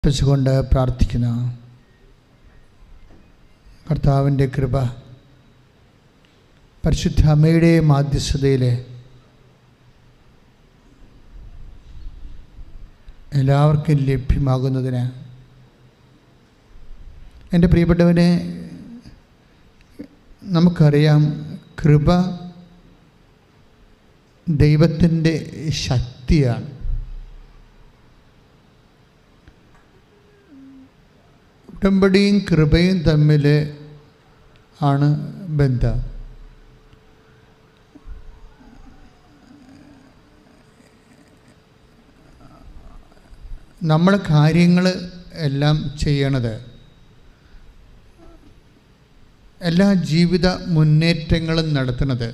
കൊണ്ട് പ്രാർത്ഥിക്കുന്നു. കർത്താവിൻ്റെ കൃപ പരിശുദ്ധ അമ്മയുടെ മാധ്യസ്ഥതയിൽ എല്ലാവർക്കും ലഭ്യമാകുന്നതിന് എൻ്റെ പ്രിയപ്പെട്ടവനെ, നമുക്കറിയാം കൃപ ദൈവത്തിൻ്റെ ശക്തിയാണ്. ഉടമ്പടിയും കൃപയും തമ്മിൽ ആണ് ബന്ധം. നമ്മൾ കാര്യങ്ങൾ എല്ലാം ചെയ്യണത്, എല്ലാ ജീവിത മുന്നേറ്റങ്ങളും നടത്തുന്നത്,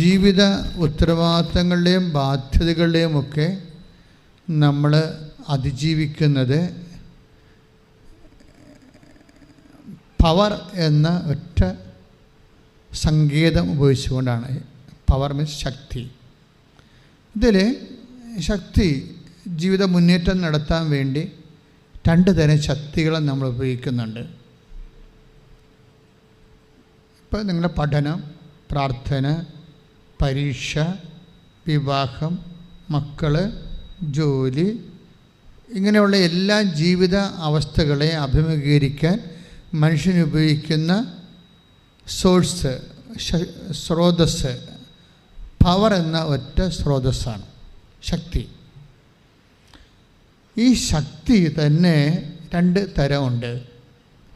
ജീവിത ഉത്തരവാദിത്തങ്ങളുടെയും ബാധ്യതകളുടെയും ഒക്കെ നമ്മൾ അതിജീവിക്കുന്നത് പവർ എന്ന ഒറ്റ സങ്കേതം ഉപയോഗിച്ചുകൊണ്ടാണ്. പവർ മീൻസ് ശക്തി. ഇതിൽ ശക്തി ജീവിത മുന്നേറ്റം നടത്താൻ വേണ്ടി രണ്ട് തരം ശക്തികളെ നമ്മൾ ഉപയോഗിക്കുന്നുണ്ട്. ഇപ്പോൾ നിങ്ങളുടെ പഠനം, പ്രാർത്ഥന, പരീക്ഷ, വിവാഹം, മക്കൾ, ജോലി, ഇങ്ങനെയുള്ള എല്ലാ ജീവിത അവസ്ഥകളെ അഭിമുഖീകരിക്കാൻ മനുഷ്യന് ഉപയോഗിക്കുന്ന സോഴ്സ്, സ്രോതസ്സ് പവർ എന്ന ഒറ്റ സ്രോതസ്സാണ് ശക്തി. ഈ ശക്തി തന്നെ രണ്ട് തരമുണ്ട്.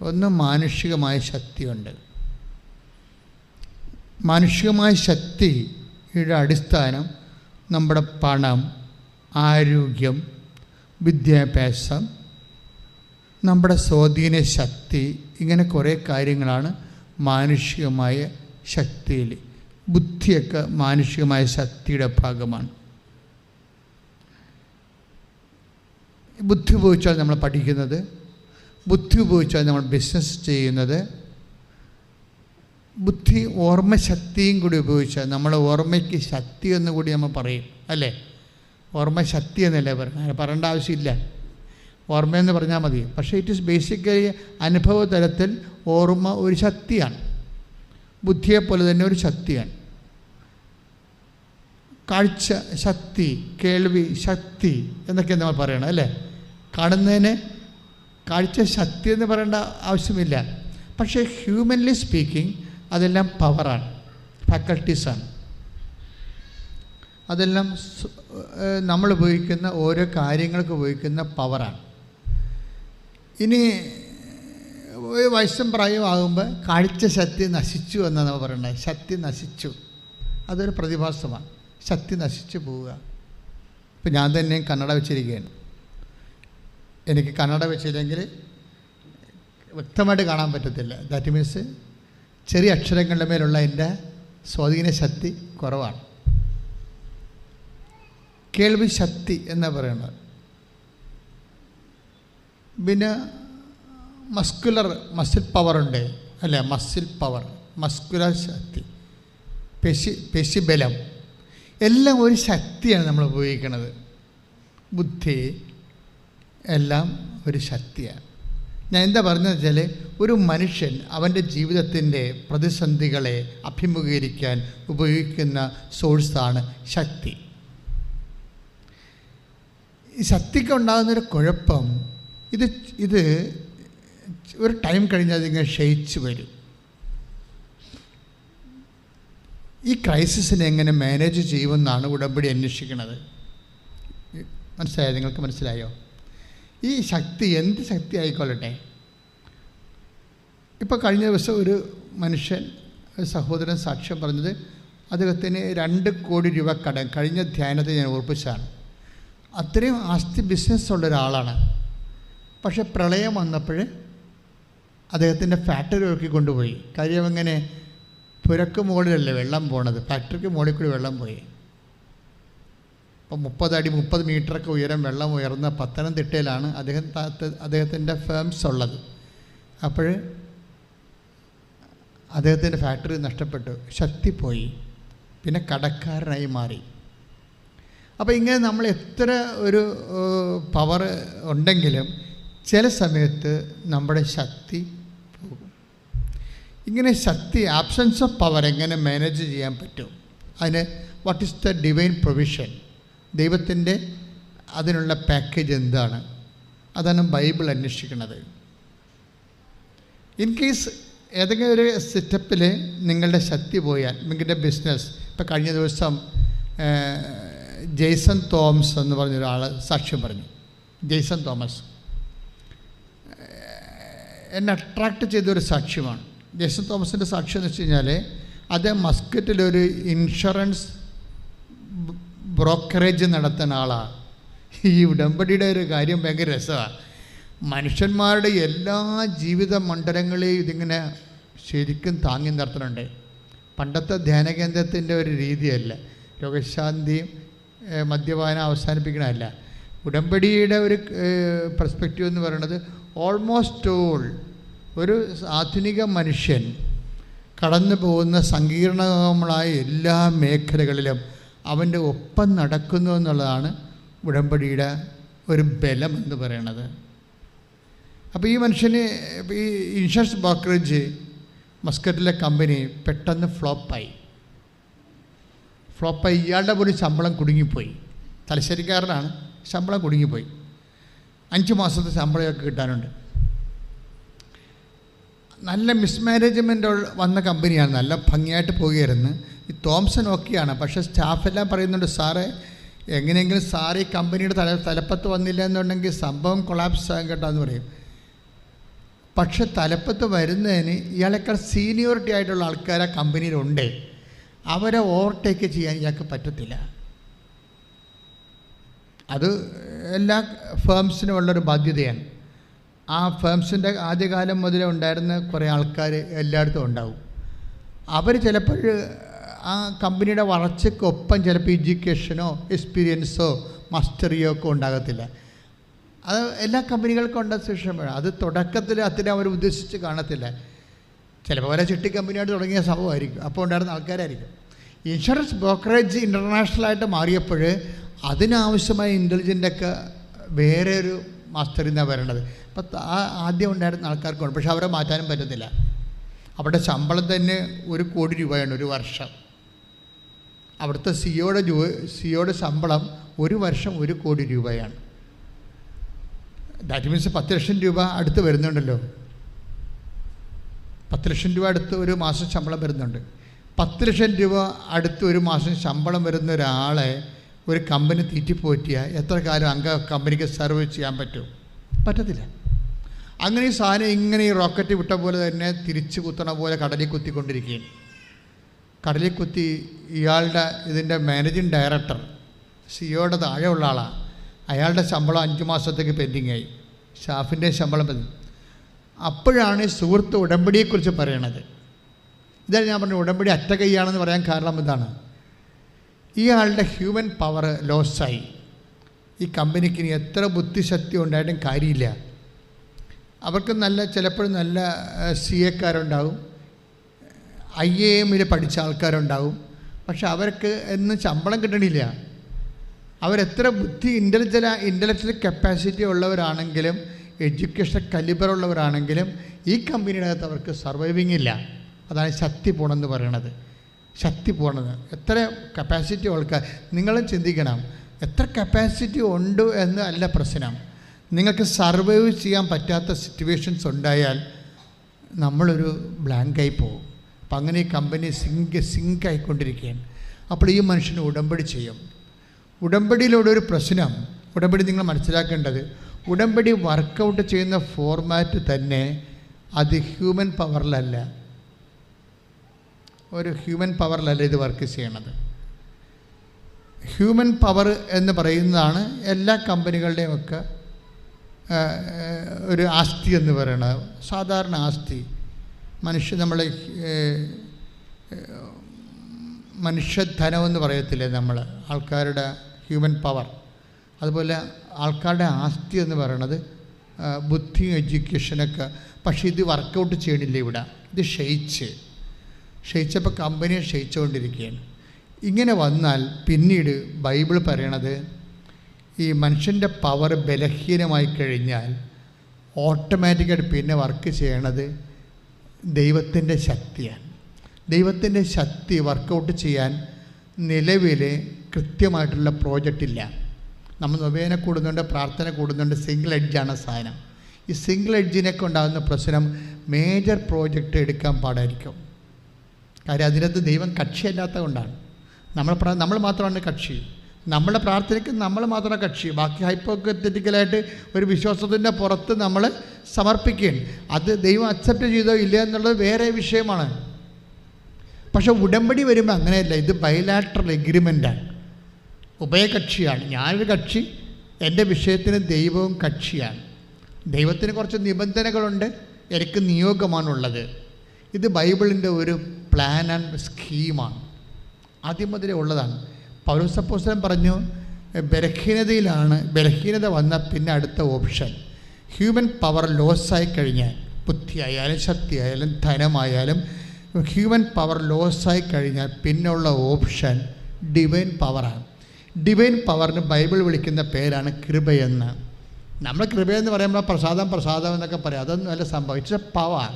ഒന്ന് മാനുഷികമായ ശക്തിയുണ്ട്. മാനുഷികമായ ശക്തിയുടെ അടിസ്ഥാനം നമ്മുടെ പണം, ആരോഗ്യം, വിദ്യാഭ്യാസം, നമ്മുടെ സ്വാധീന ശക്തി, ഇങ്ങനെ കുറേ കാര്യങ്ങളാണ് മാനുഷികമായ ശക്തിയിൽ. ബുദ്ധിയൊക്കെ മാനുഷികമായ ശക്തിയുടെ ഭാഗമാണ്. ബുദ്ധി ഉപയോഗിച്ചാൽ നമ്മൾ പഠിക്കുന്നത്, ബുദ്ധി ഉപയോഗിച്ചാൽ നമ്മൾ ബിസിനസ് ചെയ്യുന്നത്, ബുദ്ധി ഓർമ്മശക്തിയും കൂടി ഉപയോഗിച്ചാൽ നമ്മൾ ഓർമ്മയ്ക്ക് ശക്തി എന്ന് കൂടി നമ്മൾ പറയും, അല്ലേ? ഓർമ്മശക്തി എന്നല്ലേ പറയേണ്ട ആവശ്യമില്ല, ഓർമ്മയെന്ന് പറഞ്ഞാൽ മതി. പക്ഷേ ഇറ്റ് ഈസ് ബേസിക്കലി അനുഭവ തലത്തിൽ ഓർമ്മ ഒരു ശക്തിയാണ്, ബുദ്ധിയെപ്പോലെ തന്നെ ഒരു ശക്തിയാണ്. കാഴ്ച ശക്തി, കേൾവി ശക്തി എന്നൊക്കെ നമ്മൾ പറയണം, അല്ലേ? കാണുന്നതിന് കാഴ്ച ശക്തി എന്ന് പറയേണ്ട ആവശ്യമില്ല. പക്ഷേ ഹ്യൂമൻലി സ്പീക്കിംഗ് അതെല്ലാം പവറാണ്, ഫാക്കൽറ്റീസാണ്. അതെല്ലാം നമ്മൾ ഉപയോഗിക്കുന്ന ഓരോ കാര്യങ്ങൾക്ക് ഉപയോഗിക്കുന്ന പവറാണ്. ഇനി വയസ്സും പ്രായമാകുമ്പോൾ കാഴ്ച ശക്തി നശിച്ചു എന്നാണ് നമ്മൾ പറയുന്നത്. ശക്തി നശിച്ചു, അതൊരു പ്രതിഭാസമാണ്. ശക്തി നശിച്ചു പോവുക. ഇപ്പം ഞാൻ തന്നെ കണ്ണട വെച്ചിരിക്കുകയാണ്. എനിക്ക് കണ്ണട വെച്ചില്ലെങ്കിൽ വ്യക്തമായിട്ട് കാണാൻ പറ്റത്തില്ല. ദാറ്റ് മീൻസ് ചെറിയ അക്ഷരങ്ങളുടെ മേലുള്ള എൻ്റെ സ്വാധീന ശക്തി കുറവാണ്. കേൾവി ശക്തി എന്നാണ് പറയുന്നത്. പിന്നെ മസിൽ പവറുണ്ട്, അല്ലേ? മസിൽ പവർ, മസ്കുലർ ശക്തി, പേശിബലം, എല്ലാം ഒരു ശക്തിയാണ് നമ്മൾ ഉപയോഗിക്കുന്നത്. ബുദ്ധി എല്ലാം ഒരു ശക്തിയാണ്. ഞാൻ എന്താ പറഞ്ഞതെന്ന് വെച്ചാൽ, ഒരു മനുഷ്യൻ അവൻ്റെ ജീവിതത്തിൻ്റെ പ്രതിസന്ധികളെ അഭിമുഖീകരിക്കാൻ ഉപയോഗിക്കുന്ന സോഴ്സാണ് ശക്തി. ഈ ശക്തിക്ക് ഉണ്ടാകുന്നൊരു കുഴപ്പം, ഇത് ഒരു ടൈം കഴിഞ്ഞാൽ അതിങ്ങനെ ക്ഷയിച്ചു വരും. ഈ ക്രൈസിസിനെ എങ്ങനെ മാനേജ് ചെയ്യുമെന്നാണ് ഉടമ്പടി അന്വേഷിക്കുന്നത്. മനസ്സിലായോ? നിങ്ങൾക്ക് മനസ്സിലായോ? ഈ ശക്തി എന്ത് ശക്തി ആയിക്കൊള്ളട്ടെ. ഇപ്പോൾ കഴിഞ്ഞ ദിവസം ഒരു മനുഷ്യൻ, ഒരു സഹോദരൻ സാക്ഷ്യം പറഞ്ഞത്, അദ്ദേഹത്തിന് 2 കോടി രൂപ കടം. കഴിഞ്ഞ ധ്യാനത്തെ ഞാൻ ഓർപ്പിച്ചാണ്. അത്രയും ആസ്തി ബിസിനസ്സുള്ള ഒരാളാണ്. പക്ഷെ പ്രളയം വന്നപ്പോൾ അദ്ദേഹത്തിൻ്റെ ഫാക്ടറി ഒരുക്കി കൊണ്ടുപോയി. കാര്യം എങ്ങനെ, പുരക്ക് മുകളിലല്ലേ വെള്ളം പോണത്, ഫാക്ടറിക്ക് മുകളിൽ കൂടി വെള്ളം പോയി. അപ്പോൾ 30 അടി 30 മീറ്ററൊക്കെ ഉയരം വെള്ളം ഉയർന്ന പത്തനംതിട്ടയിലാണ് അദ്ദേഹത്തിൻ്റെ ഫേംസ് ഉള്ളത്. അപ്പോൾ അദ്ദേഹത്തിൻ്റെ ഫാക്ടറി നഷ്ടപ്പെട്ടു, ശക്തി പോയി, പിന്നെ കടക്കാരനായി മാറി. അപ്പോൾ ഇങ്ങനെ നമ്മൾ എത്ര ഒരു പവർ ഉണ്ടെങ്കിലും ചില സമയത്ത് നമ്മുടെ ശക്തി പോകും. ഇങ്ങനെ ശക്തി, ആബ്സെൻസ് ഓഫ് പവർ എങ്ങനെ മാനേജ് ചെയ്യാൻ പറ്റും? അതിന് what is the divine provision? ദൈവത്തിൻ്റെ അതിനുള്ള പാക്കേജ് എന്താണ്? അതാണ് ബൈബിൾ അന്വേഷിക്കുന്നത്. ഇൻ കേസ് ഏതെങ്കിലും ഒരു സെറ്റപ്പിൽ നിങ്ങളുടെ ശക്തി പോയാൽ, നിങ്ങളുടെ ബിസിനസ്, ഇപ്പോൾ കഴിഞ്ഞ ദിവസം ജെയ്സൺ തോമസ് എന്ന് പറഞ്ഞൊരാൾ സാക്ഷ്യം പറഞ്ഞു. ജെയ്സൺ തോമസ് എന്നെ അട്രാക്റ്റ് ചെയ്തൊരു സാക്ഷ്യമാണ്. ജെയ്സൺ തോമസിൻ്റെ സാക്ഷ്യം എന്ന് വെച്ച് കഴിഞ്ഞാൽ, അദ്ദേഹം മസ്കറ്റിലൊരു ഇൻഷുറൻസ് ബ്രോക്കറേജ് നടത്തുന്ന ആളാണ്. ഈ ഉടമ്പടിയുടെ ഒരു കാര്യം ഭയങ്കര രസമാണ്. മനുഷ്യന്മാരുടെ എല്ലാ ജീവിത മണ്ഡലങ്ങളെയും ഇതിങ്ങനെ ശരിക്കും താങ്ങി നിർത്തുന്നുണ്ട്. പണ്ടത്തെ ധ്യാനകേന്ദ്രത്തിൻ്റെ ഒരു രീതിയല്ല, രോഗശാന്തിയും മദ്യപാനം അവസാനിപ്പിക്കണമല്ല. ഉടമ്പടിയുടെ ഒരു പെർസ്പെക്റ്റീവ് എന്ന് പറയുന്നത് ഓൾമോസ്റ്റ് ഓൾ ഒരു ആധുനിക മനുഷ്യൻ കടന്നു പോകുന്ന സങ്കീർണമായ എല്ലാ മേഖലകളിലും അവൻ്റെ ഒപ്പം നടക്കുന്നു എന്നുള്ളതാണ് ഉടമ്പടിയുടെ ഒരു ബലം എന്ന് പറയുന്നത്. അപ്പോൾ ഈ മനുഷ്യന് ഈ ഇൻഷുറൻസ് ബ്രോക്കറേജ് മസ്കറ്റിലെ കമ്പനി പെട്ടെന്ന് ഫ്ലോപ്പായി. ഇയാളുടെ പോലും ശമ്പളം കുടുങ്ങിപ്പോയി. തലശ്ശേരിക്കാരനാണ്, ശമ്പളം കുടുങ്ങിപ്പോയി. 5 മാസത്തെ ശമ്പളമൊക്കെ കിട്ടാനുണ്ട്. നല്ല മിസ്മാനേജ്മെൻ്റ് വന്ന കമ്പനിയാണ്, നല്ല ഭംഗിയായിട്ട് പോകുകയായിരുന്നു. ഈ തോംസൺ ഓക്കെയാണ്, പക്ഷേ സ്റ്റാഫെല്ലാം പറയുന്നുണ്ട്, സാറേ എങ്ങനെയെങ്കിലും സാറ് ഈ കമ്പനിയുടെ തലപ്പത്ത് വന്നില്ല എന്നുണ്ടെങ്കിൽ സംഭവം കൊളാപ്സ് ആകും കേട്ടോ എന്ന് പറയും. പക്ഷെ തലപ്പത്ത് വരുന്നതിന് ഇയാളെക്കാൾ സീനിയോറിറ്റി ആയിട്ടുള്ള ആൾക്കാർ ആ കമ്പനിയിലുണ്ട്. അവരെ ഓവർടേക്ക് ചെയ്യാൻ ഇയാൾക്ക് പറ്റത്തില്ല. അത് എല്ലാ ഫേംസിനും ഉള്ളൊരു ബാധ്യതയാണ്. ആ ഫേംസിൻ്റെ ആദ്യകാലം മുതലേ ഉണ്ടായിരുന്ന കുറേ ആൾക്കാർ എല്ലായിടത്തും ഉണ്ടാവും. അവർ ചിലപ്പോൾ ആ കമ്പനിയുടെ വളർച്ചയ്ക്കൊപ്പം ചിലപ്പോൾ എഡ്യൂക്കേഷനോ എക്സ്പീരിയൻസോ മാസ്റ്ററിയോ ഒക്കെ ഉണ്ടാകത്തില്ല. അത് എല്ലാ കമ്പനികൾക്കും ഉണ്ട ശേഷം വേണം. അത് തുടക്കത്തിൽ അത്ര അവർ ഉദ്ദേശിച്ച് കാണത്തില്ല. ചിലപ്പോൾ വരെ ചിട്ടി കമ്പനിയായിട്ട് തുടങ്ങിയ സംഭവമായിരിക്കും, അപ്പോൾ ഉണ്ടായിരുന്ന ആൾക്കാരായിരിക്കും. ഇൻഷുറൻസ് ബ്രോക്കറേജ് ഇൻ്റർനാഷണലായിട്ട് മാറിയപ്പോൾ അതിനാവശ്യമായ ഇൻ്റലിജൻ്റൊക്കെ വേറെ ഒരു മാസ്റ്ററിൽ നിന്നാണ് വരേണ്ടത്. അപ്പം ആദ്യം ഉണ്ടായിരുന്ന ആൾക്കാർക്കുണ്ട്, പക്ഷെ അവരെ മാറ്റാനും പറ്റത്തില്ല. അവിടെ ശമ്പളം തന്നെ 1 കോടി രൂപയാണ് ഒരു വർഷം. അവിടുത്തെ സിയോയുടെ ശമ്പളം ഒരു വർഷം 1 കോടി രൂപയാണ്. ദാറ്റ് മീൻസ് 10 ലക്ഷം രൂപ അടുത്ത് വരുന്നുണ്ടല്ലോ. 10 ലക്ഷം രൂപ അടുത്ത് ഒരു മാസം ശമ്പളം വരുന്നുണ്ട്. 10 ലക്ഷം രൂപ അടുത്ത് ഒരു മാസം ശമ്പളം വരുന്ന ഒരാളെ ഒരു കമ്പനി തീറ്റിപ്പോറ്റിയാൽ എത്ര കാലം കമ്പനിക്ക് സർവ് ചെയ്യാൻ പറ്റും? പറ്റത്തില്ല. അങ്ങനെ ഈ സാധനം ഇങ്ങനെ ഈ റോക്കറ്റ് വിട്ട പോലെ തന്നെ തിരിച്ചു കുത്തണ പോലെ കടലിൽ കുത്തിക്കൊണ്ടിരിക്കുകയാണ്. കടലിൽ കുത്തി ഇയാളുടെ ഇതിൻ്റെ മാനേജിങ് ഡയറക്ടർ സിയോയുടെ താഴെയുള്ള ആളാണ്. അയാളുടെ ശമ്പളം 5 മാസത്തേക്ക് പെൻഡിങ്ങായി. സ്റ്റാഫിൻ്റെ ശമ്പളം പെൻഡിങ്. അപ്പോഴാണ് സുഹൃത്ത് ഉടമ്പടിയെക്കുറിച്ച് പറയണത്. ഇതാണ് ഞാൻ പറഞ്ഞു ഉടമ്പടി അറ്റ കൈയാണെന്ന് പറയാൻ കാരണം ഇതാണ്. ഇയാളുടെ ഹ്യൂമൻ പവർ ലോസായി. ഈ കമ്പനിക്ക് ഇനി എത്ര ബുദ്ധിശക്തി ഉണ്ടായിട്ടും കാര്യമില്ല. അവർക്ക് ചിലപ്പോഴും നല്ല CA IAM പഠിച്ച ആൾക്കാരുണ്ടാവും. പക്ഷെ അവർക്ക് എന്നും ശമ്പളം കിട്ടണില്ല. അവരെത്ര ഇൻ്റലക്ച്വൽ കപ്പാസിറ്റി ഉള്ളവരാണെങ്കിലും എഡ്യൂക്കേഷൻ കലിബറുള്ളവരാണെങ്കിലും ഈ കമ്പനിയുടെ അകത്ത് അവർക്ക് സർവൈവിങ് ഇല്ല. അതാണ് ശക്തി പോണെന്ന് പറയണത്. ശക്തി പോണത് എത്ര കപ്പാസിറ്റി ആൾക്കാർ നിങ്ങളും ചിന്തിക്കണം. എത്ര കപ്പാസിറ്റി ഉണ്ട് എന്ന് അല്ല പ്രശ്നം. നിങ്ങൾക്ക് സർവൈവ് ചെയ്യാൻ പറ്റാത്ത സിറ്റുവേഷൻസ് ഉണ്ടായാൽ നമ്മളൊരു ബ്ലാങ്കായി പോകും. അപ്പം അങ്ങനെ ഈ കമ്പനി സിങ്ക് ആയിക്കൊണ്ടിരിക്കുകയാണ്. അപ്പോൾ ഈ മനുഷ്യന് ഉടമ്പടി ചെയ്യും. ഉടമ്പടിയിലൂടെ ഒരു പ്രശ്നം, ഉടമ്പടി നിങ്ങൾ മനസ്സിലാക്കേണ്ടത്, ഉടമ്പടി വർക്കൗട്ട് ചെയ്യുന്ന ഫോർമാറ്റ് തന്നെ അത് ഹ്യൂമൻ പവറിലല്ല. ഒരു ഹ്യൂമൻ പവറിലല്ല ഇത് വർക്ക് ചെയ്യണത്. ഹ്യൂമൻ പവർ എന്ന് പറയുന്നതാണ് എല്ലാ കമ്പനികളുടെയും ഒക്കെ ഒരു ആസ്തി എന്ന് പറയുന്നത്. സാധാരണ ആസ്തി നമ്മളെ മനുഷ്യധനം എന്ന് പറയത്തില്ലേ നമ്മൾ, ആൾക്കാരുടെ ഹ്യൂമൻ പവർ. അതുപോലെ ആൾക്കാരുടെ ആസ്തി എന്ന് പറയുന്നത് ബുദ്ധിയും എഡ്യൂക്കേഷനൊക്കെ. പക്ഷേ ഇത് വർക്കൗട്ട് ചെയ്യണില്ല ഇവിടെ. ഇത് ക്ഷയിച്ചപ്പോൾ കമ്പനിയെ ക്ഷയിച്ചുകൊണ്ടിരിക്കുകയാണ്. ഇങ്ങനെ വന്നാൽ പിന്നീട് ബൈബിൾ പറയണത് ഈ മനുഷ്യൻ്റെ പവർ ബലഹീനമായി കഴിഞ്ഞാൽ ഓട്ടോമാറ്റിക്കായിട്ട് പിന്നെ വർക്ക് ചെയ്യണത് ദൈവത്തിൻ്റെ ശക്തിയാണ്. ദൈവത്തിൻ്റെ ശക്തി വർക്കൗട്ട് ചെയ്യാൻ നിലവിൽ കൃത്യമായിട്ടുള്ള പ്രോജക്റ്റ് ഇല്ല. നമ്മൾ നൊവേന കൂടുന്നുണ്ട്, പ്രാർത്ഥന കൂടുന്നുണ്ട്, സിംഗിൾ എഡ്ജാണ് സാധനം. ഈ സിംഗിൾ എഡ്ജിനൊക്കെ ഉണ്ടാകുന്ന പ്രശ്നം മേജർ പ്രോജക്റ്റ് എടുക്കാൻ പാടായിരിക്കും. കാര്യം അതിനകത്ത് ദൈവം കക്ഷിയല്ലാത്തത് കൊണ്ടാണ്. നമ്മൾ മാത്രമാണ് കക്ഷി. നമ്മളെ പ്രാർത്ഥനയ്ക്ക് നമ്മൾ മാത്രമാണ് കക്ഷി. ബാക്കി ഹൈപ്പോത്തറ്റിക്കലായിട്ട് ഒരു വിശ്വാസത്തിൻ്റെ പുറത്ത് നമ്മൾ സമർപ്പിക്കുകയാണ്. അത് ദൈവം അക്സെപ്റ്റ് ചെയ്തോ ഇല്ല എന്നുള്ളത് വേറെ വിഷയമാണ്. പക്ഷെ ഉടമ്പടി വരുമ്പോൾ അങ്ങനെയല്ല. ഇത് ബൈലാറ്ററൽ എഗ്രിമെൻ്റാണ്, ഉഭയകക്ഷിയാണ്. ഞാനൊരു കക്ഷി, എൻ്റെ വിഷയത്തിന് ദൈവവും കക്ഷിയാണ്. ദൈവത്തിന് കുറച്ച് നിബന്ധനകളുണ്ട്, എനിക്ക് നിയോഗമാണുള്ളത്. ഇത് ബൈബിളിൻ്റെ ഒരു പ്ലാൻ ആൻഡ് സ്കീമാണ്, ആദ്യം മുതലേ ഉള്ളതാണ്. പൗലോസ് അപ്പോസ്തലൻ പറഞ്ഞു, ബലഹീനത വന്നാൽ പിന്നെ അടുത്ത ഓപ്ഷൻ ഹ്യൂമൻ പവർ ലോസായി കഴിഞ്ഞാൽ, ബുദ്ധിയായാലും ശക്തിയായാലും ധനമായാലും ഹ്യൂമൻ പവർ ലോസായി കഴിഞ്ഞാൽ പിന്നുള്ള ഓപ്ഷൻ ഡിവൈൻ പവറാണ്. ഡിവൈൻ പവറിന് ബൈബിൾ വിളിക്കുന്ന പേരാണ് കൃപയെന്ന്. നമ്മൾ കൃപയെന്ന് പറയുമ്പോൾ പ്രസാദം എന്നൊക്കെ പറയാം. അതൊന്നും അല്ല സംഭവം. It's A power.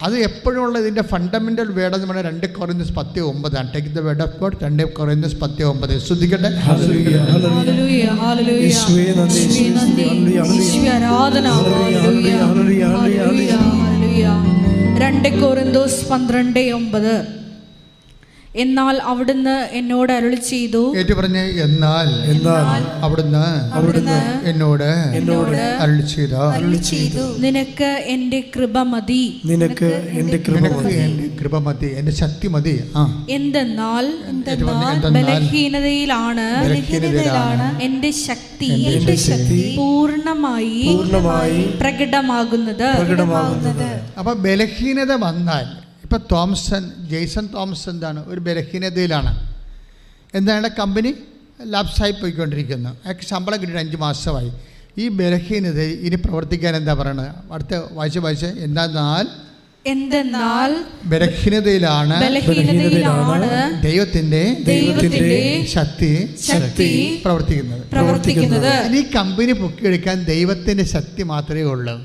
അത് എപ്പോഴും ഉള്ള ഇതിൻ്റെ ഫണ്ടമെൻ്റൽ വേർഡ് എന്ന് പറഞ്ഞാൽ 2 കൊറിന്ത്യസ് 10:9 take the word of God. 2 കൊറിന്ത്യസ് 10:9 ശ്രദ്ധിക്കട്ടെ. കൊരിന്തോസ് 12:9 എന്നാൽ അവിടുന്ന് എന്നോട് അരുളി ചെയ്തു. ഏറ്റു പറഞ്ഞേ, എന്നാൽ അവിടുന്ന് എന്നോട് അരുളി ചെയ്തു, നിനക്ക് എൻ്റെ കൃപ മതി, എൻ്റെ ശക്തി മതി. എന്തെന്നാൽ ബലഹീനതയിലാണ് എൻ്റെ ശക്തി പൂർണ്ണമായി പ്രകടമാകുന്നത്. അപ്പൊ ബലഹീനത വന്നാൽ, ഇപ്പോൾ ജെയ്സൺ തോമസ് എന്താണ്, ഒരു ബലഹീനതയിലാണ്. എന്താണ്, കമ്പനി ലാപ്സായി പോയിക്കൊണ്ടിരിക്കുന്നു. അയാൾക്ക് ശമ്പളം കിട്ടിയിട്ട് 5 മാസമായി. ഈ ബലഹീനത ഇനി പ്രവർത്തിക്കാൻ എന്താ പറയണത്? അടുത്ത വായിച്ച് എന്തെന്നാൽ ബലഹീനതയിലാണ് ദൈവത്തിന്റെ ശക്തി പ്രവർത്തിക്കുന്നത്. ഈ കമ്പനി പൊക്കിയെടുക്കാൻ ദൈവത്തിന്റെ ശക്തി മാത്രമേ ഉള്ളൂ.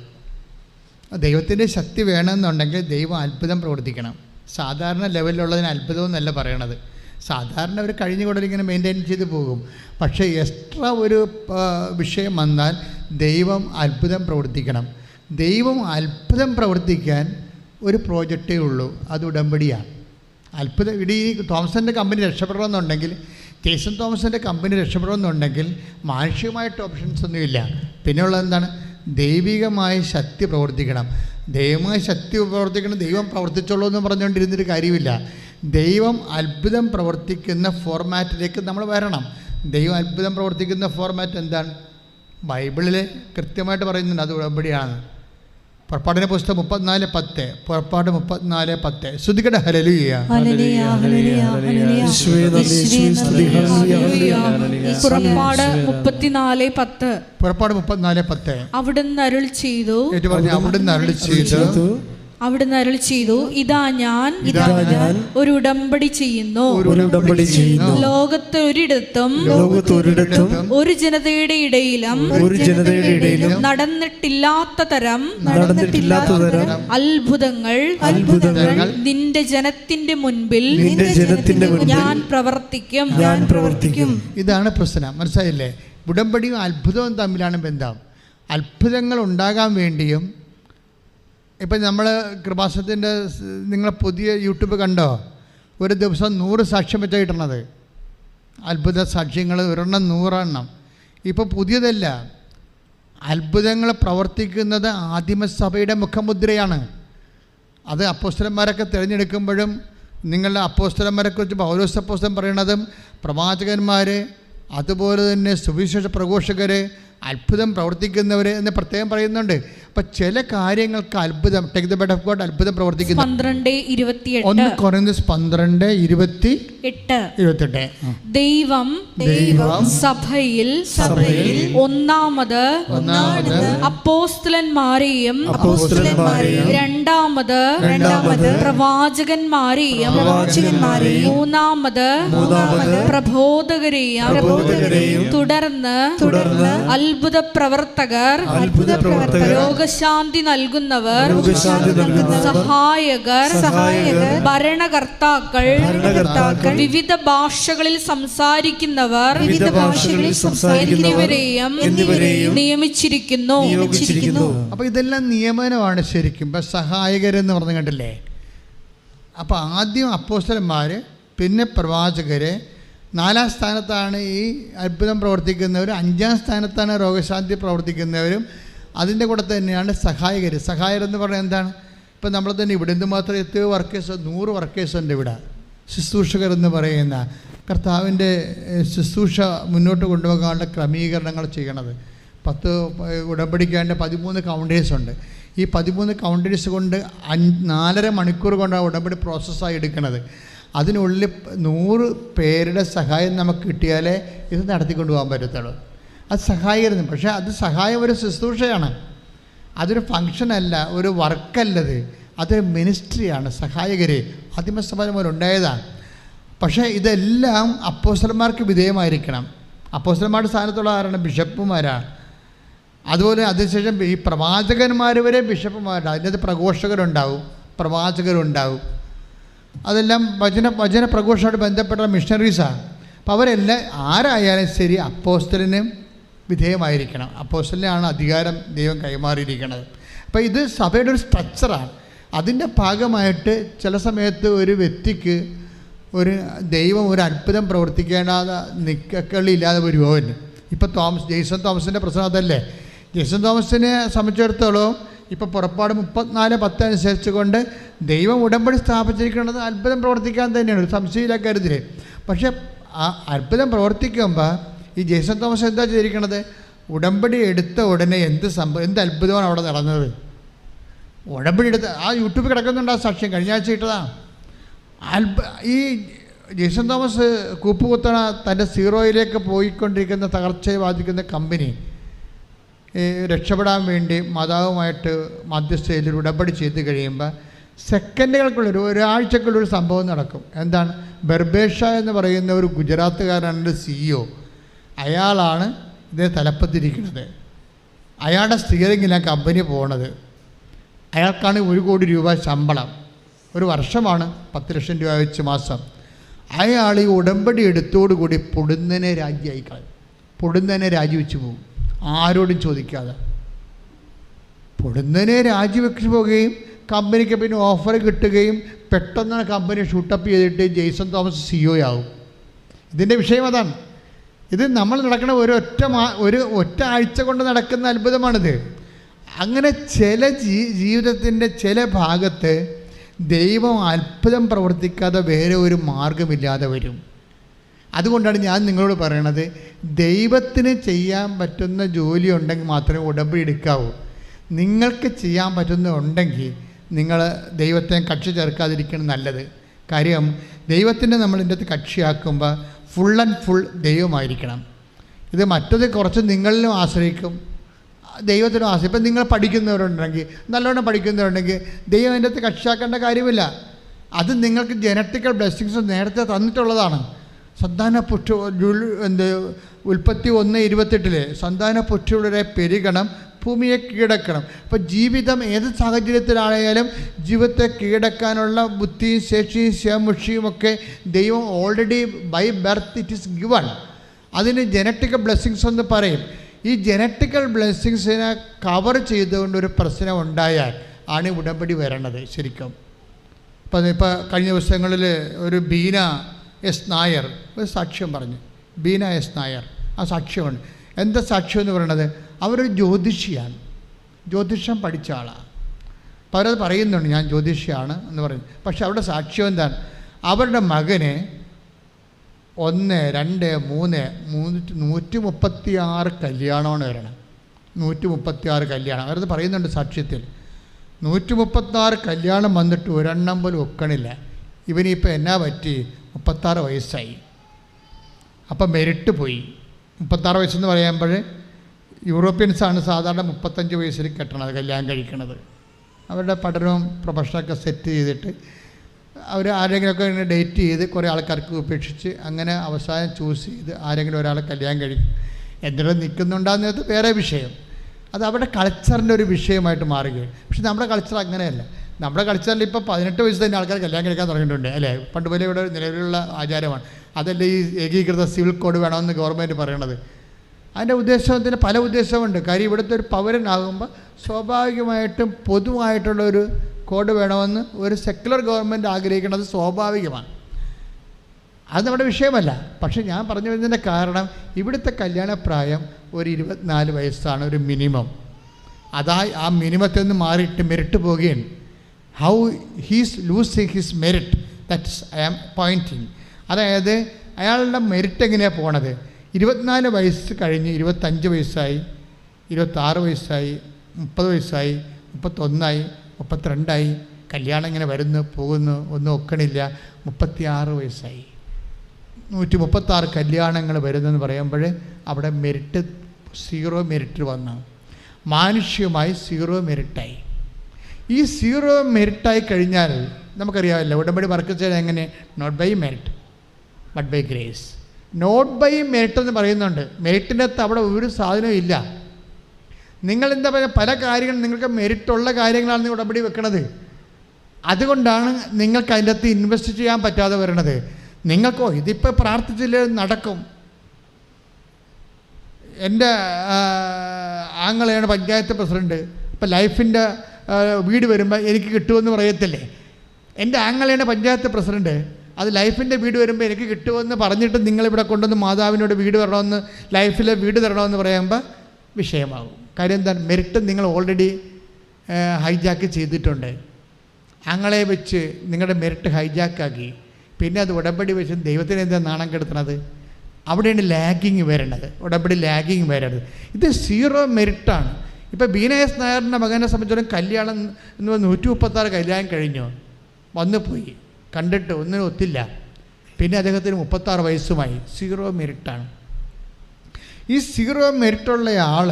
ദൈവത്തിൻ്റെ ശക്തി വേണമെന്നുണ്ടെങ്കിൽ ദൈവം അത്ഭുതം പ്രവർത്തിക്കണം. സാധാരണ ലെവലിലുള്ളതിന് അത്ഭുതം എന്നല്ല പറയണത്. സാധാരണ അവർ കഴിഞ്ഞുകൂടെ ഇങ്ങനെ മെയിൻറ്റെയിൻ ചെയ്ത് പോകും. പക്ഷേ എക്സ്ട്രാ ഒരു വിഷയം വന്നാൽ ദൈവം അത്ഭുതം പ്രവർത്തിക്കണം. ദൈവം അത്ഭുതം പ്രവർത്തിക്കാൻ ഒരു പ്രോജക്റ്റേ ഉള്ളൂ, അത് ഉടമ്പടിയാണ്. അത്ഭുതം ഈ തോമസിൻ്റെ കമ്പനി രക്ഷപ്പെടണമെന്നുണ്ടെങ്കിൽ, ജെയ്സൺ തോമസിൻ്റെ കമ്പനി രക്ഷപ്പെടണമെന്നുണ്ടെങ്കിൽ മാനുഷികമായിട്ട് ഓപ്ഷൻസ് ഒന്നുമില്ല. പിന്നെയുള്ളത് എന്താണ്? ദൈവികമായ ശക്തി പ്രവർത്തിക്കണം. ദൈവമായ ശക്തി പ്രവർത്തിക്കണം. ദൈവം പ്രവർത്തിച്ചോളൂ എന്ന് പറഞ്ഞുകൊണ്ടിരുന്നൊരു കാര്യമില്ല. ദൈവം അത്ഭുതം പ്രവർത്തിക്കുന്ന ഫോർമാറ്റിലേക്ക് നമ്മൾ വരണം. ദൈവം അത്ഭുതം പ്രവർത്തിക്കുന്ന ഫോർമാറ്റ് എന്താണ്? ബൈബിളിൽ കൃത്യമായിട്ട് പറയുന്നുണ്ട്, അത് ഉടമ്പടിയാണ്. പുറപ്പാടിൻ്റെ പുസ്തകം 34:10. പുറപ്പാട് 34:10. ശ്രദ്ധിക്കട്ടെ. ഹല്ലേലൂയ. പുറപ്പാട് 34:10. പുറപ്പാട് 34:10. അവിടുന്ന് അരുളി ചെയ്തു. അവിടുന്ന് അരുളി ചെയ്തു, ഇതാ ഞാൻ ഒരു ഉടമ്പടി ചെയ്യുന്നു. ലോകത്ത് ഒരിടത്തും ഒരു ജനതയുടെ ഇടയിലും നടന്നിട്ടില്ലാത്ത തരം അത്ഭുതങ്ങൾ നിന്റെ ജനത്തിന്റെ മുൻപിൽ ഞാൻ പ്രവർത്തിക്കും. ഇതാണ് പ്രശ്നം. മനസ്സിലായില്ലേ? ഉടമ്പടിയും അത്ഭുതവും തമ്മിലാണ് ബന്ധം. അത്ഭുതങ്ങൾ ഉണ്ടാകാൻ വേണ്ടിയും, ഇപ്പം നമ്മൾ കൃപാസനത്തിൻ്റെ നിങ്ങൾ പുതിയ യൂട്യൂബ് കണ്ടോ? ഒരു ദിവസം 100 സാക്ഷ്യം വെച്ചാൽ കിട്ടണത്. അത്ഭുത സാക്ഷ്യങ്ങൾ 100 ഇപ്പോൾ പുതിയതല്ല. അത്ഭുതങ്ങൾ പ്രവർത്തിക്കുന്നത് ആദിമസഭയുടെ മുഖമുദ്രയാണ്. അത് അപ്പോസ്തലന്മാരൊക്കെ തിരഞ്ഞെടുക്കുമ്പോഴും, നിങ്ങളുടെ അപ്പോസ്തലന്മാരെക്കുറിച്ച് പൗലോസ് അപ്പോസ്തലൻ പറയണതും, പ്രവാചകന്മാർ, അതുപോലെ തന്നെ സുവിശേഷ പ്രഘോഷകർ, അത്ഭുതം പ്രവർത്തിക്കുന്നവർ എന്ന് പ്രത്യേകം പറയുന്നുണ്ട്. അപ്പം ചില കാര്യങ്ങൾക്ക് അത്ഭുതം, take the bed of God, അത്ഭുതം പ്രവർത്തിക്കുന്നു. 12:28 കൊരിന്ത്യർ 12:28 ദൈവം സഭയിൽ ഒന്നാമത് അപ്പോസ്തലന്മാരെയും രണ്ടാമത് പ്രവാചകന്മാരെയും മൂന്നാമത് പ്രബോധകരെയും തുടർന്ന് അത്ഭുത പ്രവർത്തകർ, രോഗശാന്തി നൽകുന്നവർ, സഹായകർ, ഭരണകർത്താക്കൾ, വിവിധ ഭാഷകളിൽ സംസാരിക്കുന്നവർ എന്നിവരെയും നിയമിച്ചിരിക്കുന്നു. അപ്പൊ ഇതെല്ലാം നിയമനമാണ് ശരിക്കും. ഇപ്പൊ സഹായകരെന്ന് പറഞ്ഞു കണ്ടില്ലേ? അപ്പൊ ആദ്യം അപ്പോസ്തലന്മാർ, പിന്നെ പ്രവാചകര്, 4ാം സ്ഥാനത്താണ് ഈ അത്ഭുതം പ്രവർത്തിക്കുന്നവർ, 5ാം സ്ഥാനത്താണ് രോഗശാന്തി പ്രവർത്തിക്കുന്നവരും, അതിൻ്റെ കൂടെ തന്നെയാണ് സഹായകർ. സഹായരെന്ന് പറഞ്ഞാൽ എന്താണ്? ഇപ്പം നമ്മൾ തന്നെ ഇവിടെ എന്തുമാത്രം എത്രയോ വർക്കേഴ്സ്, 100 വർക്കേഴ്സുണ്ട് ഇവിടെ. ശുശ്രൂഷകർ എന്ന് പറയുന്ന കർത്താവിൻ്റെ ശുശ്രൂഷ മുന്നോട്ട് കൊണ്ടുപോകാനുള്ള ക്രമീകരണങ്ങൾ ചെയ്യണത്. 10 ഉടമ്പടിക്കാണ്ട് 13 കൗണ്ടേഴ്സുണ്ട്. ഈ 13 കൗണ്ടേഴ്സ് കൊണ്ട് 4.5 മണിക്കൂർ കൊണ്ടാണ് ഉടമ്പടി പ്രോസസ്സായി എടുക്കുന്നത്. അതിനുള്ളിൽ 100 പേരുടെ സഹായം നമുക്ക് കിട്ടിയാലേ ഇത് നടത്തിക്കൊണ്ടു പോകാൻ പറ്റത്തുള്ളൂ. അത് സഹായിക്കുന്നു. പക്ഷേ അത് സഹായം ഒരു ശുശ്രൂഷയാണ്, അതൊരു ഫങ്ഷനല്ല, ഒരു വർക്കല്ലത്, അതൊരു മിനിസ്ട്രിയാണ്. സഹായകരെ ആദിമസഭ മുതൽ ഉണ്ടായതാണ്. പക്ഷേ ഇതെല്ലാം അപ്പോസ്തലന്മാർക്ക് വിധേയമായിരിക്കണം. അപ്പോസ്തലന്മാരുടെ സ്ഥാനത്തുള്ള ആരാണ്? ബിഷപ്പുമാരാണ്. അതുപോലെ അതിനുശേഷം ഈ പ്രവാചകന്മാർ വരെ ബിഷപ്പുമാരാണ്. അതിനകത്ത് പ്രഘോഷകരുണ്ടാവും, പ്രവാചകരുണ്ടാവും. അതെല്ലാം വചന പ്രഘോഷമായിട്ട് ബന്ധപ്പെട്ട മിഷണറീസാണ്. അപ്പോൾ അവരെല്ലാം ആരായാലും ശരി അപ്പോസ്തലന് വിധേയമായിരിക്കണം. അപ്പോസ്തലനാണ് അധികാരം ദൈവം കൈമാറിയിരിക്കുന്നത്. അപ്പോൾ ഇത് സഭയുടെ ഒരു സ്ട്രക്ചറാണ്. അതിൻ്റെ ഭാഗമായിട്ട് ചില സമയത്ത് ഒരു വ്യക്തിക്ക് ഒരു ദൈവം ഒരു അത്ഭുതം പ്രവർത്തിക്കേണ്ടാതെ നിക്കക്കളില്ലാതെ വരുമോ? ഇപ്പോൾ ജെയ്സൺ തോമസിൻ്റെ പ്രശ്നം അതല്ലേ? ജെയ്സൺ തോമസിനെ സംബന്ധിച്ചിടത്തോളം ഇപ്പോൾ പുറപ്പാട് 34:10 അനുസരിച്ച് കൊണ്ട് ദൈവം ഉടമ്പടി സ്ഥാപിച്ചിരിക്കുന്നത് അത്ഭുതം പ്രവർത്തിക്കാൻ തന്നെയാണ്, ഒരു സംശയമില്ല കാര്യത്തിൽ. പക്ഷേ ആ അത്ഭുതം പ്രവർത്തിക്കുമ്പോൾ ഈ ജെയ്സൺ തോമസ് എന്താ ചെയ്തിരിക്കണത്? ഉടമ്പടി എടുത്ത ഉടനെ എന്ത് അത്ഭുതമാണ് അവിടെ നടന്നത്? ഉടമ്പടി എടുത്ത് ആ യൂട്യൂബിൽ കിടക്കുന്നുണ്ട് ആ സാക്ഷ്യം, കഴിഞ്ഞ ആഴ്ച ഇട്ടതാണ്. ഈ ജെയ്സൺ തോമസ് കൂപ്പുകുത്തണ തൻ്റെ സീറോയിലേക്ക് പോയിക്കൊണ്ടിരിക്കുന്ന തകർച്ചയെ ബാധിക്കുന്ന കമ്പനി രക്ഷപ്പെടാൻ വേണ്ടി മാതാവുമായിട്ട് മധ്യസ്ഥയിൽ ഉടമ്പടി ചെയ്ത് കഴിയുമ്പോൾ സെക്കൻഡുകൾക്കുള്ളിൽ, ഒരാഴ്ചക്കുള്ളൊരു സംഭവം നടക്കും. എന്താണ്? ബർബേഷ എന്ന് പറയുന്ന ഒരു ഗുജറാത്തുകാരനാണ് CEO. അയാളാണ് ഇതിനെ തലപ്പത്തിരിക്കുന്നത്. അയാളുടെ സ്റ്റിയറിങ്ങിലാണ് കമ്പനി പോണത്. അയാൾക്കാണ് 1 കോടി രൂപ ശമ്പളം, ഒരു വർഷമാണ് 10 ലക്ഷം രൂപ വെച്ച് മാസം. അയാൾ ഈ ഉടമ്പടി എടുത്തോടുകൂടി പൊടുന്നനെ രാജിയായി കളയും. പൊടുന്നനെ രാജിവെച്ച് പോകും, ആരോടും ചോദിക്കാതെ പൊടുന്നനെ രാജിവെച്ച് പോവുകയും കമ്പനിക്ക് പിന്നെ ഓഫർ കിട്ടുകയും പെട്ടെന്ന് കമ്പനി ഷൂട്ടപ്പ് ചെയ്തിട്ട് ജെയ്സൺ തോമസ് CEO ആവും. ഇതിൻ്റെ വിഷയം അതാണ്. ഇത് നമ്മൾ നടക്കുന്ന ഒറ്റ ആഴ്ച കൊണ്ട് നടക്കുന്ന അത്ഭുതമാണിത്. അങ്ങനെ ചില ജീവിതത്തിൻ്റെ ചില ഭാഗത്ത് ദൈവം അത്ഭുതം പ്രവർത്തിക്കാതെ വേറെ ഒരു മാർഗമില്ലാതെ വരും. അതുകൊണ്ടാണ് ഞാൻ നിങ്ങളോട് പറയണത്, ദൈവത്തിന് ചെയ്യാൻ പറ്റുന്ന ജോലി ഉണ്ടെങ്കിൽ മാത്രമേ ഉടമ്പടി എടുക്കാവൂ. നിങ്ങൾക്ക് ചെയ്യാൻ പറ്റുന്നുണ്ടെങ്കിൽ നിങ്ങൾ ദൈവത്തെ കക്ഷി ചേർക്കാതിരിക്കണം നല്ലത്. കാര്യം ദൈവത്തിൻ്റെ നമ്മളിൻ്റെ അകത്ത് കക്ഷിയാക്കുമ്പോൾ ഫുൾ ആൻഡ് ഫുൾ ദൈവമായിരിക്കണം. ഇത് മറ്റത് കുറച്ച് നിങ്ങളിലും ആശ്രയിക്കും, ദൈവത്തിനും ആശ്രയിക്കും. ഇപ്പം നിങ്ങൾ പഠിക്കുന്നവരുണ്ടെങ്കിൽ, നല്ലോണം പഠിക്കുന്നവരുണ്ടെങ്കിൽ ദൈവം അതിൻ്റെ അകത്ത് കക്ഷിയാക്കേണ്ട കാര്യമില്ല. അത് നിങ്ങൾക്ക് ജനറ്റിക്കൽ ബ്ലെസ്സിങ്സ് നേരത്തെ തന്നിട്ടുള്ളതാണ്. ഉൽപ്പത്തി 1:28 സന്താന പുഷ്ടിയുടെ പെരുകണം, ഭൂമിയെ കീഴടക്കണം. അപ്പോൾ ജീവിതം ഏത് സാഹചര്യത്തിലായാലും ജീവിതത്തെ കീഴടക്കാനുള്ള ബുദ്ധിയും ശേഷിയും ശേമുഷിയും ഒക്കെ ദൈവം already by birth it is given. അതിന് ജനറ്റിക്കൽ ബ്ലെസ്സിങ്സ് എന്ന് പറയും. ഈ ജനറ്റിക്കൽ ബ്ലെസ്സിങ്സിനെ കവർ ചെയ്തുകൊണ്ടൊരു പ്രശ്നം ഉണ്ടായാൽ ആണ് ഉടമ്പടി വരണത് ശരിക്കും. ഇപ്പോൾ കഴിഞ്ഞ ദിവസങ്ങളിൽ ഒരു ബീന എസ് നായർ ഒരു സാക്ഷ്യം പറഞ്ഞു. ബീന എസ് നായർ ആ സാക്ഷ്യമുണ്ട്. എന്താ സാക്ഷ്യം എന്ന് പറയണത്? അവരൊരു ജ്യോതിഷിയാണ്, ജ്യോതിഷം പഠിച്ച ആളാണ്. അപ്പോൾ അവരത് പറയുന്നുണ്ട്, ഞാൻ ജ്യോതിഷിയാണ് എന്ന് പറയുന്നു. പക്ഷെ അവരുടെ സാക്ഷ്യം എന്താണ്? അവരുടെ മകന് 1, 2, 3 136 കല്യാണമാണ് വരണം. 136 കല്യാണം. അവരത് പറയുന്നുണ്ട് സാക്ഷ്യത്തിൽ. 136 കല്യാണം വന്നിട്ട് ഒരെണ്ണം പോലും ഒക്കണില്ല. ഇവനിപ്പോൾ എന്നാ പറ്റി? 36 വയസ്സായി. അപ്പം മെരിറ്റ് പോയി. 36 വയസ്സെന്ന് പറയുമ്പോൾ യൂറോപ്യൻസാണ് സാധാരണ 35 വയസ്സിൽ കെട്ടണത്, കല്യാണം കഴിക്കണത്. അവരുടെ പഠനവും പ്രൊഫഷനൊക്കെ സെറ്റ് ചെയ്തിട്ട് അവർ ആരെങ്കിലുമൊക്കെ ഇങ്ങനെ ഡേറ്റ് ചെയ്ത് കുറേ ആൾക്കാർക്ക് ഉപേക്ഷിച്ച് അങ്ങനെ അവസാനം ചൂസ് ചെയ്ത് ആരെങ്കിലും ഒരാളെ കല്യാണം കഴിക്കും. എന്തെങ്കിലും നിൽക്കുന്നുണ്ടാകുന്നത് വേറെ വിഷയം. അത് അവരുടെ കൾച്ചറിൻ്റെ ഒരു വിഷയമായിട്ട് മാറുകയാണ്. പക്ഷെ നമ്മുടെ കൾച്ചർ അങ്ങനെയല്ല. നമ്മുടെ കൾച്ചറിൽ ഇപ്പോൾ 18 വയസ്സ് തന്നെ ആൾക്കാർ കല്യാണം കഴിക്കാൻ തുടങ്ങിയിട്ടുണ്ട്, അല്ലേ? പണ്ട് പോലെ ഇവിടെ നിലവിലുള്ള ആചാരമാണ്. അതല്ലേ ഈ ഏകീകൃത സിവിൽ കോഡ് വേണമെന്ന് ഗവൺമെൻറ് പറയണത്. അതിൻ്റെ ഉദ്ദേശത്തിന് പല ഉദ്ദേശമുണ്ട്. കാര്യം ഇവിടുത്തെ ഒരു പൗരനാകുമ്പോൾ സ്വാഭാവികമായിട്ടും പൊതുവായിട്ടുള്ളൊരു കോഡ് വേണമെന്ന് ഒരു സെക്കുലർ ഗവൺമെൻറ് ആഗ്രഹിക്കുന്നത് സ്വാഭാവികമാണ്. അത് നമ്മുടെ വിഷയമല്ല. പക്ഷെ ഞാൻ പറഞ്ഞു വരുന്നതിൻ്റെ കാരണം ഇവിടുത്തെ കല്യാണപ്രായം ഒരു 24 വയസ്സാണ് ഒരു മിനിമം. അതായി ആ മിനിമത്തിൽ നിന്ന് മാറിയിട്ട് മെറിറ്റ് പോവുകയാണ്. How he's losing his merit, that's I am pointing. അതായത് അയാളുടെ മെറിറ്റ് എങ്ങനെയാണ് പോണത്? 24 വയസ്സ് കഴിഞ്ഞ് 25 വയസ്സായി, 26 വയസ്സായി, 30 വയസ്സായി, 31ആയി, 32ആയി, കല്യാണം ഇങ്ങനെ വരുന്നു പോകുന്നു, ഒന്നും ഒക്കണില്ല. 36 വയസ്സായി, 136 കല്യാണങ്ങൾ വരുന്നെന്ന് പറയുമ്പോൾ അവിടെ മെറിറ്റ് 0 മെറിറ്റ് വന്നു. മാനുഷ്യമായി 0 മെറിറ്റായി. ഈ 0 മെറിറ്റായി കഴിഞ്ഞാൽ നമുക്കറിയാമല്ലോ, ഉടമ്പടി വർക്ക് ചെയ്താൽ എങ്ങനെ? Not by merit but by grace. Not by merit എന്ന് പറയുന്നുണ്ട്. മെറിറ്റിൻ്റെ അകത്ത് അവിടെ ഒരു സാധനവും ഇല്ല. നിങ്ങളെന്താ പറയുക, പല കാര്യങ്ങളും നിങ്ങൾക്ക് മെറിറ്റുള്ള കാര്യങ്ങളാണ് ഉടമ്പടി വെക്കണത്. അതുകൊണ്ടാണ് നിങ്ങൾക്ക് അതിൻ്റെ അകത്ത് ഇൻവെസ്റ്റ് ചെയ്യാൻ പറ്റാതെ വരണത്. നിങ്ങൾക്കോ ഇതിപ്പോൾ പ്രാർത്ഥിച്ചില്ല നടക്കും. എൻ്റെ ആങ്ങളെയാണ് പഞ്ചായത്ത് പ്രസിഡൻറ്റ്. ഇപ്പം ലൈഫിൻ്റെ വീട് വരുമ്പോൾ എനിക്ക് കിട്ടുമെന്ന് പറയത്തില്ലേ? എൻ്റെ ആങ്ങളെയാണ് പഞ്ചായത്ത് പ്രസിഡൻറ്റ്, അത് ലൈഫിൻ്റെ വീട് വരുമ്പോൾ എനിക്ക് കിട്ടുമെന്ന് പറഞ്ഞിട്ട് നിങ്ങളിവിടെ കൊണ്ടുവന്ന് മാതാവിനോട് വീട് തരണമെന്ന്, ലൈഫിലെ വീട് തരണമെന്ന് പറയുമ്പോൾ വിഷയമാകും. കാര്യം എന്താണ്? മെറിറ്റ് നിങ്ങൾ ഓൾറെഡി ഹൈജാക്ക് ചെയ്തിട്ടുണ്ട്. ആങ്ങളെ വെച്ച് നിങ്ങളുടെ മെറിറ്റ് ഹൈജാക്കാക്കി. പിന്നെ അത് ഉടമ്പടി വെച്ച് ദൈവത്തിന് എന്താ നാണം കെടുത്തണത്? അവിടെയാണ് ലാഗിങ് വരണത്. ഉടമ്പടി ലാഗിങ് വരരുത്. ഇത് 0 മെറിറ്റാണ്. ഇപ്പോൾ ബീനേസ് നായറിൻ്റെ മകനെ സംബന്ധിച്ചിടത്തോളം കല്യാണം എന്ന് പറഞ്ഞാൽ 136 കല്യാണം കഴിഞ്ഞു, വന്നു പോയി, കണ്ടിട്ട് ഒന്നിനും ഒത്തില്ല. പിന്നെ അദ്ദേഹത്തിന് 36 വയസ്സുമായി. 0 മെറിറ്റാണ്. ഈ 0 മെറിറ്റുള്ള ആൾ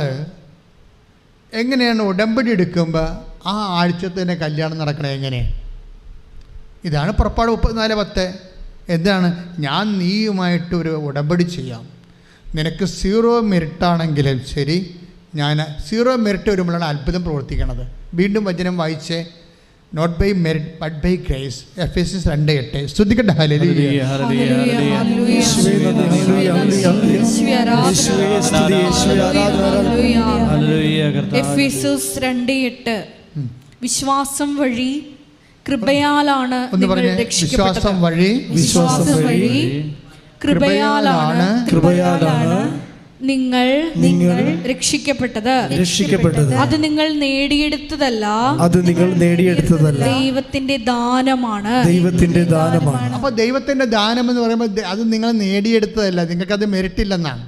എങ്ങനെയാണ് ഉടമ്പടി എടുക്കുമ്പോൾ ആ ആഴ്ചത്തെ തന്നെ കല്യാണം നടക്കണത് എങ്ങനെയാണ്? ഇതാണ് പുറപ്പാട് 34:10. എന്താണ്? ഞാൻ നീയുമായിട്ടൊരു ഉടമ്പടി ചെയ്യാം. നിനക്ക് 0 മെറിറ്റാണെങ്കിലും ശരി, ഞാൻ 0 മെറിറ്റ് വരുമ്പോഴാണ് അത്ഭുതം പ്രവർത്തിക്കണത്. വീണ്ടും വചനം വായിച്ചേ. Not by merit but by grace. Ephesians 2:8. സ്തുതിക്കട്ടെ. ഹല്ലേലൂയ. എഫേസ്യസ് 2:8. വിശ്വാസം വഴി കൃപയാലാണ് വിശ്വാസം വഴി കൃപയാലാണ് നിങ്ങൾ രക്ഷിക്കപ്പെട്ടത്. അത് നിങ്ങൾ നേടിയെടുത്തതല്ല, ദൈവത്തിന്റെ ദാനമാണ്. അപ്പൊ ദൈവത്തിന്റെ ദാനം എന്ന് പറയുമ്പോൾ അത് നിങ്ങൾ നേടിയെടുത്തതല്ല, നിങ്ങൾക്കത് മെറിറ്റില്ലെന്നാണ്.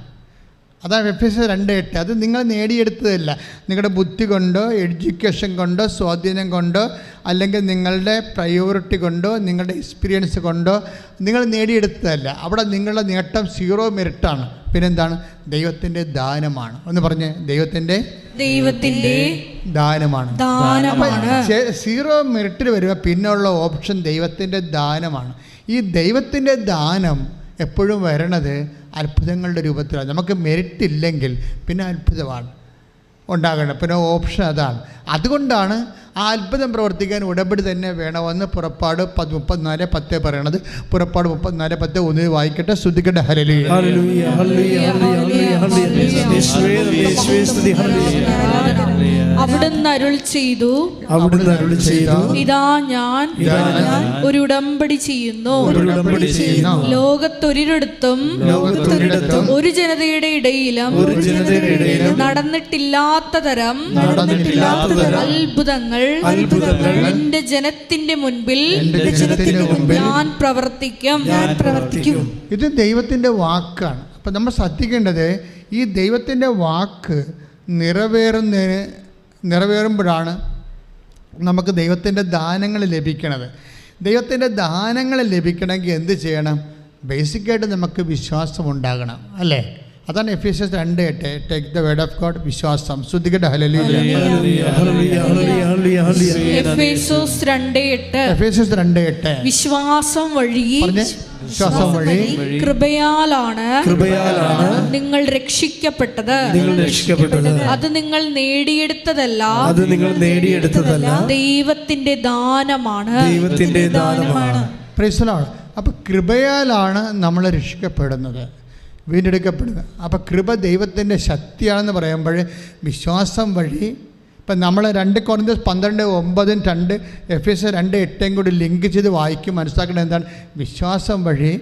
അതാണ് എഫേസ്യസ് 2:8. അത് നിങ്ങൾ നേടിയെടുത്തതല്ല. നിങ്ങളുടെ ബുദ്ധി കൊണ്ടോ എഡ്യൂക്കേഷൻ കൊണ്ടോ സ്വാധീനം കൊണ്ടോ അല്ലെങ്കിൽ നിങ്ങളുടെ പ്രയോറിറ്റി കൊണ്ടോ നിങ്ങളുടെ എക്സ്പീരിയൻസ് കൊണ്ടോ നിങ്ങൾ നേടിയെടുത്തതല്ല. അവിടെ നിങ്ങളുടെ നേട്ടം 0 മെറിറ്റാണ്. പിന്നെന്താണ്? ദൈവത്തിൻ്റെ ദാനമാണ്. ഒന്ന് പറഞ്ഞേ. ദൈവത്തിൻ്റെ ദാനമാണ്. 0 മെറിറ്റിൽ വരുമ്പോൾ പിന്നെയുള്ള ഓപ്ഷൻ ദൈവത്തിൻ്റെ ദാനമാണ്. ഈ ദൈവത്തിൻ്റെ ദാനം എപ്പോഴും വരണത് അത്ഭുതങ്ങളുടെ രൂപത്തിലാണ്. നമുക്ക് മെറിറ്റ് ഇല്ലെങ്കിൽ പിന്നെ അത്ഭുതമാണ് ഉണ്ടാകണം. പിന്നെ ഓപ്ഷൻ അതാണ്. അതുകൊണ്ടാണ് ആ അത്ഭുതം പ്രവർത്തിക്കാൻ ഉടമ്പടി തന്നെ വേണമെന്ന് പുറപ്പാട് 34:10 പറയണത്. പുറപ്പാട് 34:10 ഒന്ന് വായിക്കട്ടെ. ശ്രദ്ധിക്കട്ടെ. ഹല്ലേലൂയ. അവിടുന്ന് അരുൾ ചെയ്തു, ഇതാ ഞാൻ ഒരു ഉടമ്പടി ചെയ്യുന്നു. ലോകത്തൊരിടത്തും ഒരു ജനതയുടെ ഇടയിലും നടന്നിട്ടില്ലാത്ത തരം അത്ഭുതങ്ങൾ എന്റെ ജനത്തിന്റെ മുൻപിൽ ഞാൻ പ്രവർത്തിക്കും. ഇത് ദൈവത്തിന്റെ വാക്കാണ്. അപ്പം നമ്മൾ ശ്രദ്ധിക്കേണ്ടത് ഈ ദൈവത്തിൻ്റെ വാക്ക് നിറവേറുമ്പോഴാണ് നമുക്ക് ദൈവത്തിൻ്റെ ദാനങ്ങൾ ലഭിക്കണത്. ദൈവത്തിൻ്റെ ദാനങ്ങൾ ലഭിക്കണമെങ്കിൽ എന്ത് ചെയ്യണം? ബേസിക്കായിട്ട് നമുക്ക് വിശ്വാസം ഉണ്ടാകണം, അല്ലേ? അതാണ് എഫേസ്യസ് 2:8. Take the word of God. വിശ്വാസം. ശ്രുതികട്ടെ ഹല്ലേലൂയ. എഫേസ്യസ് 2:8 വിശ്വാസം വഴി കൃപയാലാണ് നിങ്ങൾ രക്ഷിക്കപ്പെട്ടത്. അത് നിങ്ങൾ നേടിയെടുത്തതല്ല, ദൈവത്തിന്റെ ദാനമാണ്. Praise the Lord. അപ്പോൾ കൃപയാലാണ് നമ്മൾ രക്ഷിക്കപ്പെടുന്നത്, വീണ്ടെടുക്കപ്പെടുന്നത്. അപ്പോൾ കൃപ ദൈവത്തിൻ്റെ ശക്തിയാണെന്ന് പറയുമ്പോൾ വിശ്വാസം വഴി ഇപ്പം നമ്മൾ 2 കൊരിന്ത്യർ 12:9, 2 എഫേസ്യർ 2:8 കൂടി ലിങ്ക് ചെയ്ത് വായിക്കും. മനസ്സിലാക്കേണ്ടത് എന്താണ്? വിശ്വാസം വഴി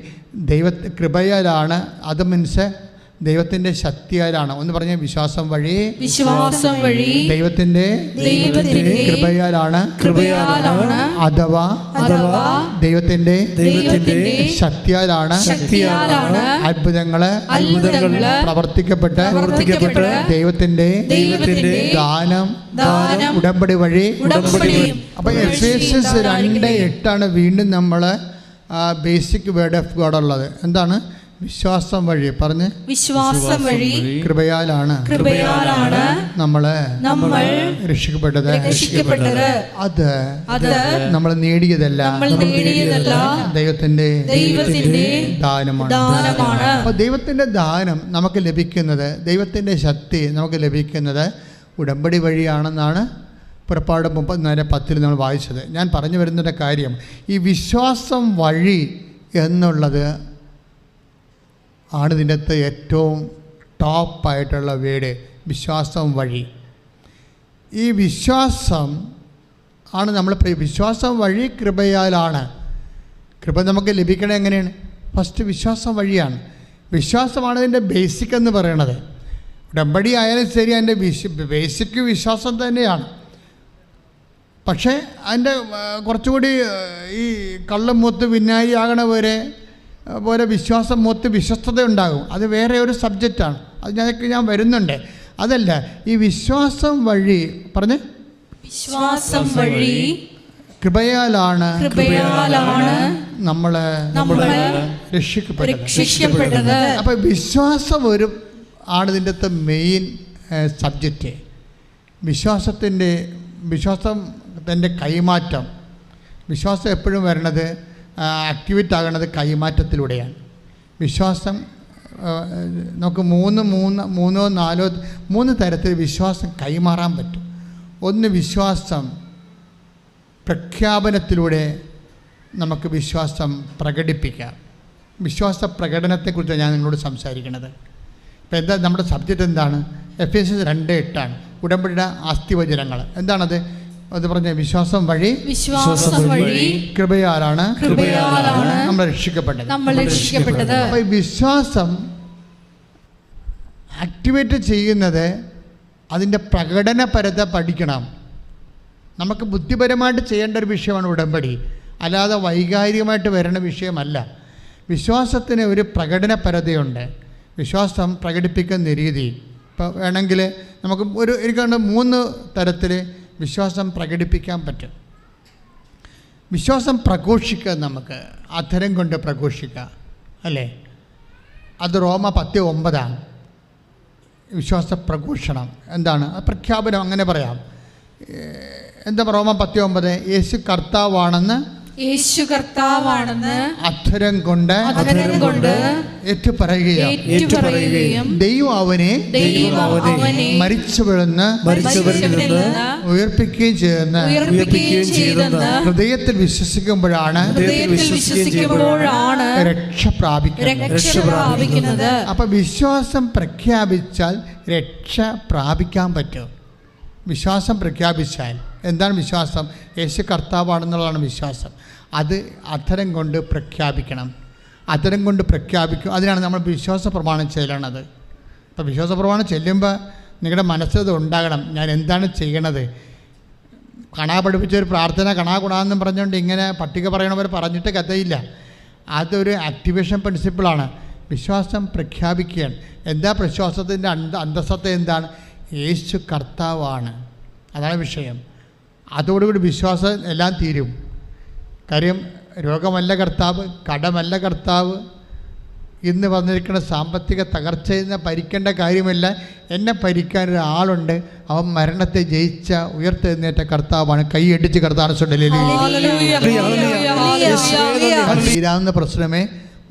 കൃപയാലാണ്. അത് മീൻസ് ദൈവത്തിൻ്റെ ശക്തിയാലാണ്. ഒന്ന് പറഞ്ഞ വിശ്വാസം വഴി ദൈവത്തിൻ്റെ കൃപയാലാണ്, അഥവാ ദൈവത്തിൻ്റെ ശക്തിയാലാണ് അത്ഭുതങ്ങള് പ്രവർത്തിക്കപ്പെട്ട് ദൈവത്തിൻ്റെ ദാനം ഉടമ്പടി വഴി. അപ്പൊ എഫേസ്യസ് 2:8 വീണ്ടും നമ്മൾ ബേസിക് വേർഡ് ഓഫ് ഗോഡ് ഉള്ളത്. എന്താണ്? വിശ്വാസം വഴി. പറഞ്ഞ് വിശ്വാസം വഴി കൃപയാലാണ് നമ്മൾ രക്ഷിക്കപ്പെട്ടത്. അത് നമ്മൾ നേടിയതല്ല, ദൈവത്തിന്റെ ദാനമാണ്. അപ്പൊ ദൈവത്തിന്റെ ദാനം നമുക്ക് ലഭിക്കുന്നത്, ദൈവത്തിന്റെ ശക്തി നമുക്ക് ലഭിക്കുന്നത് ഉടമ്പടി വഴിയാണെന്നാണ് പുറപ്പാട് 34:10 നമ്മൾ വായിച്ചത്. ഞാൻ പറഞ്ഞു വരുന്നൊരു കാര്യം, ഈ വിശ്വാസം വഴി എന്നുള്ളത് ആണ് ഇതിൻ്റെ അകത്ത് ഏറ്റവും ടോപ്പായിട്ടുള്ള വേഡ്. വിശ്വാസം വഴി. ഈ വിശ്വാസം ആണ് നമ്മൾ വിശ്വാസം വഴി കൃപയാലാണ്. കൃപ നമുക്ക് ലഭിക്കണത് എങ്ങനെയാണ്? ഫസ്റ്റ് വിശ്വാസം വഴിയാണ്. വിശ്വാസമാണ് ഇതിൻ്റെ ബേസിക് എന്ന് പറയണത്. ഉടമ്പടി ആയാലും ശരി, അതിൻ്റെ ബേസിക് വിശ്വാസം തന്നെയാണ്. പക്ഷേ അതിൻ്റെ കുറച്ചുകൂടി ഈ കള്ളം മൂത്ത് വിനായി ആകണ പോലെ വിശ്വാസം മൂത്ത് വിശ്വസ്തത ഉണ്ടാകും. അത് വേറെ ഒരു സബ്ജക്റ്റാണ്. അത് ഞാൻ വരുന്നുണ്ട്. അതല്ല, ഈ വിശ്വാസം വഴി പറഞ്ഞ് വിശ്വാസം വഴി കൃപയാലാണ് നമ്മളെ രക്ഷിക്കപ്പെട്ടത്. അപ്പൊ വിശ്വാസം ആണ് ഇതിൻ്റെ അകത്ത് മെയിൻ സബ്ജക്റ്റ്. വിശ്വാസത്തിൻ്റെ കൈമാറ്റം. വിശ്വാസം എപ്പോഴും വരണത്, ആക്ടിവേറ്റ് ആകുന്നത് കൈമാറ്റത്തിലൂടെയാണ്. വിശ്വാസം നമുക്ക് മൂന്നോ നാലോ തരത്തിൽ വിശ്വാസം കൈമാറാൻ പറ്റും. ഒന്ന്, വിശ്വാസം പ്രഖ്യാപനത്തിലൂടെ നമുക്ക് വിശ്വാസം പ്രകടിപ്പിക്കാം. വിശ്വാസ പ്രകടനത്തെക്കുറിച്ചാണ് ഞാൻ നിങ്ങളോട് സംസാരിക്കുന്നത്. ഇപ്പം എന്താ നമ്മുടെ സബ്ജക്റ്റ്? എന്താണ്? എഫേസ്യസ് 2:8 ഉടമ്പടിയുടെ ആസ്തിവചനങ്ങൾ. എന്താണത്? അത് പറഞ്ഞ വിശ്വാസം വഴി കൃപയാലാണ് നമ്മൾ രക്ഷിക്കപ്പെട്ടത്. അപ്പോൾ ഈ വിശ്വാസം ആക്ടിവേറ്റ് ചെയ്യുന്നത് അതിൻ്റെ പ്രകടനപരത പഠിക്കണം. നമുക്ക് ബുദ്ധിപരമായിട്ട് ചെയ്യേണ്ട ഒരു വിഷയമാണ് ഉടമ്പടി, അല്ലാതെ വൈകാരികമായിട്ട് വരുന്ന വിഷയമല്ല. വിശ്വാസത്തിന് ഒരു പ്രകടനപരതയുണ്ട്. വിശ്വാസം പ്രകടിപ്പിക്കുന്ന രീതി. ഇപ്പോൾ വേണമെങ്കിൽ നമുക്ക് എനിക്കുണ്ട് 3 തരത്തിൽ വിശ്വാസം പ്രകടിപ്പിക്കാൻ പറ്റും. വിശ്വാസം പ്രഘോഷിക്കുക, നമുക്ക് അധരം കൊണ്ട് പ്രഘോഷിക്കുക, അല്ലേ? അത് റോമ 10:9 വിശ്വാസ പ്രഘോഷണം. എന്താണ്? പ്രഖ്യാപനം, അങ്ങനെ പറയാം. എന്താ റോമ 10:9? യേശു കർത്താവാണെന്ന് അധരം കൊണ്ട് ഏറ്റുപറയുകയും ദൈവം അവനെ മരിച്ചവരെന്ന് ഉയർപ്പിക്കുകയും ചെയ്യുന്ന ഹൃദയത്തിൽ വിശ്വസിക്കുമ്പോഴാണ് രക്ഷ പ്രാപിക്കുന്നത്. അപ്പൊ വിശ്വാസം പ്രഖ്യാപിച്ചാൽ രക്ഷ പ്രാപിക്കാൻ പറ്റും. വിശ്വാസം പ്രഖ്യാപിച്ചാൽ എന്താണ് വിശ്വാസം? യേശു കർത്താവാണെന്നുള്ളതാണ് വിശ്വാസം. അത് അധരം കൊണ്ട് പ്രഖ്യാപിക്കണം. അധരം കൊണ്ട് പ്രഖ്യാപിക്കും. അതിനാണ് നമ്മൾ വിശ്വാസ പ്രമാണം ചെല്ലണത്. അപ്പോൾ വിശ്വാസ പ്രമാണം ചെല്ലുമ്പോൾ നിങ്ങളുടെ മനസ്സിൽ ഉണ്ടാകണം, ഞാൻ എന്താണ് ചെയ്യണത്. കണാ പഠിപ്പിച്ചൊരു പ്രാർത്ഥന കണാകുണാന്നും പറഞ്ഞുകൊണ്ട് ഇങ്ങനെ പട്ടിക പറയണവർ പറഞ്ഞിട്ട് കഥയില്ല. അതൊരു ആക്ടിവേഷൻ പ്രിൻസിപ്പിളാണ്. വിശ്വാസം പ്രഖ്യാപിക്കുകയാണ്. എന്താ വിശ്വാസത്തിൻ്റെ അന്തസ്സത്ത? എന്താണ്? യേശു കർത്താവാണ്. അതാണ് വിഷയം. അതോടുകൂടി വിശ്വാസം എല്ലാം തീരും. കാര്യം രോഗമല്ല കർത്താവ്, കടമല്ല കർത്താവ്, ഇന്ന് വന്നിരിക്കുന്ന സാമ്പത്തിക തകർച്ചയിൽ നിന്ന് ഭരിക്കേണ്ട കാര്യമില്ല. എന്നെ ഭരിക്കാൻ ഒരാളുണ്ട്, അവൻ മരണത്തെ ജയിച്ച ഉയർത്തെഴുന്നേറ്റ കർത്താവാണ്. കൈയടിച്ച് കർത്താവ് തീരാവുന്ന പ്രശ്നമേ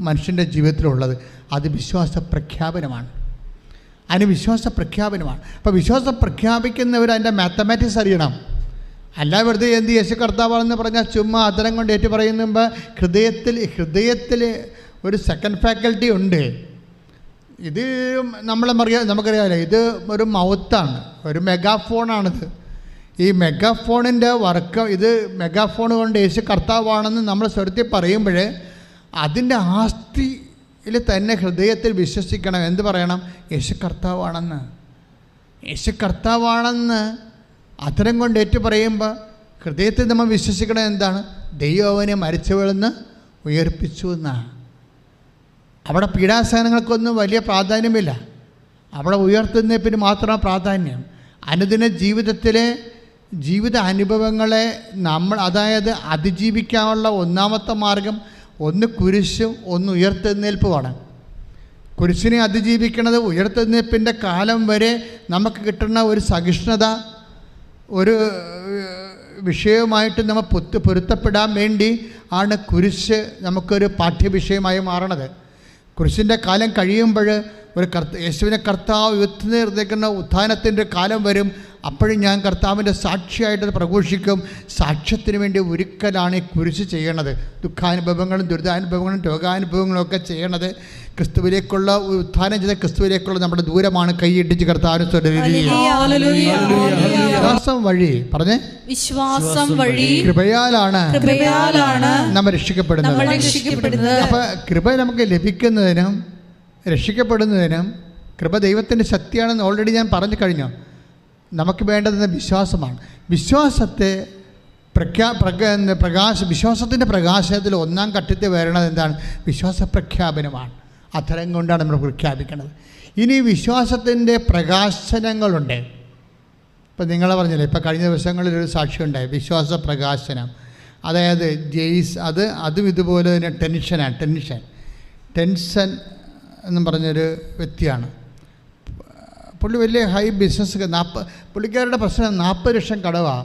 മനുഷ്യൻ്റെ ജീവിതത്തിലുള്ളത്. അത് വിശ്വാസ പ്രഖ്യാപനമാണ്. അതിന് വിശ്വാസ പ്രഖ്യാപനമാണ്. അപ്പോൾ വിശ്വാസം പ്രഖ്യാപിക്കുന്നവർ അതിൻ്റെ മാത്തമാറ്റിക്സ് അറിയണം. അല്ല വെറുതെ എന്ത് യേശു കർത്താവാണെന്ന് പറഞ്ഞാൽ ചുമ്മാ അതരം കൊണ്ട് ഏറ്റു പറയുമ്പോൾ ഹൃദയത്തിൽ ഒരു സെക്കൻഡ് ഫാക്കൽറ്റി ഉണ്ട്. ഇത് നമുക്കറിയാമല്ലോ, ഇത് ഒരു മൗത്താണ്, ഒരു മെഗാഫോണാണിത്. ഈ മെഗാഫോണിൻ്റെ വർക്ക്, ഇത് മെഗാഫോൺ കൊണ്ട് യേശു കർത്താവാണെന്ന് നമ്മൾ സ്വരത്തിൽ പറയുമ്പോൾ അതിൻ്റെ ആസ്തിയിൽ തന്നെ ഹൃദയത്തിൽ വിശ്വസിക്കണം. എന്ത് പറയണം? യേശു കർത്താവാണെന്ന്. യേശു കർത്താവാണെന്ന് അത്തരം കൊണ്ട് ഏറ്റു പറയുമ്പോൾ ഹൃദയത്തിൽ നമ്മൾ വിശ്വസിക്കണം. എന്താണ്? ദൈവം അവനെ മരിച്ചവളെന്ന് ഉയർപ്പിച്ചു എന്നാണ്. അവിടെ പീഡാസഹനങ്ങൾക്കൊന്നും വലിയ പ്രാധാന്യമില്ല. അവിടെ ഉയർത്തുന്നതിന് മാത്രമാണ് പ്രാധാന്യം. അനുദിന ജീവിതത്തിലെ ജീവിത അനുഭവങ്ങളെ അതായത് അതിജീവിക്കാനുള്ള ഒന്നാമത്തെ മാർഗം ഒന്ന് കുരിശും ഒന്ന് ഉയർത്തെഴുന്നേൽപ്പുമാണ്. കുരിശിനെ അതിജീവിക്കുന്നത് ഉയർത്തെഴുന്നേൽപ്പിൻ്റെ കാലം വരെ നമുക്ക് കിട്ടുന്ന ഒരു സഹിഷ്ണുത, ഒരു വിഷയവുമായിട്ട് നമ്മൾ പൊരുത്തപ്പെടാൻ വേണ്ടി ആണ് കുരിശ് നമുക്കൊരു പാഠ്യവിഷയമായി മാറണത്. കുരിശിൻ്റെ കാലം കഴിയുമ്പോൾ യേശുവിനെ കർത്താവ് ഉയർത്തുന്ന ഉത്ഥാനത്തിൻ്റെ കാലം വരും. അപ്പോഴും ഞാൻ കർത്താവിൻ്റെ സാക്ഷിയായിട്ട് പ്രഘോഷിക്കും. സാക്ഷ്യത്തിന് വേണ്ടി ഒരിക്കലാണ് ഈ കുരിശ് ചെയ്യണത്. ദുഃഖാനുഭവങ്ങളും ദുരിതാനുഭവങ്ങളും രോഗാനുഭവങ്ങളും ഒക്കെ ചെയ്യണത് ക്രിസ്തുവിലേക്കുള്ള ഉത്ഥാനം ചെയ്ത ക്രിസ്തുവിലേക്കുള്ള നമ്മുടെ ദൂരമാണ്. കൈയിട്ടിച്ച് കർത്താവിന് വിശ്വാസം വഴി പറഞ്ഞേ, വിശ്വാസം വഴി കൃപയാലാണ് നമ്മൾ രക്ഷിക്കപ്പെടുന്നത്. അപ്പോൾ കൃപ നമുക്ക് ലഭിക്കുന്നതിനും രക്ഷിക്കപ്പെടുന്നതിനും കൃപ ദൈവത്തിൻ്റെ ശക്തിയാണെന്ന് ഓൾറെഡി ഞാൻ പറഞ്ഞു കഴിഞ്ഞു. നമുക്ക് വേണ്ടത് വിശ്വാസമാണ്. വിശ്വാസത്തെ വിശ്വാസത്തിൻ്റെ പ്രകാശത്തിൽ ഒന്നാം ഘട്ടത്തിൽ വരണത് എന്താണ്? വിശ്വാസ പ്രഖ്യാപനമാണ്. അത്തരം കൊണ്ടാണ് നമ്മൾ പ്രഖ്യാപിക്കുന്നത്. ഇനി വിശ്വാസത്തിൻ്റെ പ്രകാശനങ്ങളുണ്ട്. ഇപ്പം നിങ്ങളെ പറഞ്ഞില്ലേ, ഇപ്പം കഴിഞ്ഞ ദിവസങ്ങളിലൊരു സാക്ഷ്യമുണ്ടായി, വിശ്വാസ പ്രകാശനം. അതായത് അതും ഇതുപോലെ തന്നെ ടെൻഷൻ എന്നും പറഞ്ഞൊരു വ്യക്തിയാണ്. പുള്ളി വലിയ ഹൈ ബിസിനസ്, പുള്ളിക്കാരുടെ പ്രശ്നം 40 ലക്ഷം കടവാണ്.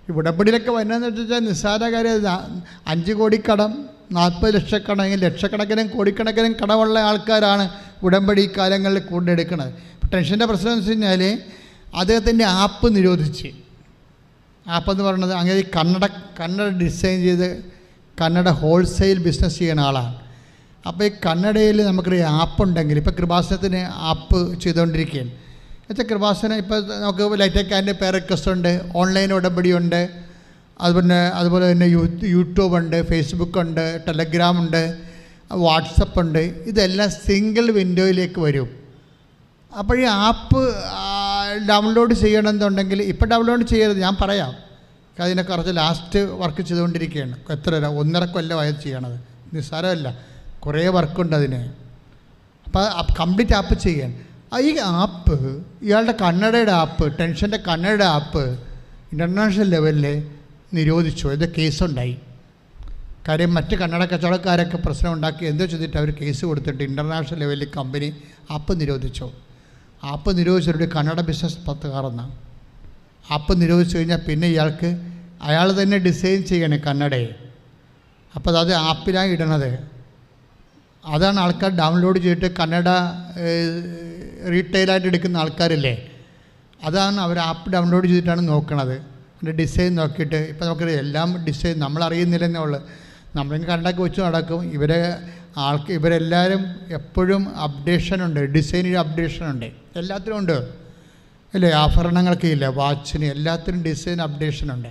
ഈ ഉടമ്പടിയിലൊക്കെ വരുന്നതെന്ന് വെച്ചാൽ നിസ്സാര കാര്യം. 5 കോടി കടം, 40 ലക്ഷക്കണക്കിന് ലക്ഷക്കണക്കിനും കോടിക്കണക്കിനും കടമുള്ള ആൾക്കാരാണ് ഉടമ്പടി കാലങ്ങളിൽ കൊണ്ടെടുക്കുന്നത്. ടെൻഷൻ്റെ പ്രശ്നം എന്ന് വെച്ച് കഴിഞ്ഞാൽ അദ്ദേഹത്തിൻ്റെ ആപ്പ് നിരോധിച്ച്. ആപ്പെന്ന് പറയുന്നത് അങ്ങനെ കന്നഡ ഡിസൈൻ ചെയ്ത് കന്നഡ ഹോൾസെയിൽ ബിസിനസ് ചെയ്യുന്ന ആളാണ്. അപ്പോൾ ഈ കന്നഡയിൽ നമുക്കൊരു ആപ്പുണ്ടെങ്കിൽ, ഇപ്പോൾ കൃപാസനത്തിന് ആപ്പ് ചെയ്തുകൊണ്ടിരിക്കുകയാണ്. എന്നുവെച്ചാൽ കൃപാസനം ഇപ്പോൾ നമുക്ക് ലൈറ്റക്കാൻ്റെ പേ റിക്വസ്റ്റ് ഉണ്ട്, ഓൺലൈൻ ഉടമ്പടിയുണ്ട്, അതുപോലെ തന്നെ യൂട്യൂബുണ്ട്, ഫേസ്ബുക്കുണ്ട്, ടെലഗ്രാമുണ്ട്, വാട്സപ്പുണ്ട്. ഇതെല്ലാം സിംഗിൾ വിൻഡോയിലേക്ക് വരും. അപ്പോൾ ഈ ആപ്പ് ഡൗൺലോഡ് ചെയ്യണമെന്നുണ്ടെങ്കിൽ ഇപ്പോൾ ഡൗൺലോഡ് ചെയ്യരുത്, ഞാൻ പറയാം. അതിനെ കുറച്ച് ലാസ്റ്റ് വർക്ക് ചെയ്തുകൊണ്ടിരിക്കുകയാണ്. 1.5 കൊല്ലമായത് ചെയ്യണത്, നിസ്സാരമല്ല, കുറേ വർക്കുണ്ട് അതിന്. അപ്പോൾ കംപ്ലീറ്റ് ആപ്പ് ചെയ്യാൻ ഈ ആപ്പ്, ഇയാളുടെ കന്നഡയുടെ ആപ്പ്, ടെൻഷൻ്റെ കന്നഡയുടെ ആപ്പ് ഇൻ്റർനാഷണൽ ലെവലിൽ നിരോധിച്ചു. ഇത് കേസുണ്ടായി. കാര്യം മറ്റ് കന്നഡ കച്ചവടക്കാരൊക്കെ പ്രശ്നം ഉണ്ടാക്കി എന്തോ ചെയ്തിട്ട് അവർ കേസ് കൊടുത്തിട്ട് ഇൻ്റർനാഷണൽ ലെവലിൽ കമ്പനി ആപ്പ് നിരോധിച്ചു. ആപ്പ് നിരോധിച്ചിട്ട് കന്നഡ ബിസിനസ് തകർന്ന്. ആപ്പ് നിരോധിച്ചു കഴിഞ്ഞാൽ പിന്നെ അയാൾ തന്നെ ഡിസൈൻ ചെയ്യണേ കന്നഡയെ. അപ്പോൾ അത് ആപ്പിലാണ് ഇടണത്. അതാണ് ആൾക്കാർ ഡൗൺലോഡ് ചെയ്തിട്ട് കന്നഡ റീറ്റെയിലായിട്ട് എടുക്കുന്ന ആൾക്കാരില്ലേ, അതാണ് അവർ ആപ്പ് ഡൗൺലോഡ് ചെയ്തിട്ടാണ് നോക്കണത്. അതിൻ്റെ ഡിസൈൻ നോക്കിയിട്ട് ഇപ്പോൾ നമുക്ക് എല്ലാം ഡിസൈൻ നമ്മളറിയുന്നില്ലെന്നേ ഉള്ളൂ. നമ്മളിങ്ങനെ കണ്ടൊക്കെ വെച്ച് നടക്കും. ഇവരെല്ലാവരും എപ്പോഴും അപ്ഡേഷനുണ്ട്, ഡിസൈനിൽ അപ്ഡേഷനുണ്ട്, എല്ലാത്തിനും ഉണ്ട് അല്ലേ. ആഭരണങ്ങൾക്ക് ഇല്ല, വാച്ചിന്, എല്ലാത്തിനും ഡിസൈൻ അപ്ഡേഷനുണ്ട്.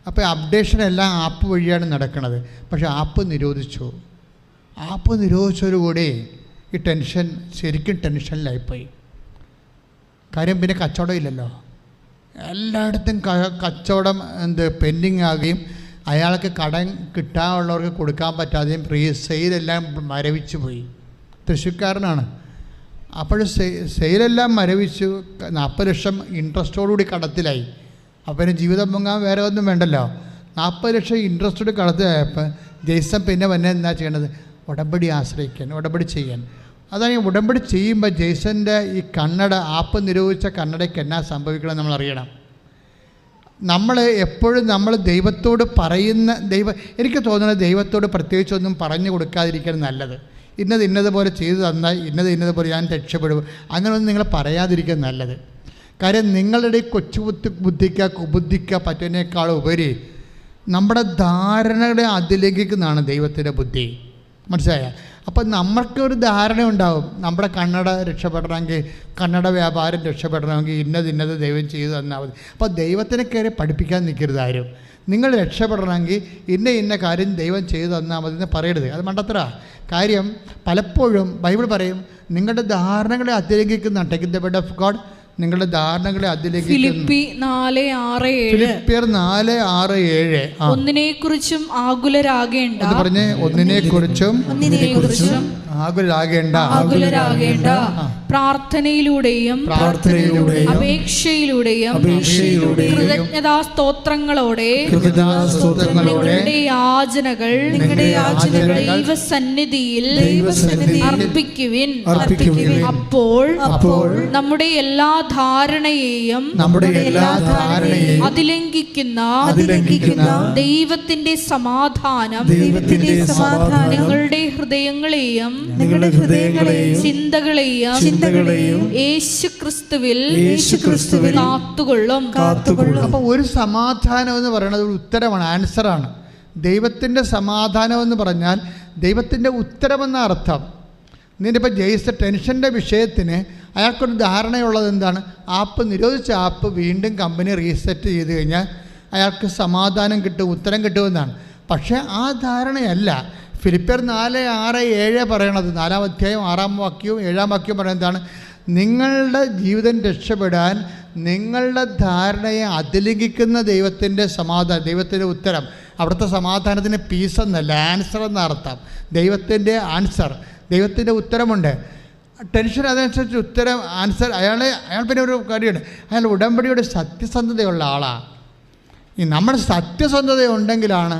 അപ്പോൾ അപ്ഡേഷൻ എല്ലാം ആപ്പ് വഴിയാണ് നടക്കുന്നത്. പക്ഷേ ആപ്പ് നിരോധിച്ചു. ആപ്പ് നിരോധിച്ചതോടുകൂടി ഈ ടെൻഷൻ ശരിക്കും ടെൻഷനിലായിപ്പോയി. കാര്യം പിന്നെ കച്ചവടം ഇല്ലല്ലോ, എല്ലായിടത്തും കച്ചവടം പെൻഡിങ് ആകുകയും അയാൾക്ക് കടം കിട്ടാനുള്ളവർക്ക് കൊടുക്കാൻ പറ്റാതെയും സെയിലെല്ലാം മരവിച്ചു പോയി. തൃശ്ശൂർക്കാരനാണ്. അപ്പോൾ സെയിലെല്ലാം മരവിച്ചു, 40 ലക്ഷം ഇൻട്രസ്റ്റോടുകൂടി കടത്തിലായി. അപ്പം ജീവിതം പൊങ്ങാൻ വേറെ ഒന്നും വേണ്ടല്ലോ. 40 ലക്ഷം ഇൻട്രസ്റ്റോട് കടത്തിലായപ്പോൾ ജെയ്സൺ പിന്നെ എന്താ ചെയ്യേണ്ടത്? ഉടമ്പടി ആശ്രയിക്കാൻ, ഉടമ്പടി ചെയ്യാൻ. അതാണ് ഈ ഉടമ്പടി ചെയ്യുമ്പോൾ ജെയ്സൻ്റെ ഈ കണ്ണട, ആപ്പ് നിരോധിച്ച കണ്ണടയ്ക്ക് എന്നാ സംഭവിക്കണം നമ്മൾ അറിയണം. നമ്മൾ എപ്പോഴും നമ്മൾ ദൈവത്തോട് പറയുന്ന എനിക്ക് തോന്നുന്നത് ദൈവത്തോട് പ്രത്യേകിച്ചൊന്നും പറഞ്ഞു കൊടുക്കാതിരിക്കാൻ നല്ലത്. ഇന്നതുപോലെ ചെയ്തു തന്നാൽ ഇന്നതുപോലെ ഞാൻ രക്ഷപ്പെടും, അങ്ങനെയൊന്നും നിങ്ങൾ പറയാതിരിക്കാൻ നല്ലത്. കാര്യം നിങ്ങളുടെ കൊച്ചു ബുദ്ധിക്ക പറ്റുന്നതിനേക്കാൾ ഉപരി നമ്മുടെ ധാരണകളെ അതിലംഘിക്കുന്നതാണ് ദൈവത്തിൻ്റെ ബുദ്ധി. മനസ്സിലായ? അപ്പം നമ്മൾക്കൊരു ധാരണ ഉണ്ടാവും, നമ്മുടെ കണ്ണട രക്ഷപ്പെടണമെങ്കിൽ, കണ്ണട വ്യാപാരം രക്ഷപ്പെടണമെങ്കിൽ ഇന്നത് ദൈവം ചെയ്തു തന്നാൽ മതി. അപ്പോൾ ദൈവത്തിനെ കയറി പഠിപ്പിക്കാൻ നിൽക്കരുത് ആരും. നിങ്ങൾ രക്ഷപ്പെടണമെങ്കിൽ ഇന്ന കാര്യം ദൈവം ചെയ്തു തന്നാൽ മതി എന്ന് പറയരുത്. അത് മണ്ടത്തര കാര്യം. പലപ്പോഴും ബൈബിൾ പറയും നിങ്ങളുടെ ധാരണകളെ അതിലംഘിക്കുന്ന taking the word of God, നിങ്ങളുടെ ധാരണകളെ അതിലംഘിക്കുന്ന. ഫിലിപ്പിയർ 4:6-7 ഒന്നിനെക്കുറിച്ചും ആകുലരാകേണ്ട. അത് പറഞ്ഞേ, ഒന്നിനെക്കുറിച്ചും ആകുലരാകേണ്ട. പ്രാർത്ഥനയിലൂടെയും അപേക്ഷയിലൂടെയും കൃതജ്ഞതാ സ്തോത്രങ്ങളോടെ നിങ്ങളുടെ യാചനകൾ ദൈവസന്നിധിയിൽ അർപ്പിക്കുവിൻ. അപ്പോൾ നമ്മുടെ എല്ലാ ധാരണയെയും അതിലംഘിക്കുന്ന ദൈവത്തിന്റെ സമാധാനം നിങ്ങളുടെ ഹൃദയങ്ങളെയും ചിന്തകളെയും യേശുക്രിസ്തുവിൽ കാത്തുകൊള്ളും. അപ്പോൾ ഒരു സമാധാനം എന്ന് പറയുന്നത് ഒരു ഉത്തരമാണ്, ആൻസറാണ്. ദൈവത്തിൻ്റെ സമാധാനം എന്ന് പറഞ്ഞാൽ ദൈവത്തിൻ്റെ ഉത്തരമെന്ന അർത്ഥം. നിന്നിപ്പോൾ ജെയ്സ് ടെൻഷൻ്റെ വിഷയത്തിന് അയാൾക്കൊരു ധാരണയുള്ളത് എന്താണ്? ആപ്പ് നിരോധിച്ച ആപ്പ് വീണ്ടും കമ്പനി റീസെറ്റ് ചെയ്ത് കഴിഞ്ഞാൽ അയാൾക്ക് സമാധാനം കിട്ടും, ഉത്തരം കിട്ടുമെന്നാണ്. പക്ഷേ ആ ധാരണയല്ല ഫിലിപ്പിയർ 4:6-7 പറയണത്. 4-ാം അധ്യായം 6-ാം വാക്യവും 7-ാം വാക്യവും പറയുന്നത് എന്താണ്? നിങ്ങളുടെ ജീവിതം രക്ഷപ്പെടാൻ നിങ്ങളുടെ ധാരണയെ അതിലംഘിക്കുന്ന ദൈവത്തിൻ്റെ സമാധാനം, ദൈവത്തിൻ്റെ ഉത്തരം. അവിടുത്തെ സമാധാനത്തിന് പീസ് എന്നല്ല, ആൻസർ എന്ന അർത്ഥം. ദൈവത്തിൻ്റെ ആൻസർ, ദൈവത്തിൻ്റെ ഉത്തരമുണ്ട്. ടെൻഷൻ അതനുസരിച്ച് ഉത്തരം, ആൻസർ. അയാൾ പിന്നെ ഒരു കാര്യമുണ്ട്, അയാൾ ഉടമ്പടിയുടെ സത്യസന്ധതയുള്ള ആളാണ്. ഈ നമ്മുടെ സത്യസന്ധത ഉണ്ടെങ്കിലാണ്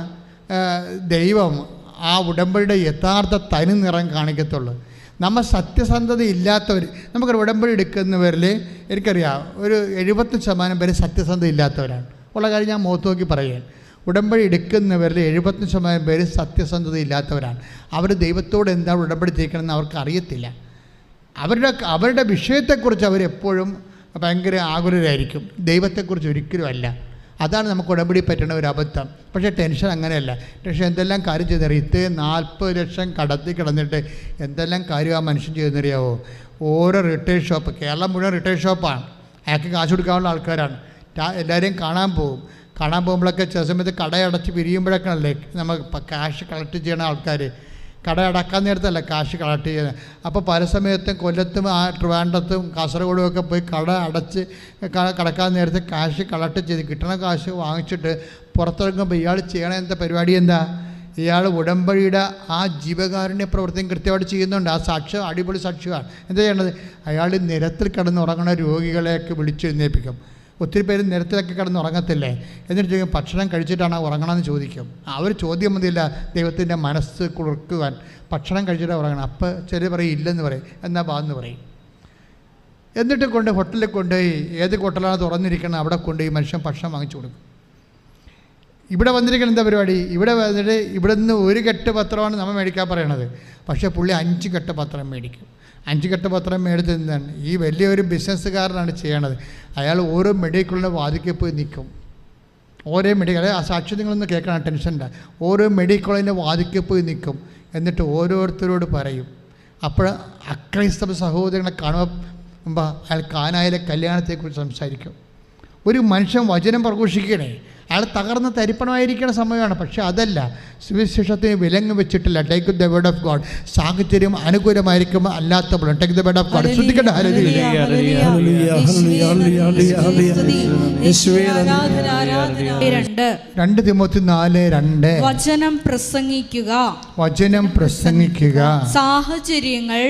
ദൈവം ആ ഉടമ്പടിയുടെ യഥാർത്ഥ തനി നിറം കാണിക്കത്തുള്ളൂ. നമ്മൾ സത്യസന്ധത ഇല്ലാത്തവർ, നമുക്കൊരു ഉടമ്പടി എടുക്കുന്നവരിൽ എനിക്കറിയാം ഒരു 70% പേര് സത്യസന്ധത ഇല്ലാത്തവരാണ്. ഉള്ള കാര്യം ഞാൻ മുഖത്ത് നോക്കി പറയുകയാണ്. ഉടമ്പടി എടുക്കുന്നവരിൽ 70% പേര് സത്യസന്ധത ഇല്ലാത്തവരാണ്. അവർ ദൈവത്തോട് എന്താണ് ഉടമ്പടി ചെയ്യിക്കണമെന്ന് അവർക്ക് അറിയത്തില്ല. അവരുടെ വിഷയത്തെക്കുറിച്ച് അവരെപ്പോഴും ഭയങ്കര ആകുലരായിരിക്കും, ദൈവത്തെക്കുറിച്ച് ഒരിക്കലും അല്ല. അതാണ് നമുക്ക് ഉടമ്പടി പറ്റുന്ന ഒരു അബദ്ധം. പക്ഷേ ടെൻഷൻ അങ്ങനെയല്ല. ടെൻഷൻ എന്തെല്ലാം കാര്യം ചെയ്തറിയാം. 40 ലക്ഷം കടത്തി കിടന്നിട്ട് എന്തെല്ലാം കാര്യം ആ മനുഷ്യൻ ചെയ്തെന്നറിയാവോ? ഓരോ റിട്ടയർ ഷോപ്പ്, കേരളം മുഴുവൻ റിട്ടയർ ഷോപ്പാണ്. അയാൾക്ക് കാശ് കൊടുക്കാനുള്ള ആൾക്കാരാണ്. എല്ലാവരെയും കാണാൻ പോകുമ്പോഴൊക്കെ ചില സമയത്ത് കടയടച്ച് പിരിയുമ്പോഴൊക്കെയല്ലേ നമ്മൾ കാശ് കളക്ട് ചെയ്യണ ആൾക്കാർ. കട അടക്കാൻ നേരത്തല്ല കാശ് കളക്ട് ചെയ്യുന്നത്. അപ്പോൾ പല സമയത്തും കൊല്ലത്തും ട്രിവാൻഡ്രത്തും കാസർഗോഡും ഒക്കെ പോയി കട അടച്ച് കടക്കാൻ നേരത്തെ കാശ് കളക്ട് ചെയ്ത് കിട്ടണ കാശ് വാങ്ങിച്ചിട്ട് പുറത്തിറങ്ങുമ്പോൾ ഇയാൾ ചെയ്യണ എന്താ പരിപാടി? എന്താ? ഇയാൾ ഉടമ്പടിയുടെ ആ ജീവകാരുണ്യ പ്രവർത്തനം കൃത്യമായിട്ട് ചെയ്യുന്നുണ്ട്. ആ സാക്ഷ്യം അടിപൊളി സാക്ഷ്യമാണ്. എന്താ ചെയ്യണത്? അയാൾ നിരത്തിൽ കിടന്നുറങ്ങുന്ന രോഗികളെയൊക്കെ വിളിച്ചെഴുന്നേൽപ്പിക്കും. ഒത്തിരി പേര് നിരത്തിലൊക്കെ കിടന്ന് ഉറങ്ങത്തില്ലേ? എന്നിട്ട് ചോദിക്കും ഭക്ഷണം കഴിച്ചിട്ടാണ് ഉറങ്ങണമെന്ന് ചോദിക്കും. അവർ ചോദ്യം മതിയില്ല ദൈവത്തിൻ്റെ മനസ്സ് കുളിർക്കുവാൻ. ഭക്ഷണം കഴിച്ചിട്ടാണ് ഉറങ്ങണം. അപ്പോൾ ചിലർ പറയും ഇല്ലെന്ന് പറയും, എന്നാൽ ബാന്ന് പറയും. എന്നിട്ട് ഹോട്ടലിൽ കൊണ്ടുപോയി, ഏത് ഹോട്ടലാണ് തുറന്നിരിക്കണം അവിടെ കൊണ്ടുപോയി മനുഷ്യൻ ഭക്ഷണം വാങ്ങിച്ചു കൊടുക്കും. ഇവിടെ വന്നിരിക്കണം എന്താ പരിപാടി? ഇവിടെ വന്നിട്ട് ഇവിടെ നിന്ന് 1 കെട്ട് പത്രമാണ് നമ്മൾ മേടിക്കാൻ പറയണത്. പക്ഷേ പുള്ളി 5 കെട്ട് പത്രം മേടിക്കും. 5 കെട്ട് പത്രം മേടിച്ച് എന്താണ് ഈ വലിയൊരു ബിസിനസ്സുകാരനാണ് ചെയ്യണത്. അയാൾ ഓരോ മെഡിക്കലിൻ്റെ വാതിക്കൽ പോയി നിൽക്കും. ഓരോ മെഡിക്കൽ, ആ സാക്ഷി നിങ്ങളൊന്ന് കേൾക്കണം, ടെൻഷൻ്റെ. ഓരോ മെഡിക്കലിൻ്റെ വാതിക്കൽ പോയി നിൽക്കും. എന്നിട്ട് ഓരോരുത്തരോട് പറയും. അപ്പോൾ അക്രൈസ്തവ സഹോദരങ്ങളെ കാണുമ്പോൾ അയാൾ കാനായിലെ കല്യാണത്തെക്കുറിച്ച് സംസാരിക്കും. ഒരു മനുഷ്യൻ വചനം പ്രഘോഷിക്കണേ, അയാൾ തകർന്ന് തരിപ്പണമായിരിക്കുന്ന സമയമാണ്. പക്ഷെ അതല്ല, സുവിശേഷത്തിന് വിലങ്ങ് വെച്ചിട്ടില്ല. Take the word of God. സാഹചര്യം അനുകൂലമായിരിക്കുമ്പോൾ അല്ലാത്തപ്പോഴും take the word of God. ശ്രദ്ധിക്കട്ടെ. രണ്ട് തിമോത്തി 4:2 വചനം പ്രസംഗിക്കുക. വചനം പ്രസംഗിക്കുക. സാഹചര്യങ്ങൾ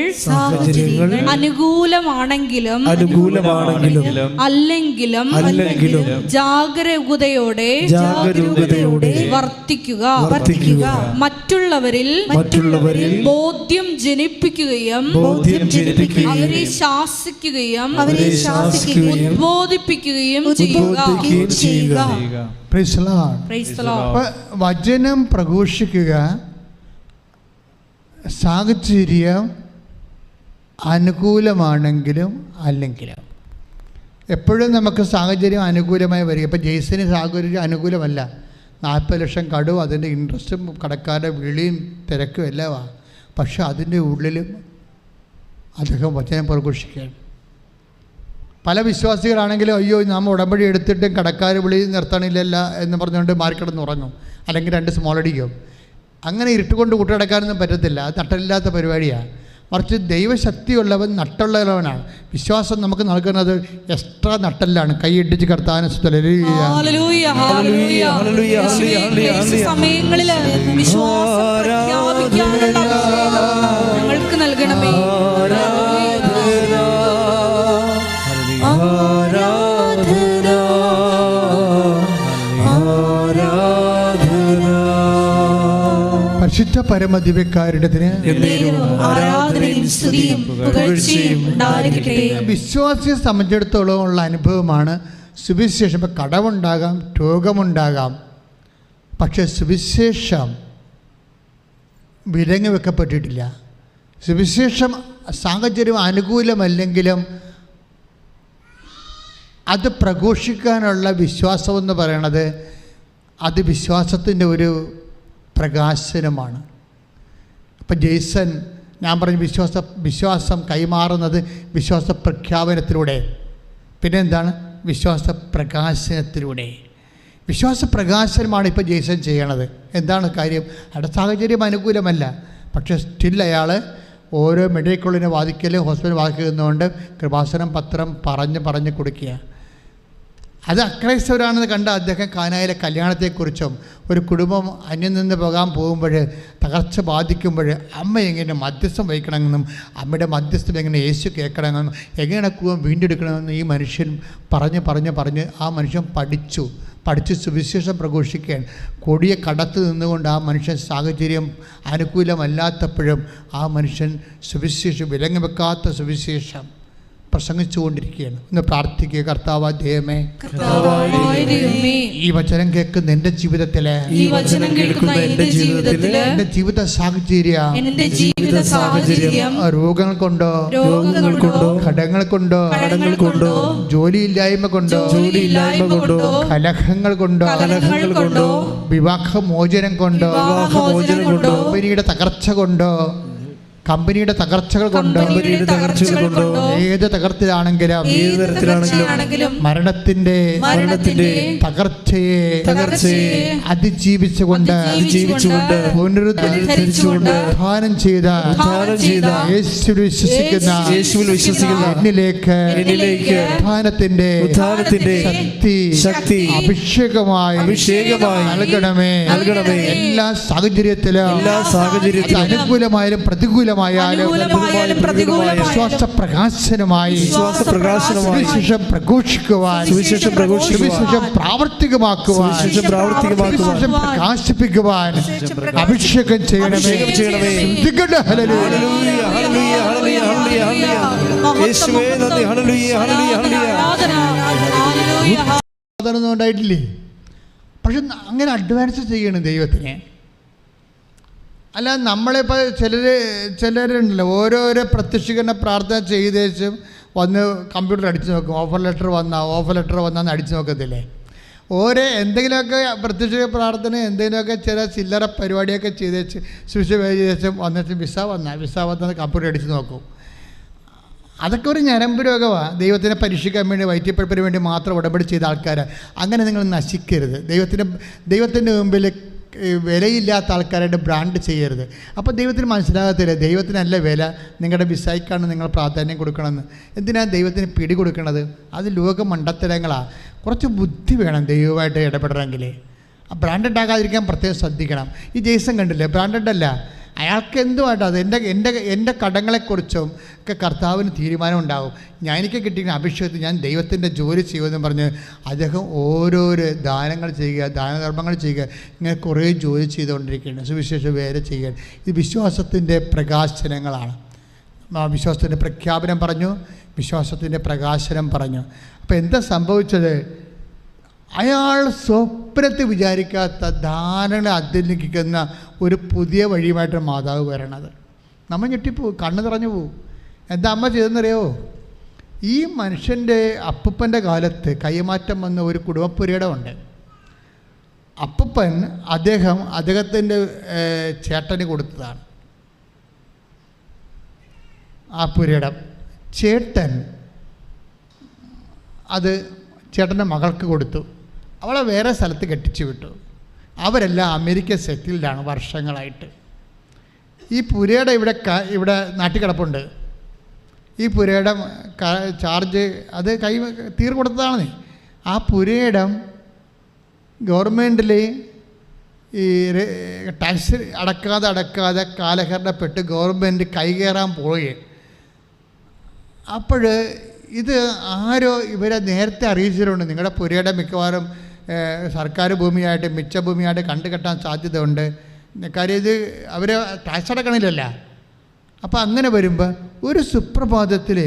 അനുകൂലമാണെങ്കിലും അല്ലെങ്കിലും ജാഗരൂകതയോടെ വർത്തിക്കുക. മറ്റുള്ളവരിൽ ബോധ്യം ജനിപ്പിക്കുകയും അവരെ ശാസിക്കുകയും ഉദ്ബോധിപ്പിക്കുകയും ചെയ്യുക. വചനം പ്രഘോഷിക്കുക. സാഹചര്യം അനുകൂലമാണെങ്കിലും അല്ലെങ്കിലും. എപ്പോഴും നമുക്ക് സാഹചര്യം അനുകൂലമായി വരിക. ഇപ്പോൾ ജെയ്സന് സാഹചര്യം അനുകൂലമല്ല. 40 ലക്ഷം കടവും അതിൻ്റെ ഇൻട്രസ്റ്റും കടക്കാരുടെ വിളിയും തിരക്കും എല്ലാമാണ്. പക്ഷെ അതിൻ്റെ ഉള്ളിലും അദ്ദേഹം വചനം പ്രഘോഷിക്കുകയാണ്. പല വിശ്വാസികളാണെങ്കിലും അയ്യോ നാം ഉടമ്പടി എടുത്തിട്ടും കടക്കാർ വിളി നിർത്തണില്ലല്ല എന്ന് പറഞ്ഞുകൊണ്ട് മാറിക്കിടന്ന് ഉറങ്ങും, അല്ലെങ്കിൽ 2 സ്മോൾ അടിക്കും. അങ്ങനെ ഇരുട്ടുകൊണ്ട് കൂട്ടിടക്കാനൊന്നും പറ്റത്തില്ല. അത് നട്ടലില്ലാത്ത പരിപാടിയാണ്. മറിച്ച് ദൈവശക്തിയുള്ളവൻ നട്ടുള്ളവനാണ്. വിശ്വാസം നമുക്ക് നൽകുന്നത് എക്സ്ട്രാ നട്ടല്ലാണ്. കൈയിടിച്ച് കർത്താവിനെ ഞങ്ങൾക്ക് നൽകണമേ. പരിശുദ്ധ പരമദിവ്യകാരുടെ വിശ്വാസിയെ സംബന്ധിച്ചിടത്തോളം ഉള്ള അനുഭവമാണ് സുവിശേഷം. ഇപ്പം കടമുണ്ടാകാം, രോഗമുണ്ടാകാം, പക്ഷെ സുവിശേഷം വിലങ്ങ് വെക്കപ്പെട്ടിട്ടില്ല. സുവിശേഷം സാഹചര്യം അനുകൂലമല്ലെങ്കിലും അത് പ്രഘോഷിക്കാനുള്ള വിശ്വാസമെന്ന് പറയണത് അത് വിശ്വാസത്തിൻ്റെ ഒരു പ്രകാശനമാണ്. അപ്പം ജെയ്സൺ, ഞാൻ പറഞ്ഞ വിശ്വാസം കൈമാറുന്നത് വിശ്വാസ പ്രഖ്യാപനത്തിലൂടെ, പിന്നെ എന്താണ്, വിശ്വാസ പ്രകാശനത്തിലൂടെ. വിശ്വാസ പ്രകാശനമാണ് ഇപ്പോൾ ജെയ്സൺ ചെയ്യണത്. എന്താണ് കാര്യം? അയാളുടെ സാഹചര്യം അനുകൂലമല്ല, പക്ഷേ സ്റ്റിൽ അയാൾ ഓരോ മെഡിക്കൽ കോളേജിനെ വാദിക്കലും ഹോസ്പിറ്റൽ വാദിക്കുന്നതുകൊണ്ട് കൃപാസനം പത്രം പറഞ്ഞ് കൊടുക്കുക. അത് അക്രൈസ്തവരാണെന്ന് കണ്ട അദ്ദേഹം കാനായിലെ കല്യാണത്തെക്കുറിച്ചും ഒരു കുടുംബം അന്യം നിന്ന് പോകാൻ പോകുമ്പോൾ തകർച്ച ബാധിക്കുമ്പോൾ അമ്മ എങ്ങനെ മധ്യസ്ഥം വഹിക്കണമെന്നും അമ്മയുടെ മധ്യസ്ഥം എങ്ങനെ യേശു കേൾക്കണമെന്നും എങ്ങനെ വീണ്ടെടുക്കണമെന്നും ഈ മനുഷ്യൻ പറഞ്ഞ് ആ മനുഷ്യൻ പഠിച്ച് സുവിശേഷം പ്രഘോഷിക്കാൻ കൊടിയ കടത്ത് നിന്നുകൊണ്ട് ആ മനുഷ്യൻ സാഹചര്യം അനുകൂലമല്ലാത്തപ്പോഴും ആ മനുഷ്യൻ സുവിശേഷം വിലങ്ങ് വെക്കാത്ത സുവിശേഷം പ്രസംഗിച്ചുകൊണ്ടിരിക്കുകയാണ്. ഒന്ന് പ്രാർത്ഥിക്കുക. കർത്താവായ ദൈവമേ, ഈ വചനം കേൾക്കുന്ന എൻ്റെ ജീവിതത്തിലെ എൻ്റെ ജീവിത സാഹചര്യം രോഗങ്ങൾ കൊണ്ടോ കടങ്ങൾ കൊണ്ടോ ജോലിയില്ലായ്മ കൊണ്ടോ കലഹങ്ങൾ കൊണ്ടോ വിവാഹമോചനം കൊണ്ടോ കമ്പനിയുടെ തകർച്ചകൾ കൊണ്ടോ ഏത് തകർച്ചയാണെങ്കിലും മരണത്തിന്റെ തകർച്ചയെ അതിജീവിച്ചുകൊണ്ട് പുനരുദ്ധാനം ചെയ്ത യേശുവിൽ വിശ്വസിക്കുന്ന എന്നിലേക്ക് ഉദ്ധാനത്തിന്റെ ശക്തി അഭിഷേകമായി നൽകണമേ. എല്ലാ സാഹചര്യത്തിലും അനുകൂലമായാലും പ്രതികൂലമായാലും വിശ്വാസ പ്രകാശനമായി സുവിശേഷം പ്രഘോഷിക്കുവാൻ, സുവിശേഷം പ്രാവർത്തികമാക്കുവാൻ, സുവിശേഷം പ്രകാശിപ്പിക്കുവാൻ അഭിഷേകം ചെയ്യണമേ. അതൊന്നും ഉണ്ടായിട്ടില്ലേ? പക്ഷെ അങ്ങനെ അഡ്വാൻസ് ചെയ്യണം ദൈവത്തിനെ. അല്ല, നമ്മളിപ്പോൾ ചിലരുണ്ടല്ലോ ഓരോരോ പ്രത്യക്ഷീകരണ പ്രാർത്ഥന ചെയ്തേച്ചും വന്ന് കമ്പ്യൂട്ടർ അടിച്ചു നോക്കും. ഓഫർ ലെറ്റർ വന്നാന്ന് അടിച്ചു നോക്കത്തില്ലേ? ഓരോ എന്തെങ്കിലുമൊക്കെ പ്രത്യക്ഷ പ്രാർത്ഥന എന്തെങ്കിലുമൊക്കെ ചില ചില്ലറ പരിപാടിയൊക്കെ ചെയ്തേച്ച് ചെയ്തേച്ചും വന്നിട്ട് വിസ വന്നാൽ കമ്പ്യൂട്ടർ അടിച്ച് നോക്കും. അതൊക്കെ ഒരു ഞരമ്പ് രോഗമാണ്. ദൈവത്തിനെ പരീക്ഷിക്കാൻ വേണ്ടി വയറ്റിപ്പഴപ്പിന് വേണ്ടി മാത്രം ഉടമ്പടി ചെയ്ത ആൾക്കാർ. അങ്ങനെ നിങ്ങൾ നശിക്കരുത്. ദൈവത്തിൻ്റെ മുമ്പിൽ വിലയില്ലാത്ത ആൾക്കാരായിട്ട് ബ്രാൻഡ് ചെയ്യരുത്. അപ്പോൾ ദൈവത്തിന് മനസ്സിലാകത്തില്ല, ദൈവത്തിനല്ല വില, നിങ്ങളുടെ വിസായിക്കാണ് നിങ്ങൾ പ്രാധാന്യം കൊടുക്കണമെന്ന്. എന്തിനാണ് ദൈവത്തിന് പിടി കൊടുക്കണത്? അത് ലോക മണ്ടത്തരങ്ങളാണ്. കുറച്ച് ബുദ്ധി വേണം ദൈവമായിട്ട് ഇടപെടണമെങ്കിൽ. ആ ബ്രാൻഡഡ് ആകാതിരിക്കാൻ പ്രത്യേകം ശ്രദ്ധിക്കണം. ഈ ജെയ്സൺ കണ്ടില്ലേ, ബ്രാൻഡഡ് അല്ല. അയാൾക്ക് എന്തുമായിട്ട് അത് എൻ്റെ കടങ്ങളെക്കുറിച്ചും ഒക്കെ കർത്താവിന് തീരുമാനം ഉണ്ടാകും. എനിക്ക് കിട്ടിയ അഭിഷേകത്തിൽ ഞാൻ ദൈവത്തിൻ്റെ ജോലി ചെയ്യുമെന്ന് പറഞ്ഞ് അദ്ദേഹം ഓരോരോ ദാനങ്ങൾ ചെയ്യുക, ദാനധർമ്മങ്ങൾ ചെയ്യുക, ഇങ്ങനെ കുറേ ജോലി ചെയ്തുകൊണ്ടിരിക്കുകയാണ്. സുവിശേഷ വേല ചെയ്യുക. ഇത് വിശ്വാസത്തിൻ്റെ പ്രകാശനങ്ങളാണ്. വിശ്വാസത്തിൻ്റെ പ്രഖ്യാപനം പറഞ്ഞു, വിശ്വാസത്തിൻ്റെ പ്രകാശനം പറഞ്ഞു. അപ്പോൾ എന്താ സംഭവിച്ചത്? അയാൾ സ്വപ്നത്തിൽ വിചാരിക്കാത്ത ധാരണ അധ്യയനിക്കുന്ന ഒരു പുതിയ വഴിയുമായിട്ട് മാതാവ് വരണത്. നമ്മൾ ഞെട്ടിപ്പോവും, കണ്ണ് നിറഞ്ഞു പോവും. എന്താ അമ്മ ചെയ്തെന്നറിയോ? ഈ മനുഷ്യൻ്റെ അപ്പൂപ്പൻ്റെ കാലത്ത് കൈമാറ്റം വന്ന ഒരു കുടുംബപ്പുരയിടമുണ്ട്. അപ്പൂപ്പൻ അദ്ദേഹത്തിൻ്റെ ചേട്ടന് കൊടുത്തതാണ് ആ പുരയിടം. ചേട്ടൻ അത് ചേട്ടൻ്റെ മകൾക്ക് കൊടുത്തു. അവളെ വേറെ സ്ഥലത്ത് കെട്ടിച്ചു വിട്ടു. അവരെല്ലാം അമേരിക്ക സെറ്റിൽഡാണ് വർഷങ്ങളായിട്ട്. ഈ പുരയുടെ ഇവിടെ നാട്ടിൽ കിടപ്പുണ്ട്. ഈ പുരയുടെ ചാർജ് അത് തീർ കൊടുത്തതാണ്. ആ പുരയിടം ഗവൺമെൻറ്റിൽ ഈ ടാക്സ് അടക്കാതെ കാലഹരണപ്പെട്ട് ഗവൺമെൻറ് കൈകയറാൻ പോയി. അപ്പോൾ ഇത് ആരോ ഇവരെ നേരത്തെ അറിയിച്ചിട്ടുണ്ട്, നിങ്ങളുടെ പുരയുടെ മിക്കവാറും സർക്കാർ ഭൂമിയായിട്ട് മിച്ച ഭൂമിയായിട്ട് കണ്ടുകെട്ടാൻ സാധ്യതയുണ്ട്. കാര്യം ഇത് അവർ ടാക്സ് അടക്കണില്ലല്ല. അപ്പോൾ അങ്ങനെ വരുമ്പോൾ ഒരു സുപ്രഭാതത്തിൽ,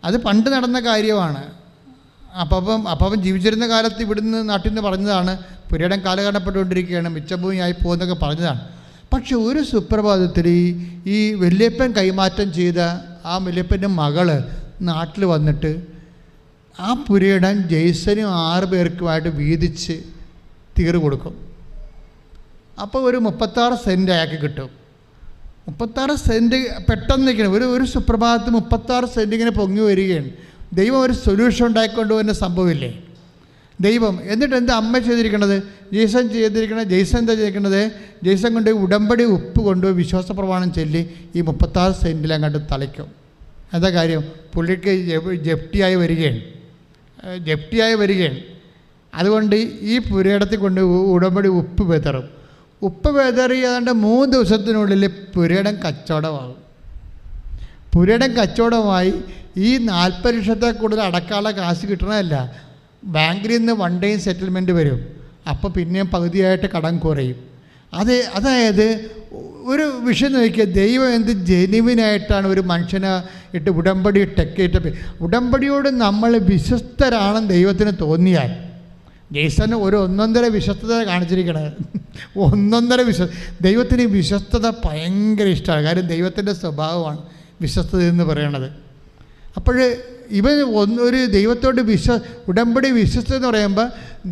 അത് പണ്ട് നടന്ന കാര്യമാണ്. അപ്പം ജീവിച്ചിരുന്ന കാലത്ത് ഇവിടുന്ന് നാട്ടിൽ നിന്ന് പറഞ്ഞതാണ്, പുരയിടം കാലഘട്ടപ്പെട്ടുകൊണ്ടിരിക്കുകയാണ്, മിച്ചഭൂമിയായി പോകുന്നതൊക്കെ പറഞ്ഞതാണ്. പക്ഷെ ഒരു സുപ്രഭാതത്തിൽ ഈ വല്യപ്പൻ കൈമാറ്റം ചെയ്ത ആ വല്യപ്പൻ്റെ മകള് നാട്ടിൽ വന്നിട്ട് ആ പുരയിടം ജെയ്സനും 6 പേർക്കുമായിട്ട് വീതിച്ച് തീർ കൊടുക്കും. അപ്പോൾ ഒരു 36 സെൻറ്റ് അയാൾക്ക് കിട്ടും. 36 സെൻറ്റ് പെട്ടെന്ന് നിൽക്കണം. ഒരു സുപ്രഭാതത്തിൽ 36 സെൻറ്റ് ഇങ്ങനെ പൊങ്ങി വരികയാണ്. ദൈവം ഒരു സൊല്യൂഷൻ ഉണ്ടായിക്കൊണ്ട് വരുന്ന സംഭവമില്ലേ ദൈവം. എന്നിട്ട് എന്താ അമ്മ ചെയ്തിരിക്കണത്? ജെയ്സൺ എന്താ ചെയ്തിരിക്കണത്? ജെയ്സൺ കൊണ്ട് ഉടമ്പടി ഉപ്പ് കൊണ്ടുപോയി വിശ്വാസ പ്രമാണം ചൊല്ലി ഈ 36 സെൻറ്റിൽ അങ്ങോട്ട് തളിക്കും. എന്താ കാര്യം? പുള്ളിക്ക് ജപ്തിയായി വരികയാണ്. അതുകൊണ്ട് ഈ പുരയിടത്തിൽ കൊണ്ട് ഉടമ്പടി ഉപ്പ് വിതറും. ഉപ്പ് വിതറി ഏതാണ്ട് 3 ദിവസത്തിനുള്ളിൽ പുരയിടം കച്ചവടമായി. ഈ 40 ലക്ഷത്തെ കൂടുതൽ അടക്കാനുള്ള കാശ് കിട്ടണമല്ല, ബാങ്കിൽ നിന്ന് 1 ടൈം സെറ്റിൽമെൻറ്റ് വരും. അപ്പോൾ പിന്നെയും പകുതിയായിട്ട് കടം കുറയും. അതായത് ഒരു വിഷയം നോക്കിയ ദൈവം എന്ത് ജെനുവിനായിട്ടാണ് ഒരു മനുഷ്യനെ ഇട്ട് ഉടമ്പടി ഉടമ്പടിയോട് നമ്മൾ വിശ്വസ്തരാണെന്ന് ദൈവത്തിന് തോന്നിയാൽ, ജെയ്സന് ഒരു 1.5 വിശ്വസ്തത കാണിച്ചിരിക്കണത്. 1.5 ദൈവത്തിന് വിശ്വസ്തത ഭയങ്കര ഇഷ്ടമാണ്. കാര്യം ദൈവത്തിൻ്റെ സ്വഭാവമാണ് വിശ്വസ്തത എന്ന് പറയണത്. അപ്പോൾ ഒരു ദൈവത്തോട് ഉടമ്പടി വിശ്വസ്തത എന്ന് പറയുമ്പോൾ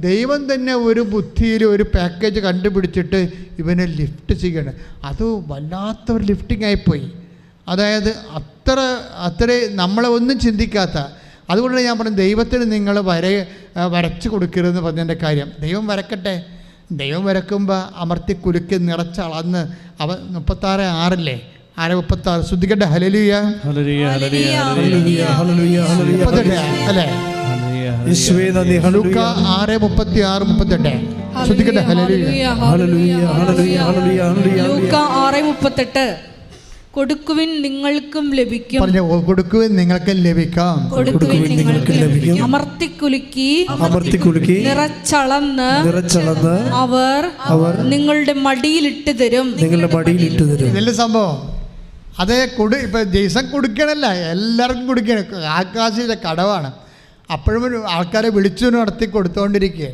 ദൈവം തന്നെ ഒരു ബുദ്ധിയിൽ ഒരു പാക്കേജ് കണ്ടുപിടിച്ചിട്ട് ഇവനെ ലിഫ്റ്റ് ചെയ്യണം. അത് വല്ലാത്തൊരു ലിഫ്റ്റിംഗ് ആയിപ്പോയി. അതായത് അത്ര നമ്മളെ ഒന്നും ചിന്തിക്കാത്ത. അതുകൊണ്ട് ഞാൻ പറഞ്ഞു, ദൈവത്തിന് നിങ്ങൾ വരച്ച് കൊടുക്കരുതെന്ന് പറഞ്ഞതിൻ്റെ കാര്യം. ദൈവം വരക്കട്ടെ. ദൈവം വരക്കുമ്പോൾ അമർത്തി കുലുക്കി നിറച്ചളന്ന് 36 6:36 ശ്രദ്ധിക്കട്ടെ. ഹല്ലേലൂയ അല്ലേ? യേശുവേ നന്ദി. ലൂക്കാ 6:36-38 ശ്രദ്ധിക്കട്ടെ. ലൂക്കാ 6:38 കൊടുക്കുവിൻ നിങ്ങൾക്കും ലഭിക്കും. പറഞ്ഞു, കൊടുക്കുവിൻ നിങ്ങൾക്കും ലഭിക്കാം. അമർത്തിക്കുലുക്കി നിറച്ചളന്ന് അവർ നിങ്ങളുടെ മടിയിലിട്ട് തരും. ഇതല്ലേ സംഭവം? അതേ ഇപ്പം ജെയ്സൺ കൊടുക്കണല്ല, എല്ലാവർക്കും കൊടുക്കണം. ആകാശിൻ്റെ കടവാണ്. അപ്പോഴും ആൾക്കാരെ വിളിച്ചു നടത്തി കൊടുത്തുകൊണ്ടിരിക്കുക,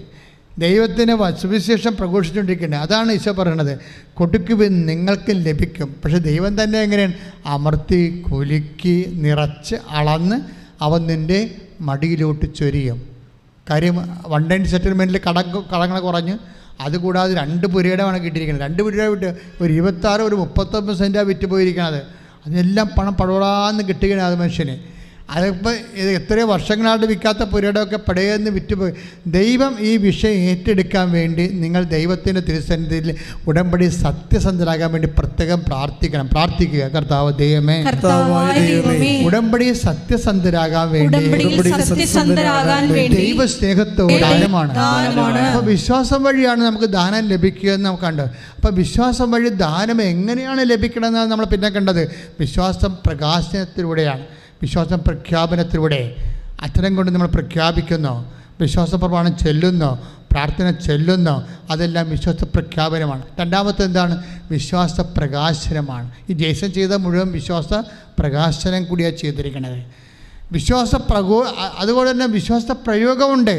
ദൈവത്തിന് സുവിശേഷം പ്രഘോഷിച്ചുകൊണ്ടിരിക്കുന്നത്. അതാണ് ഈശോ പറയണത്, കൊടുക്കുവിൻ നിങ്ങൾക്ക് ലഭിക്കും. പക്ഷെ ദൈവം തന്നെ എങ്ങനെയാണ്? അമർത്തി കുലുക്കി നിറച്ച് അളന്ന് അവൻ നിൻ്റെ മടിയിലോട്ട് ചൊരിയും. കാര്യം 1 ടൈം സെറ്റിൽമെൻറ്റിൽ കടങ്ങൾ കുറഞ്ഞ്, അതുകൂടാതെ 2 പുരയിടമാണ് കിട്ടിയിരിക്കുന്നത്. 2 പുരയിടം വിട്ട് ഒരു 26 ഒരു 39 സെൻറ്റാണ് വിറ്റ് പോയിരിക്കുന്നത്. അതെല്ലാം പണം പടവടാന്ന് കിട്ടുകയാണ് അത് മനുഷ്യന്. അതിപ്പോൾ എത്രയോ വർഷങ്ങളായിട്ട് വിൽക്കാത്ത പുരയിടമൊക്കെ പടയെന്ന് വിറ്റുപോയി. ദൈവം ഈ വിഷയം ഏറ്റെടുക്കാൻ വേണ്ടി നിങ്ങൾ ദൈവത്തിൻ്റെ തിരുസന്നിധിയിൽ ഉടമ്പടി സത്യസന്ധരാകാൻ വേണ്ടി പ്രത്യേകം പ്രാർത്ഥിക്കുക. കർത്താവ് ദൈവമേ, ഉടമ്പടി സത്യസന്ധരാകാൻ വേണ്ടി ദൈവ സ്നേഹത്തോടെ ദാനമാണ്. അപ്പോൾ വിശ്വാസം വഴിയാണ് നമുക്ക് ദാനം ലഭിക്കുക എന്ന് നമുക്ക് കണ്ടത്. അപ്പോൾ വിശ്വാസം വഴി ദാനം എങ്ങനെയാണ് ലഭിക്കണമെന്നാണ് നമ്മൾ പിന്നെ കണ്ടത്. വിശ്വാസം പ്രകാശനത്തിലൂടെയാണ്, വിശ്വാസം പ്രഖ്യാപനത്തിലൂടെ. അത്തരം കൊണ്ട് നമ്മൾ പ്രഖ്യാപിക്കുന്നോ, വിശ്വാസ പ്രമാണം ചെല്ലുന്നോ, പ്രാർത്ഥന ചെല്ലുന്നോ, അതെല്ലാം വിശ്വാസ പ്രഖ്യാപനമാണ്. രണ്ടാമത്തെ എന്താണ്? വിശ്വാസ പ്രകാശനമാണ്. ഈ ജേസൺ ചെയ്ത മുഴുവൻ വിശ്വാസ പ്രകാശനം കൂടിയാണ് ചെയ്തിരിക്കുന്നത്. അതുപോലെ തന്നെ വിശ്വാസ പ്രയോഗമുണ്ട്.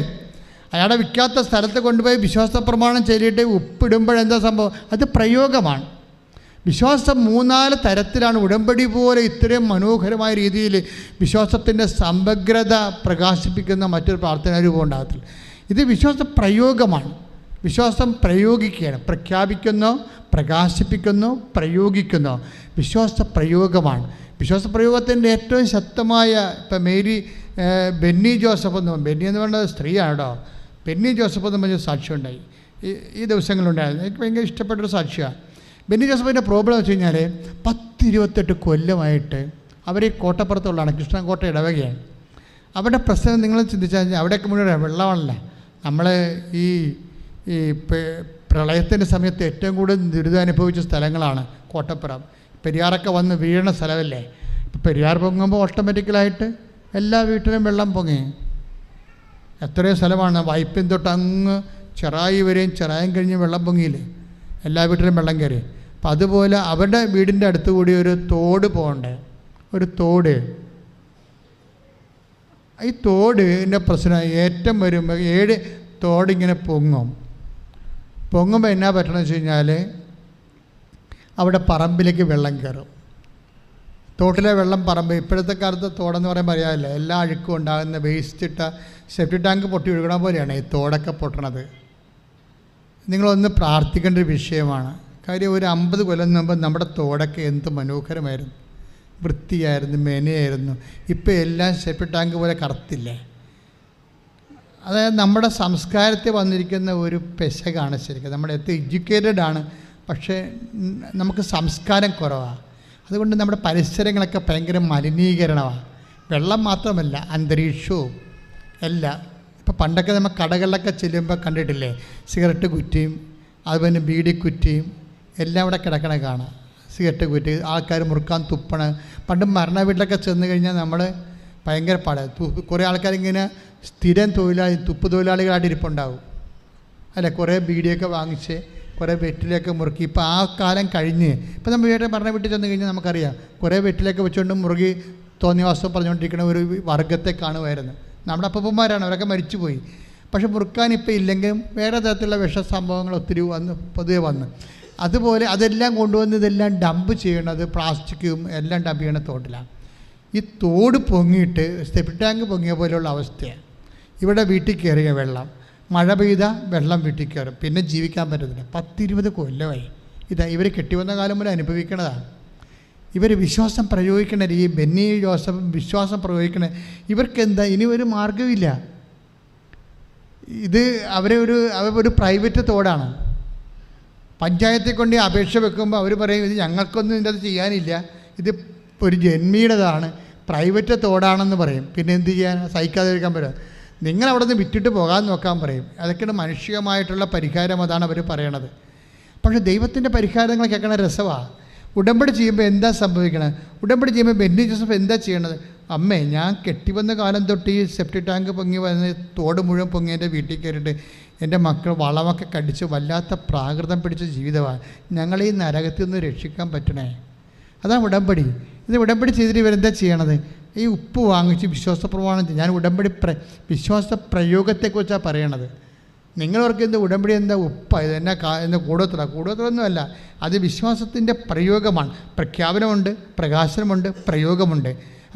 അയാളെ വിൽക്കാത്ത സ്ഥലത്ത് കൊണ്ടുപോയി വിശ്വാസ പ്രമാണം ചൊല്ലിയിട്ട് ഉപ്പിടുമ്പോഴെന്താ സംഭവം? അത് പ്രയോഗമാണ്. വിശ്വാസം 3-4 തരത്തിലാണ്. ഉടമ്പടി പോലെ ഇത്രയും മനോഹരമായ രീതിയിൽ വിശ്വാസത്തിൻ്റെ സമഗ്രത പ്രകാശിപ്പിക്കുന്ന മറ്റൊരു പ്രാർത്ഥനാ രൂപം ഉണ്ടാകത്തില്ല. ഇത് വിശ്വാസ പ്രയോഗമാണ്. വിശ്വാസം പ്രയോഗിക്കുകയാണ്. പ്രഖ്യാപിക്കുന്നോ, പ്രകാശിപ്പിക്കുന്നോ, പ്രയോഗിക്കുന്നോ, വിശ്വാസ പ്രയോഗമാണ്. വിശ്വാസ പ്രയോഗത്തിൻ്റെ ഏറ്റവും ശക്തമായ ഇപ്പം ബെന്നി ജോസഫ് ബെന്നി എന്ന് പറയുന്നത് സ്ത്രീയാണ് കേട്ടോ. ബെന്നി ജോസഫ് എന്ന് പറഞ്ഞ സാക്ഷ്യം ഉണ്ടായി ഈ ദിവസങ്ങളുണ്ടായിരുന്നു. എനിക്ക് ഭയങ്കര ഇഷ്ടപ്പെട്ടൊരു സാക്ഷ്യമാണ്. ബെന്നി ജോസഫിൻ്റെ പ്രോബ്ലം വെച്ച് കഴിഞ്ഞാൽ 10-28 കൊല്ലമായിട്ട് അവർ ഈ കോട്ടപ്പുറത്തുള്ളതാണ്, കൃഷ്ണൻകോട്ട ഇടവകയാണ്. അവിടെ പ്രശ്നം നിങ്ങൾ ചിന്തിച്ചാൽ അവിടെയൊക്കെ മുഴുവൻ വെള്ളമാണല്ല. നമ്മൾ ഈ പ്രളയത്തിൻ്റെ സമയത്ത് ഏറ്റവും കൂടുതൽ ദുരിതം അനുഭവിച്ച സ്ഥലങ്ങളാണ് കോട്ടപ്പുറം. പെരിയാറൊക്കെ വന്ന് വീഴണ സ്ഥലമല്ലേ. ഇപ്പോൾ പെരിയാർ പൊങ്ങുമ്പോൾ ഓട്ടോമാറ്റിക്കലായിട്ട് എല്ലാ വീട്ടിലും വെള്ളം പൊങ്ങി. എത്രയോ സ്ഥലമാണ് വൈപ്പിൻ തൊട്ട് അങ്ങ് ചെറായി വരെയും, ചെറായും കഴിഞ്ഞ് വെള്ളം പൊങ്ങിയില്ലേ, എല്ലാ വീട്ടിലും വെള്ളം കയറി. അപ്പം അതുപോലെ അവരുടെ വീടിൻ്റെ അടുത്ത് കൂടി ഒരു തോട് പോകണ്ടേ, ഒരു തോട്. ഈ തോടിൻ്റെ പ്രശ്നം ഏറ്റവും വരുമ്പോൾ 7 തോടിങ്ങനെ പൊങ്ങുമ്പോൾ എന്നാ പറ്റണമെന്ന് വെച്ച് കഴിഞ്ഞാൽ അവിടെ പറമ്പിലേക്ക് വെള്ളം കയറും. തോട്ടിലെ വെള്ളം പറമ്പ്, ഇപ്പോഴത്തെ കാലത്ത് തോടെന്ന് പറയുമ്പോൾ അറിയാമല്ലോ, എല്ലാ അഴുക്കും ഉണ്ടാകുന്ന വേസ്റ്റ് ഇട്ട സെപ്റ്റി ടാങ്ക് പൊട്ടി ഒഴുകണ പോലെയാണ് ഈ തോടൊക്കെ പൊട്ടണത്. നിങ്ങളൊന്ന് പ്രാർത്ഥിക്കേണ്ട ഒരു വിഷയമാണ്. കാര്യം ഒരു 50 കൊല്ലം മുമ്പ് നമ്മുടെ തോടൊക്കെ എന്ത് മനോഹരമായിരുന്നു, വൃത്തിയായിരുന്നു, മെനയായിരുന്നു. ഇപ്പോൾ എല്ലാം സെപ്റ്റി ടാങ്ക് പോലെ കറുത്തില്ലേ. അതായത് നമ്മുടെ സംസ്കാരത്തിൽ വന്നിരിക്കുന്ന ഒരു പെശകാണ് ശരിക്കും. നമ്മൾ എത്ര എഡ്യൂക്കേറ്റഡ് ആണ്, പക്ഷേ നമുക്ക് സംസ്കാരം കുറവാണ്. അതുകൊണ്ട് നമ്മുടെ പരിസരങ്ങളൊക്കെ ഭയങ്കര മലിനീകരണമാണ്. വെള്ളം മാത്രമല്ല, അന്തരീക്ഷവും എല്ലാം. ഇപ്പോൾ പണ്ടൊക്കെ നമ്മൾ കടകളിലൊക്കെ ചെല്ലുമ്പോൾ കണ്ടിട്ടില്ലേ, സിഗരറ്റ് കുറ്റിയും അതുപോലെ ബീഡി കുറ്റിയും എല്ലാം ഇവിടെ കിടക്കണ കാണാം. സിഗരറ്റ് കുറ്റി, ആൾക്കാർ മുറുക്കാൻ തുപ്പണ. പണ്ട് മരണ വീട്ടിലൊക്കെ ചെന്ന് കഴിഞ്ഞാൽ നമ്മൾ ഭയങ്കര കുറേ ആൾക്കാരിങ്ങനെ സ്ഥിരം തുപ്പ് തൊഴിലാളികളായിട്ട് ഇരിപ്പുണ്ടാവും അല്ലേ. കുറേ ബീഡിയൊക്കെ വാങ്ങിച്ച് കുറേ വെറ്റിലൊക്കെ മുറുക്കി. ഇപ്പോൾ ആ കാലം കഴിഞ്ഞ് ഇപ്പോൾ നമ്മൾ വീട്ടിൽ മരണ വീട്ടിൽ ചെന്ന് കഴിഞ്ഞാൽ നമുക്കറിയാം, കുറേ വെറ്റിലൊക്കെ വെച്ചുകൊണ്ട് മുറുകി തോന്നിവാസം പറഞ്ഞുകൊണ്ടിരിക്കുന്ന ഒരു വർഗത്തെ കാണുമായിരുന്നു. നമ്മുടെ അപ്പൂപ്പന്മാരാണ്, അവരൊക്കെ മരിച്ചുപോയി. പക്ഷെ മുറുക്കാൻ ഇപ്പോൾ ഇല്ലെങ്കിലും വേറെ തരത്തിലുള്ള വിഷസംഭവങ്ങൾ ഒത്തിരി പൊതുവെ വന്ന്. അതുപോലെ അതെല്ലാം കൊണ്ടുവന്ന് ഇതെല്ലാം ഡംപ് ചെയ്യണത്, പ്ലാസ്റ്റിക്കും എല്ലാം ഡംപ് ചെയ്യണ തോട്ടിലാണ്. ഈ തോട് പൊങ്ങിയിട്ട് സെപ്റ്റി ടാങ്ക് പൊങ്ങിയ പോലെയുള്ള അവസ്ഥയാണ്. ഇവിടെ വീട്ടിൽ കയറിയ വെള്ളം, മഴ പെയ്ത വെള്ളം വീട്ടിൽ കയറും, പിന്നെ ജീവിക്കാൻ പറ്റത്തില്ല. 10-20 കൊല്ലമായി ഇതാ ഇവർ കെട്ടിവന്ന കാലം മുതൽ അനുഭവിക്കണതാണ്. ഇവർ വിശ്വാസം പ്രയോഗിക്കണ ഈ ബെന്നി ജോസഫ് വിശ്വാസം പ്രയോഗിക്കണ ഇവർക്കെന്താ ഇനി ഒരു മാർഗമില്ല. ഇത് അവരൊരു പ്രൈവറ്റ് തോടാണ്. പഞ്ചായത്തിൽ കൊണ്ട് അപേക്ഷ വെക്കുമ്പോൾ അവർ പറയും ഇത് ഞങ്ങൾക്കൊന്നും ഇതിൻ്റെ അത് ചെയ്യാനില്ല, ഇത് ഒരു ജന്മിയുടേതാണ്, പ്രൈവറ്റ് തോടാണെന്ന് പറയും. പിന്നെ എന്ത് ചെയ്യാൻ, സഹിക്കാതിരിക്കാൻ പറ്റും. നിങ്ങളവിടെ നിന്ന് വിറ്റിട്ട് പോകാൻ നോക്കാൻ പറയും. അതൊക്കെയാണ് മനുഷ്യമായിട്ടുള്ള പരിഹാരം, അതാണ് അവർ പറയണത്. പക്ഷേ ദൈവത്തിൻ്റെ പരിഹാരങ്ങൾ കേൾക്കണ രസമാണ്. ഉടമ്പടി ചെയ്യുമ്പോൾ എന്താ സംഭവിക്കണത്? ഉടമ്പടി ചെയ്യുമ്പോൾ ബെന്നി ജോസഫ് എന്താ ചെയ്യണത്? അമ്മേ, ഞാൻ കെട്ടിവന്ന കാലം തൊട്ട് ഈ സെപ്റ്റി ടാങ്ക് പൊങ്ങി വന്ന് തോട് മുഴുവൻ പൊങ്ങി എൻ്റെ വീട്ടിൽ കയറിയിട്ട് എൻ്റെ മക്കൾ വളമൊക്കെ കടിച്ച് വല്ലാത്ത പ്രാകൃതം പിടിച്ച ജീവിതമാണ്. ഞങ്ങളീ നരകത്തിൽ നിന്ന് രക്ഷിക്കാൻ പറ്റണേ. അതാണ് ഉടമ്പടി. ഇത് ഉടമ്പടി ചെയ്തിട്ട് ഇവരെന്താ ചെയ്യണത്? ഈ ഉപ്പ് വാങ്ങിച്ച് വിശ്വാസ പ്രമാണം. ഞാൻ ഉടമ്പടി വിശ്വാസ പ്രയോഗത്തെക്കുറിച്ചാണ് പറയണത്. നിങ്ങളവർക്ക് എന്താ ഉടമ്പടി എന്താ ഉപ്പാണ്, ഇത് എന്നാ കൂടോത്രമൊന്നുമല്ല. അത് വിശ്വാസത്തിൻ്റെ പ്രയോഗമാണ്. പ്രഖ്യാപനമുണ്ട്, പ്രകാശനമുണ്ട്, പ്രയോഗമുണ്ട്.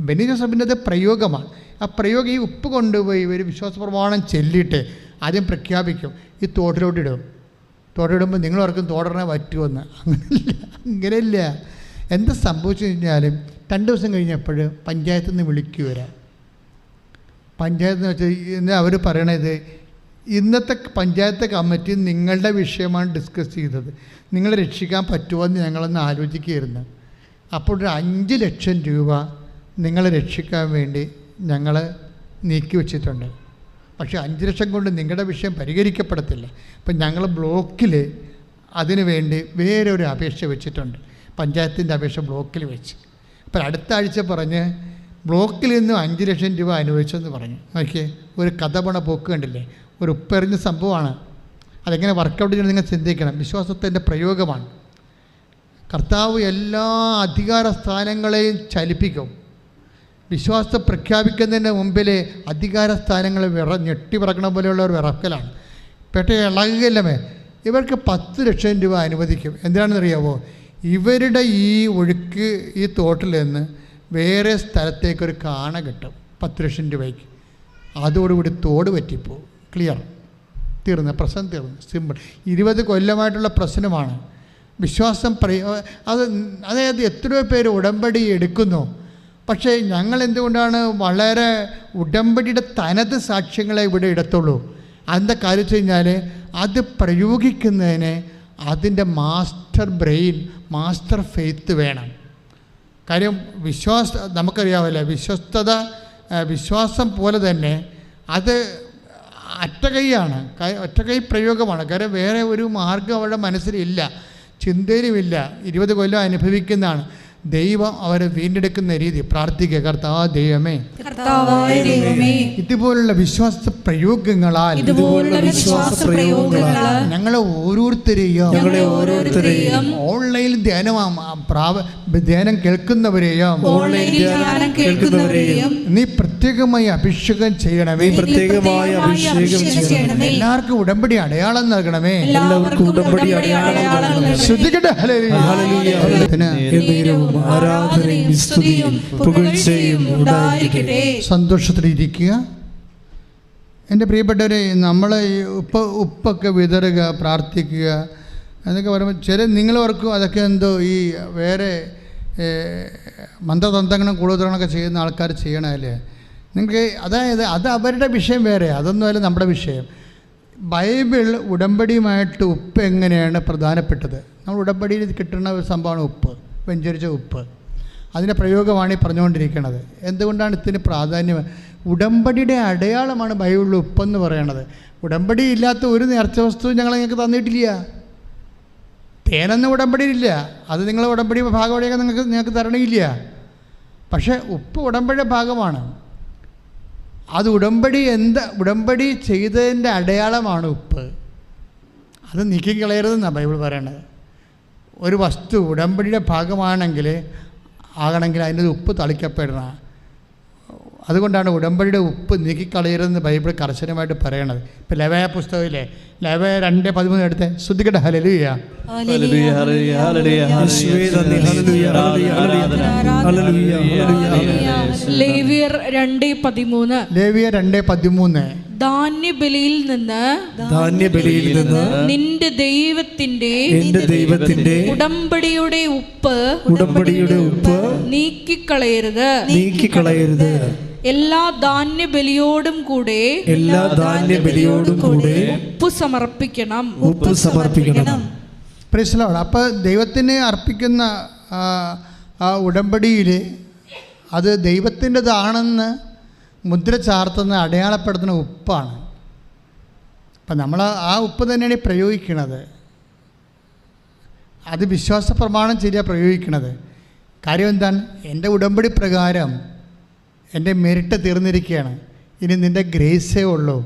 ബെന്നി ജോസഫിൻ്റെ അത് പ്രയോഗമാണ്. ആ പ്രയോഗം ഈ ഉപ്പ് കൊണ്ടുപോയി ഒരു വിശ്വാസ പ്രമാണം ചെല്ലിയിട്ട് ആദ്യം പ്രഖ്യാപിക്കും, ഈ തോട്ടിലോട്ടിടും. തോട്ടിടുമ്പോൾ നിങ്ങളവർക്കും തോടറിനെ പറ്റുമെന്ന്. അങ്ങനെയില്ല. എന്താ സംഭവിച്ചു കഴിഞ്ഞാലും 2 ദിവസം കഴിഞ്ഞപ്പോൾ പഞ്ചായത്തിൽ നിന്ന് വിളിക്കുക വരാം. പഞ്ചായത്ത് എന്ന് വെച്ചാൽ ഇന്ന് അവർ പറയണത് ഇന്നത്തെ പഞ്ചായത്ത് കമ്മിറ്റി നിങ്ങളുടെ വിഷയമാണ് ഡിസ്കസ് ചെയ്തത്, നിങ്ങളെ രക്ഷിക്കാൻ പറ്റുമോ എന്ന് ഞങ്ങളൊന്ന് ആലോചിക്കുകയായിരുന്നു. അപ്പോൾ ഒരു 5 ലക്ഷം രൂപ നിങ്ങളെ രക്ഷിക്കാൻ വേണ്ടി ഞങ്ങൾ നീക്കി വച്ചിട്ടുണ്ട്. പക്ഷേ 5 ലക്ഷം കൊണ്ട് നിങ്ങളുടെ വിഷയം പരിഹരിക്കപ്പെടത്തില്ല. അപ്പം ഞങ്ങൾ ബ്ലോക്കിൽ അതിനു വേണ്ടി വേറെ ഒരു അപേക്ഷ വെച്ചിട്ടുണ്ട്, പഞ്ചായത്തിൻ്റെ അപേക്ഷ ബ്ലോക്കിൽ വെച്ച്. അപ്പോൾ അടുത്ത ആഴ്ച പറഞ്ഞ് ബ്ലോക്കിൽ നിന്നും 5 ലക്ഷം രൂപ അനുവദിച്ചെന്ന് പറഞ്ഞു. നോക്കിയേ, ഒരു കഥ പണ പോക്ക് കണ്ടില്ലേ, ഒരു ഉപ്പെറിഞ്ഞ സംഭവമാണ്. അതെങ്ങനെ വർക്കൗട്ട് ചെയ്യണം നിങ്ങൾ ചിന്തിക്കണം. വിശ്വാസത്തിൻ്റെ പ്രയോഗമാണ്. കർത്താവ് എല്ലാ അധികാര സ്ഥാനങ്ങളെയും ചലിപ്പിക്കും. വിശ്വാസം പ്രഖ്യാപിക്കുന്നതിന് മുമ്പിൽ അധികാര സ്ഥാനങ്ങൾ ഞെട്ടി പറക്കണ പോലെയുള്ള ഒരു വിറക്കലാണ്. പെട്ട ഇളകുകയല്ലേ. ഇവർക്ക് 10 ലക്ഷം രൂപ അനുവദിക്കും. എന്തിനാണെന്നറിയാമോ? ഇവരുടെ ഈ ഒഴുക്ക് ഈ തോട്ടിൽ നിന്ന് വേറെ സ്ഥലത്തേക്കൊരു കാണ കിട്ടും 10 ലക്ഷം രൂപയ്ക്ക്. അതോടുകൂടി തോട് പറ്റിപ്പോവും. ക്ലിയർ, തീർന്നു, പ്രശ്നം തീർന്നു. സിമ്പിൾ. 20 കൊല്ലമായിട്ടുള്ള പ്രശ്നമാണ് വിശ്വാസം. അതായത് എത്രയോ പേര് ഉടമ്പടി എടുക്കുന്നു. പക്ഷേ ഞങ്ങൾ എന്തുകൊണ്ടാണ് വളരെ ഉടമ്പടിയുടെ തനത് സാക്ഷ്യങ്ങളെ ഇവിടെ ഇടത്തുള്ളൂ? അതിൻ്റെ കാര്യം വെച്ച് കഴിഞ്ഞാൽ അത് പ്രയോഗിക്കുന്നതിന് അതിൻ്റെ മാസ്റ്റർ ബ്രെയിൻ, മാസ്റ്റർ ഫെയ്ത്ത് വേണം. കാര്യം നമുക്കറിയാമല്ലോ, വിശ്വാസം പോലെ തന്നെ അത് ഒറ്റകൈയാണ്, ഒറ്റകൈ പ്രയോഗമാണ്. കാര്യം വേറെ ഒരു മാർഗം അവരുടെ മനസ്സിലില്ല, ചിന്തയിലുമില്ല. 20 കൊല്ലം അനുഭവിക്കുന്നതാണ്. ദൈവം അവരെ വീണ്ടെടുക്കുന്ന രീതി. പ്രാർത്ഥിക്കുക, കർത്താവ് ദൈവമേ, ഇതുപോലുള്ള വിശ്വാസ പ്രയോഗങ്ങളാൽ ഞങ്ങളെ ഓരോരുത്തരെയും ഓൺലൈൻ ധ്യാനം കേൾക്കുന്നവരെയും നീ പ്രത്യേകമായി അഭിഷേകം ചെയ്യണമേ. എല്ലാവർക്കും ഉടമ്പടി അടയാളം നൽകണമേ. ശ്രദ്ധിക്കട്ടെ. ആരാധനയും സ്തുതിയും പുകഴ്ചയും ഉണ്ടായിരിക്കട്ടെ. സന്തോഷത്തിലിരിക്കുക. എൻ്റെ പ്രിയപ്പെട്ടവരെ, നമ്മൾ ഉപ്പൊക്കെ വിതറുക, പ്രാർത്ഥിക്കുക എന്നൊക്കെ പറയുമ്പോൾ നിങ്ങൾ ഓർക്കും അതൊക്കെ എന്തോ ഈ വേറെ മന്ത്രതന്ത്രങ്ങളും കൂടുതലൊക്കെ ചെയ്യുന്ന ആൾക്കാർ ചെയ്യണമല്ലേ. നിങ്ങൾക്ക് അതായത് അത് അവരുടെ വിഷയം വേറെ, അതൊന്നുമല്ല നമ്മുടെ വിഷയം. ബൈബിൾ ഉടമ്പടിയുമായിട്ട് ഉപ്പ് എങ്ങനെയാണ് പ്രധാനപ്പെട്ടത്? നമ്മൾ ഉടമ്പടിയിൽ കിട്ടുന്ന ഒരു സംഭവമാണ് ഉപ്പ്, വെഞ്ചരിച്ച ഉപ്പ്. അതിൻ്റെ പ്രയോഗമാണ് ഈ പറഞ്ഞുകൊണ്ടിരിക്കുന്നത്. എന്തുകൊണ്ടാണ് ഇതിന് പ്രാധാന്യം? ഉടമ്പടിയുടെ അടയാളമാണ് ബൈബിളിൽ ഉപ്പെന്ന് പറയണത്. ഉടമ്പടി ഇല്ലാത്ത ഒരു നേർച്ച വസ്തു ഞങ്ങൾ നിങ്ങൾക്ക് തന്നിട്ടില്ല. തേനൊന്നും ഉടമ്പടിയില്ല, അത് നിങ്ങൾ ഉടമ്പടി ഭാഗമായിട്ട് നിങ്ങൾക്ക് തരണില്ല. പക്ഷേ ഉപ്പ് ഉടമ്പടിയുടെ ഭാഗമാണ്. അത് ഉടമ്പടി ചെയ്തതിൻ്റെ അടയാളമാണ് ഉപ്പ്. അത് നീക്കിക്കളയരുതെന്നാണ് ബൈബിൾ പറയണത്. ഒരു വസ്തു ഉടമ്പടിയുടെ ഭാഗമാണെങ്കിൽ അതിൻ്റെ ഉപ്പ് തളിക്കപ്പെടണം. അതുകൊണ്ടാണ് ഉടമ്പടിയുടെ ഉപ്പ് നീക്കിക്കളയരുതെന്ന് ബൈബിൾ കർശനമായിട്ട് പറയണത്. ഇപ്പം ലെവയ പുസ്തകമില്ലേ, ലെവയ 2:13 എടുത്ത് ശ്രദ്ധിക്കട്ടെ. ഹല്ലേലൂയ. ലേവ്യർ 2:13 ധാന്യബലിയിൽ നിന്ന് നിന്റെ ദൈവത്തിന്റെ ഉടമ്പടിയുടെ ഉപ്പ് നീക്കിക്കളയരുത്. എല്ലാ ധാന്യബലിയോടും കൂടെ ഉപ്പ് സമർപ്പിക്കണം. Praise lord. അപ്പോൾ ദൈവത്തിന് അർപ്പിക്കുന്ന ആ ഉടമ്പടിയിൽ അത് ദൈവത്തിൻ്റെതാണെന്ന് മുദ്ര ചാർത്തുന്ന അടയാളപ്പെടുത്തുന്ന ഉപ്പാണ്. അപ്പം നമ്മൾ ആ ഉപ്പ് തന്നെയാണ് പ്രയോഗിക്കുന്നത്. അത് വിശ്വാസ പ്രമാണം ശരിയാണ് പ്രയോഗിക്കുന്നത്. കാര്യം എന്താണ്? എൻ്റെ ഉടമ്പടി പ്രകാരം എൻ്റെ മെരിട്ട് തീർന്നിരിക്കുകയാണ്. ഇനി നിൻ്റെ ഗ്രേസേ ഉള്ളൂ.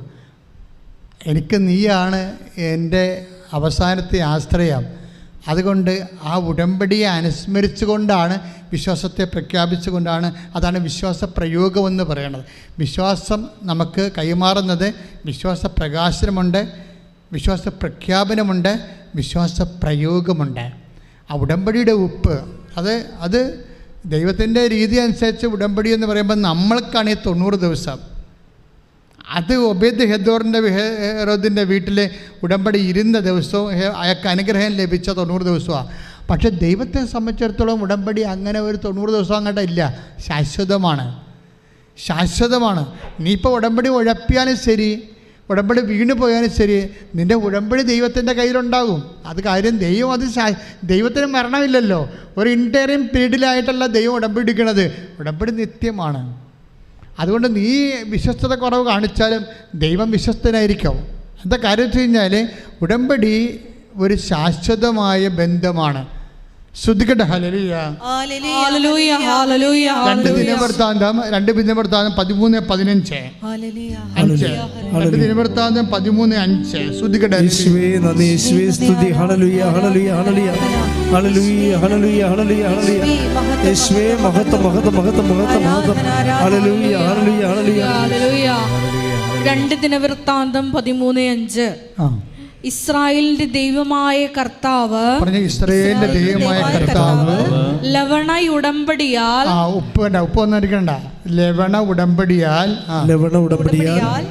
എനിക്ക് നീയാണ് എൻ്റെ അവസാനത്തെ ആശ്രയം. അതുകൊണ്ട് ആ ഉടമ്പടിയെ അനുസ്മരിച്ചുകൊണ്ടാണ്, വിശ്വാസത്തെ പ്രഖ്യാപിച്ചുകൊണ്ടാണ്, അതാണ് വിശ്വാസ പ്രയോഗമെന്ന് പറയുന്നത്. വിശ്വാസം നമുക്ക് കൈമാറുന്നത് വിശ്വാസ പ്രകാശനമുണ്ട്, വിശ്വാസ പ്രഖ്യാപനമുണ്ട്, വിശ്വാസ പ്രയോഗമുണ്ട്. ആ ഉടമ്പടിയുടെ ഉപ്പ് അത് ദൈവത്തിൻ്റെ രീതി അനുസരിച്ച് ഉടമ്പടി എന്ന് പറയുമ്പോൾ നമ്മൾക്കാണ് ഈ 90 ദിവസം. അത് ഒബേദ് ഹെരോദിൻ്റെ വീട്ടിൽ ഉടമ്പടി ഇരുന്ന ദിവസവും അയാൾക്ക് അനുഗ്രഹം ലഭിച്ച 90 ദിവസമാണ്. പക്ഷേ ദൈവത്തെ സംബന്ധിച്ചിടത്തോളം ഉടമ്പടി അങ്ങനെ ഒരു 90 ദിവസം അങ്ങോട്ട് ഇല്ല, ശാശ്വതമാണ്. ശാശ്വതമാണ്. നീ ഇപ്പോൾ ഉടമ്പടി ഉഴപ്പിയാലും ശരി, ഉടമ്പടി വീണ് പോയാലും ശരി, നിൻ്റെ ഉടമ്പടി ദൈവത്തിൻ്റെ കയ്യിലുണ്ടാകും. അത് കാര്യം ദൈവം അത് ദൈവത്തിന് മരണമില്ലല്ലോ. ഒരു ഇൻറ്റേറിയം പീരീഡിലായിട്ടല്ല ദൈവം ഉടമ്പടി എടുക്കുന്നത്. ഉടമ്പടി നിത്യമാണ്. അതുകൊണ്ട് നീ വിശ്വസ്തത കുറവ് കാണിച്ചാലും ദൈവം വിശ്വസ്തനായിരിക്കും. എന്താ കാര്യം വെച്ച് കഴിഞ്ഞാൽ ഉടമ്പടി ഒരു ശാശ്വതമായ ബന്ധമാണ്. ശ്രദ്ധിക്കട്ടെ. ഹല്ലേലൂയ. Hallelujah, hallelujah. 2 ദിനവൃത്താന്തം 13:15. 2 ദിനവൃത്താന്തം 13:5. ശ്രദ്ധിക്കട്ടെ. യേശുവേ നന്ദി, യേശുവേ സ്തുതി. Hallelujah, hallelujah, hallelujah, hallelujah, hallelujah, hallelujah, hallelujah. യേശുവേ മഹത്വം, മഹത്വം, മഹത്വം, മഹത്വം, മഹത്വം. Hallelujah, hallelujah, hallelujah, hallelujah. 2 ദിനവൃത്താന്തം 13:5. ഇസ്രായേലിന്റെ ദൈവമായ കർത്താവ്, ഇസ്രായേലിന്റെ ദൈവമായ കർത്താവ് ലവണ ഉടമ്പടിയാൽ, ഉപ്പ് വന്നിരിക്കണ്ട, ലവണ ഉടമ്പടിയാൽ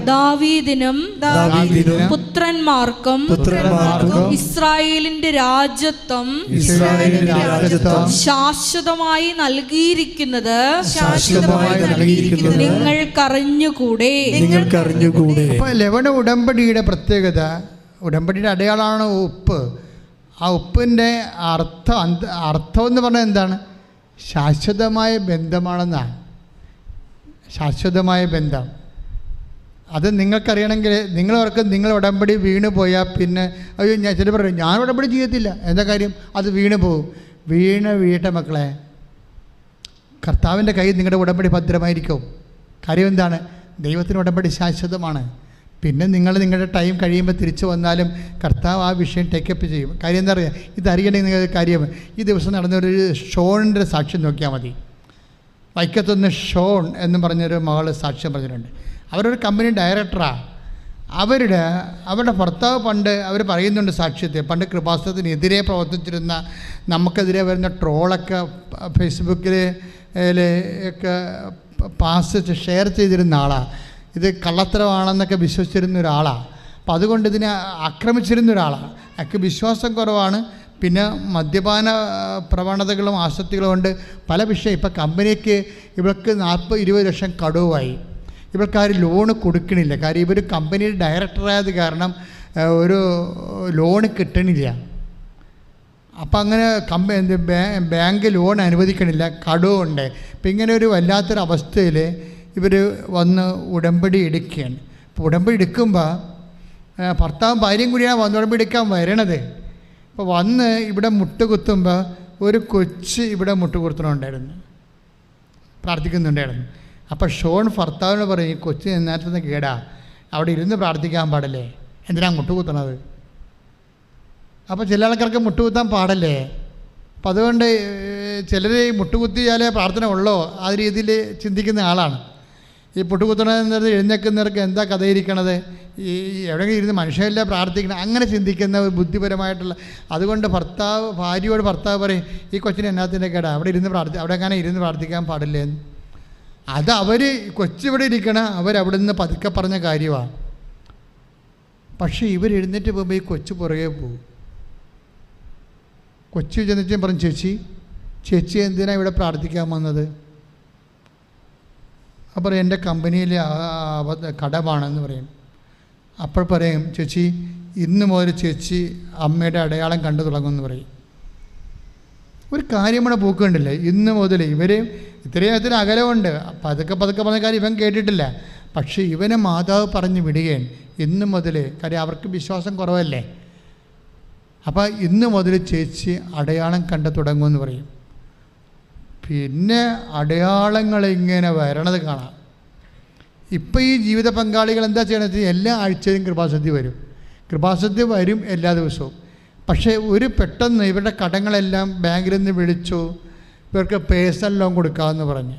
ദാവീദിനും പുത്രന്മാർക്കും ഇസ്രായേലിന്റെ രാജ്യത്വം ശാശ്വതമായി നൽകിയിരിക്കുന്നത് നിങ്ങൾക്കറിഞ്ഞുകൂടെ. അപ്പോൾ ലവണ ഉടമ്പടിയുടെ പ്രത്യേകത, ഉടമ്പടിയുടെ അടയാളമാണ് ഉപ്പ്. ആ ഉപ്പിൻ്റെ അർത്ഥം എന്ന് പറഞ്ഞാൽ എന്താണ്? ശാശ്വതമായ ബന്ധമാണെന്നാണ്. ശാശ്വതമായ ബന്ധം. അത് നിങ്ങൾക്കറിയണമെങ്കിൽ നിങ്ങൾ ഉടമ്പടി വീണ് പോയാൽ പിന്നെ അയ്യോ ചില പറയും ഞാൻ ഉടമ്പടി ചെയ്യത്തില്ല. എന്താ കാര്യം? അത് വീണ് പോകും. വീട്ട മക്കളെ, കർത്താവിൻ്റെ കയ്യിൽ നിങ്ങളുടെ ഉടമ്പടി ഭദ്രമായിരിക്കും. കാര്യം എന്താണ്? ദൈവത്തിന് ഉടമ്പടി ശാശ്വതമാണ്. പിന്നെ നിങ്ങളുടെ ടൈം കഴിയുമ്പോൾ തിരിച്ചു വന്നാലും കർത്താവ് ആ വിഷയം ടേക്കപ്പ് ചെയ്യും. കാര്യം എന്താ പറയുക? ഇതറിയണമെങ്കിൽ നിങ്ങൾ കാര്യം ഈ ദിവസം നടന്നൊരു ഷോണിൻ്റെ സാക്ഷ്യം നോക്കിയാൽ മതി. വൈക്കത്തുനിന്ന് ഷോൺ എന്ന് പറഞ്ഞൊരു മകൾ സാക്ഷ്യം പറഞ്ഞിട്ടുണ്ട്. അവരൊരു കമ്പനി ഡയറക്ടറാണ്. അവരുടെ ഭർത്താവ് പണ്ട് അവർ പറയുന്നുണ്ട് സാക്ഷ്യത്തെ, പണ്ട് കൃപാസനത്തിനെതിരെ പ്രവർത്തിച്ചിരുന്ന, നമുക്കെതിരെ വരുന്ന ട്രോളൊക്കെ ഫേസ്ബുക്കിൽ ഒക്കെ ഷെയർ ചെയ്തിരുന്ന ആളാണ്. ഇത് കള്ളത്തരമാണെന്നൊക്കെ വിശ്വസിച്ചിരുന്ന ഒരാളാണ്. അപ്പോൾ അതുകൊണ്ട് ഇതിനെ ആക്രമിച്ചിരുന്ന ഒരാളാണ്. അയാൾക്ക് വിശ്വാസം കുറവാണ്. പിന്നെ മദ്യപാന പ്രവണതകളും ആസക്തികളും കൊണ്ട് പല വിഷയം. ഇപ്പോൾ കമ്പനിക്ക് ഇവർക്ക് 40-20 ലക്ഷം കടവുമായി. ഇവർക്കാരും ലോണ് കൊടുക്കണില്ല. കാര്യം ഇവർ കമ്പനിയുടെ ഡയറക്ടറായത് കാരണം ഒരു ലോണ് കിട്ടണില്ല. അപ്പം അങ്ങനെ ബാങ്ക് ലോൺ അനുവദിക്കണില്ല, കടവുണ്ട്. അപ്പം ഇങ്ങനെ ഒരു വല്ലാത്തൊരവസ്ഥയിൽ ഇവർ വന്ന് ഉടമ്പടി എടുക്കുകയാണ്. അപ്പോൾ ഉടമ്പടി എടുക്കുമ്പോൾ ഭർത്താവും ഭാര്യയും കൂടിയാണ് ഉടമ്പടി എടുക്കാൻ വരണത്. അപ്പോൾ വന്ന് ഇവിടെ മുട്ടുകുത്തുമ്പോൾ ഒരു കൊച്ച് ഇവിടെ മുട്ടുകുത്തുന്നുണ്ടായിരുന്നു, പ്രാർത്ഥിക്കുന്നുണ്ടായിരുന്നു. അപ്പോൾ ഷോൺ ഭർത്താവിനോട് പറയും, ഈ കൊച്ച് നേരത്തെ കേടാ, അവിടെ ഇരുന്ന് പ്രാർത്ഥിക്കാൻ പാടില്ലേ, എന്തിനാണ് മുട്ടുകുത്തണത്? അപ്പോൾ ചില ആൾക്കാർക്ക് മുട്ടുകുത്താൻ പാടല്ലേ. അപ്പം അതുകൊണ്ട് ചിലർ മുട്ടുകുത്തിയാലേ പ്രാർത്ഥന ഉള്ളോ ആ രീതിയിൽ ചിന്തിക്കുന്ന ആളാണ്. ഈ മുട്ടുകുത്തണത് എഴുന്നേൽക്കുന്നവർക്ക് എന്താ കഥയിരിക്കണത്? ഈ എവിടെയെങ്കിലും ഇരുന്ന് മനുഷ്യരെല്ലാം പ്രാർത്ഥിക്കണം, അങ്ങനെ ചിന്തിക്കുന്ന ഒരു ബുദ്ധിപരമായിട്ടുള്ള. അതുകൊണ്ട് ഭാര്യയോട് ഭർത്താവ് പറയും, ഈ കൊച്ചിന് എന്നാത്തിൻ്റെ കേടാ, അവിടെ അങ്ങനെ ഇരുന്ന് പ്രാർത്ഥിക്കാൻ പാടില്ലേ. അത് കൊച്ചിവിടെ ഇരിക്കണം, അവരവിടുന്ന് പതുക്കെ പറഞ്ഞ കാര്യമാണ്. പക്ഷേ എഴുന്നേറ്റ് പോകുമ്പോൾ ഈ കൊച്ചു പുറകെ പോകും. കൊച്ചു ചെന്നിട്ട് പറഞ്ഞു, ചേച്ചി എന്തിനാണ് ഇവിടെ പ്രാർത്ഥിക്കാൻ വന്നത്? അപ്പോൾ എൻ്റെ കമ്പനിയിലെ കടമാണെന്ന് പറയും. അപ്പോൾ പറയും, ചേച്ചി ഇന്ന് മുതൽ ചേച്ചി അമ്മയുടെ അടയാളം കണ്ടു തുടങ്ങുമെന്ന് പറയും. ഒരു കാര്യമാണ് പോക്കുണ്ടില്ലേ, ഇന്ന് മുതൽ ഇവർ ഇത്രയും അകലമുണ്ട്. പതുക്കെ പറഞ്ഞ കാര്യം ഇവൻ കേട്ടിട്ടില്ല. പക്ഷേ ഇവനെ മാതാവ് പറഞ്ഞ് വിടുകയാണ് ഇന്ന് മുതൽ. കാര്യം അവർക്ക് വിശ്വാസം കുറവല്ലേ. അപ്പോൾ ഇന്ന് മുതൽ ചേച്ചി അടയാളം കണ്ടു തുടങ്ങുമെന്ന് പറയും. പിന്നെ അടയാളങ്ങളിങ്ങനെ വരണത് കാണാം. ഇപ്പോൾ ഈ ജീവിത പങ്കാളികൾ എന്താ ചെയ്യണത്? എല്ലാ ആഴ്ചയും കൃപാസന്ധ്യ വരും എല്ലാ ദിവസവും. പക്ഷേ പെട്ടെന്ന് ഇവരുടെ കടങ്ങളെല്ലാം ബാങ്കിൽ നിന്ന് വിളിച്ചു, ഇവർക്ക് പേഴ്സണൽ ലോൺ കൊടുക്കാമെന്ന് പറഞ്ഞു.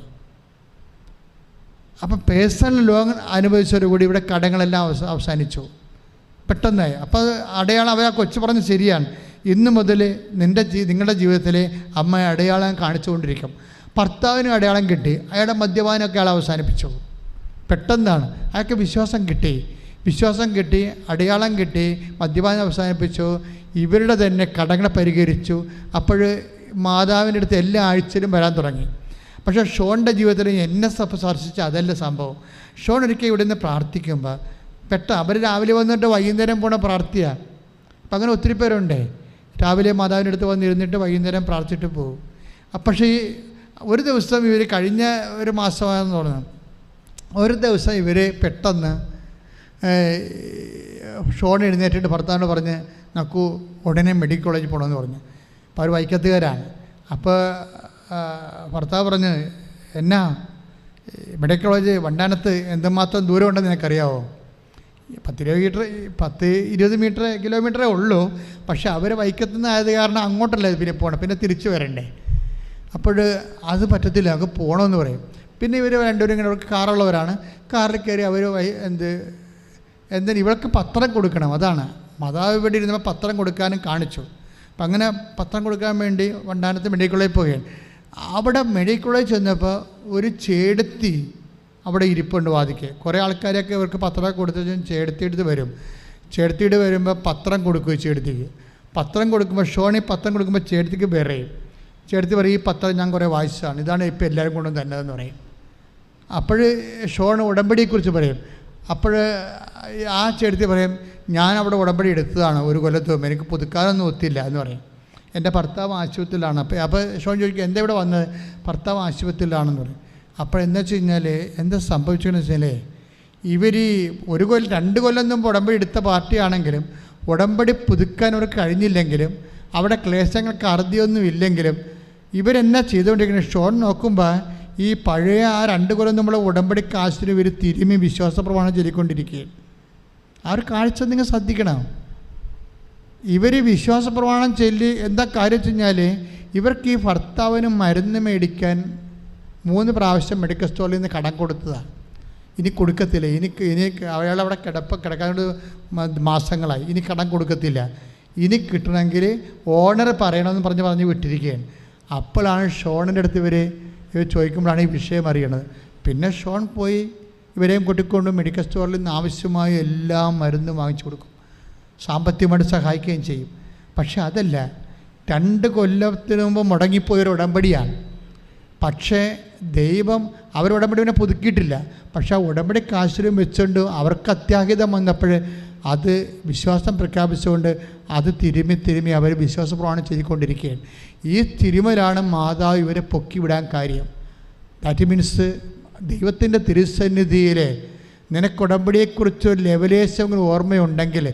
അപ്പം പേഴ്സണൽ ലോൺ അനുവദിച്ചതോടുകൂടി ഇവിടെ കടങ്ങളെല്ലാം പെട്ടെന്നായി. അപ്പോൾ അടയാളം അവർ ആ കൊച്ചു പറഞ്ഞ് ശരിയാണ്. ഇന്ന് മുതൽ നിങ്ങളുടെ ജീവിതത്തിൽ അമ്മ അടയാളം കാണിച്ചുകൊണ്ടിരിക്കും. ഭർത്താവിനും അടയാളം കിട്ടി, അയാളുടെ മദ്യപാനമൊക്കെ അയാൾ അവസാനിപ്പിച്ചു. പെട്ടെന്നാണ് അയാൾക്ക് വിശ്വാസം കിട്ടി, അടയാളം കിട്ടി, മദ്യപാനം അവസാനിപ്പിച്ചു, ഇവരുടെ തന്നെ കടങ്ങളെ പരിഹരിച്ചു. അപ്പോൾ മാതാവിൻ്റെ അടുത്ത് എല്ലാ ആഴ്ചയിലും വരാൻ തുടങ്ങി. പക്ഷേ ഷോണിൻ്റെ ജീവിതത്തിൽ എന്നെ സ്പർശിച്ച അതല്ല സംഭവം. ഷോൺ ഒരിക്കൽ ഇവിടെ നിന്ന് പ്രാർത്ഥിക്കുമ്പോൾ അവർ രാവിലെ വന്നിട്ട് വൈകുന്നേരം പോണ പ്രാർത്ഥിയാണ്. അപ്പം അങ്ങനെ ഒത്തിരി പേരുണ്ട്. രാവിലെ മാതാവിൻ്റെ അടുത്ത് വന്നിരുന്നിട്ട് വൈകുന്നേരം പ്രാർത്ഥിച്ചിട്ട് പോകും. പക്ഷേ ഈ ഒരു ദിവസം ഇവർ കഴിഞ്ഞ ഒരു മാസമാണെന്ന് തോന്നുന്നു, ഒരു ദിവസം ഇവർ പെട്ടെന്ന് ഷോൺ എഴുന്നേറ്റിട്ട് ഭർത്താവിനോട് പറഞ്ഞ് നമുക്ക് ഉടനെ മെഡിക്കൽ കോളേജിൽ പോകണമെന്ന് പറഞ്ഞു. അപ്പോൾ അവർ വൈക്കത്തുകാരാണ്. അപ്പോൾ ഭർത്താവ് പറഞ്ഞ് എന്നാ മെഡിക്കൽ കോളേജ് വണ്ടാനത്ത് എന്തുമാത്രം ദൂരം ഉണ്ടെന്ന് നിനക്കറിയാവോ? 10-20 കിലോമീറ്ററേ ഉള്ളൂ. പക്ഷെ അവർ വൈക്കത്തു നിന്നായത് കാരണം അങ്ങോട്ടല്ലേ പിന്നെ പോകണം, പിന്നെ തിരിച്ചു വരണ്ടേ. അപ്പോൾ അത് പറ്റത്തില്ല, നമുക്ക് പോകണമെന്ന് പറയും. പിന്നെ ഇവർ രണ്ടുപേരും ഇങ്ങനെ അവർക്ക് കാറുള്ളവരാണ്. കാറിൽ കയറി അവർ എന്തിന് ഇവൾക്ക് പത്രം കൊടുക്കണം. അതാണ് മാതാവ് ഇവിടെ ഇരുന്നപ്പോൾ പത്രം കൊടുക്കാനും കാണിച്ചു. അപ്പം അങ്ങനെ പത്രം കൊടുക്കാൻ വേണ്ടി വണ്ടാനത്ത് മെഡിക്കൽ കോളേജിൽ പോവുകയാണ്. അവിടെ മെഡിക്കൽ കോളേജ് ചെന്നപ്പോൾ ഒരു ചേടത്തി അവിടെ ഇരിപ്പുണ്ട് വാദിക്ക്. കുറേ ആൾക്കാരൊക്കെ ഇവർക്ക് പത്രം കൊടുത്ത് ചേടത്തിയെടുത്ത് വരും. ചേടത്തിയിട്ട് വരുമ്പോൾ പത്രം കൊടുക്കും ചേടത്തിക്ക്. പത്രം കൊടുക്കുമ്പോൾ ഷോണി പത്രം കൊടുക്കുമ്പോൾ ചേടത്തിക്ക് പറയും. ചേടത്തി പറയും, ഈ പത്രം ഞാൻ കുറേ വായിച്ചതാണ്, ഇതാണ് ഇപ്പോൾ എല്ലാവരും കൊണ്ടും തന്നതെന്ന് പറയും. അപ്പോൾ ഷോൺ ഉടമ്പടിയെക്കുറിച്ച് പറയും. അപ്പോൾ ആ ചേടത്തി പറയും, ഞാൻ അവിടെ ഉടമ്പടി എടുത്തതാണ് ഒരു കൊല്ലത്ത് മുമ്പ്, എനിക്ക് പുതുക്കാനൊന്നും ഒത്തില്ല എന്ന് പറയും. എൻ്റെ ഭർത്താവ് ആശുപത്രിയിലാണ്. അപ്പോൾ ഷോൺ ചോദിക്കും, എന്താ ഇവിടെ വന്നത്? ഭർത്താവ് ആശുപത്രിയിലാണെന്ന് പറയും. അപ്പോൾ എന്താ വെച്ച് കഴിഞ്ഞാൽ എന്താ സംഭവിച്ചതെന്ന് വെച്ചാൽ ഇവർ 1 കൊല്ലം 2 കൊല്ലം മുമ്പ് ഉടമ്പടി എടുത്ത പാർട്ടിയാണെങ്കിലും ഉടമ്പടി പുതുക്കാൻ അവർക്ക് കഴിഞ്ഞില്ലെങ്കിലും അവിടെ ക്ലേശങ്ങൾക്ക് അറുതിയൊന്നും ഇല്ലെങ്കിലും ഇവരെന്നാ ചെയ്തുകൊണ്ടിരിക്കുന്നത്? ഷോൺ നോക്കുമ്പോൾ ഈ പഴയ ആ 2 കൊല്ലം നമ്മളെ ഉടമ്പടി കാശിന് ഇവർ തിരുമ്മി വിശ്വാസ പ്രമാണം ചൊല്ലിക്കൊണ്ടിരിക്കുകയാണ്. ആ ഒരു കാഴ്ച നിങ്ങൾ ശ്രദ്ധിക്കണം. ഇവർ വിശ്വാസ പ്രമാണം ചൊല്ലി എന്താ കാര്യം വെച്ച് കഴിഞ്ഞാൽ ഇവർക്ക് ഈ ഭർത്താവിന് മരുന്ന് മേടിക്കാൻ 3 പ്രാവശ്യം മെഡിക്കൽ സ്റ്റോറിൽ നിന്ന് കടം കൊടുത്തതാണ്. ഇനി കൊടുക്കത്തില്ല. ഇനി അയാളവിടെ കിടക്കാനോട് മാസങ്ങളായി. ഇനി കടം കൊടുക്കത്തില്ല. ഇനി കിട്ടണമെങ്കിൽ ഓണർ പറയണമെന്ന് പറഞ്ഞ് വിട്ടിരിക്കുകയാണ്. അപ്പോഴാണ് ഷോണിൻ്റെ അടുത്ത് ഇവർ ചോദിക്കുമ്പോഴാണ് ഈ വിഷയം അറിയണത്. പിന്നെ ഷോൺ പോയി ഇവരെയും കൂട്ടിക്കൊണ്ട് മെഡിക്കൽ സ്റ്റോറിൽ നിന്ന് ആവശ്യമായ എല്ലാ മരുന്നും വാങ്ങിച്ചു കൊടുക്കും, സാമ്പത്തികമായിട്ട് സഹായിക്കുകയും ചെയ്യും. പക്ഷെ അതല്ല, 2 കൊല്ലത്തിന് മുമ്പ് മുടങ്ങിപ്പോയൊരു ഉടമ്പടിയാണ്. പക്ഷേ ദൈവം അവർ ഉടമ്പടി പിന്നെ പുതുക്കിയിട്ടില്ല. പക്ഷെ ആ ഉടമ്പടി കാശിലും വെച്ചുകൊണ്ട് അവർക്ക് അത്യാഹിതം വന്നപ്പോൾ അത് വിശ്വാസം പ്രഖ്യാപിച്ചുകൊണ്ട് അത് തിരുമ്മി അവർ വിശ്വാസ പ്രമാണം ചെയ്തുകൊണ്ടിരിക്കുകയാണ്. ഈ തിരുമലാണ് മാതാവ് ഇവരെ പൊക്കിവിടാൻ കാര്യം. ദാറ്റ് മീൻസ് ദൈവത്തിൻ്റെ തിരുസന്നിധിയിൽ നിനക്ക് ഉടമ്പടിയെക്കുറിച്ചൊരു ലെവലേശം ഓർമ്മയുണ്ടെങ്കിൽ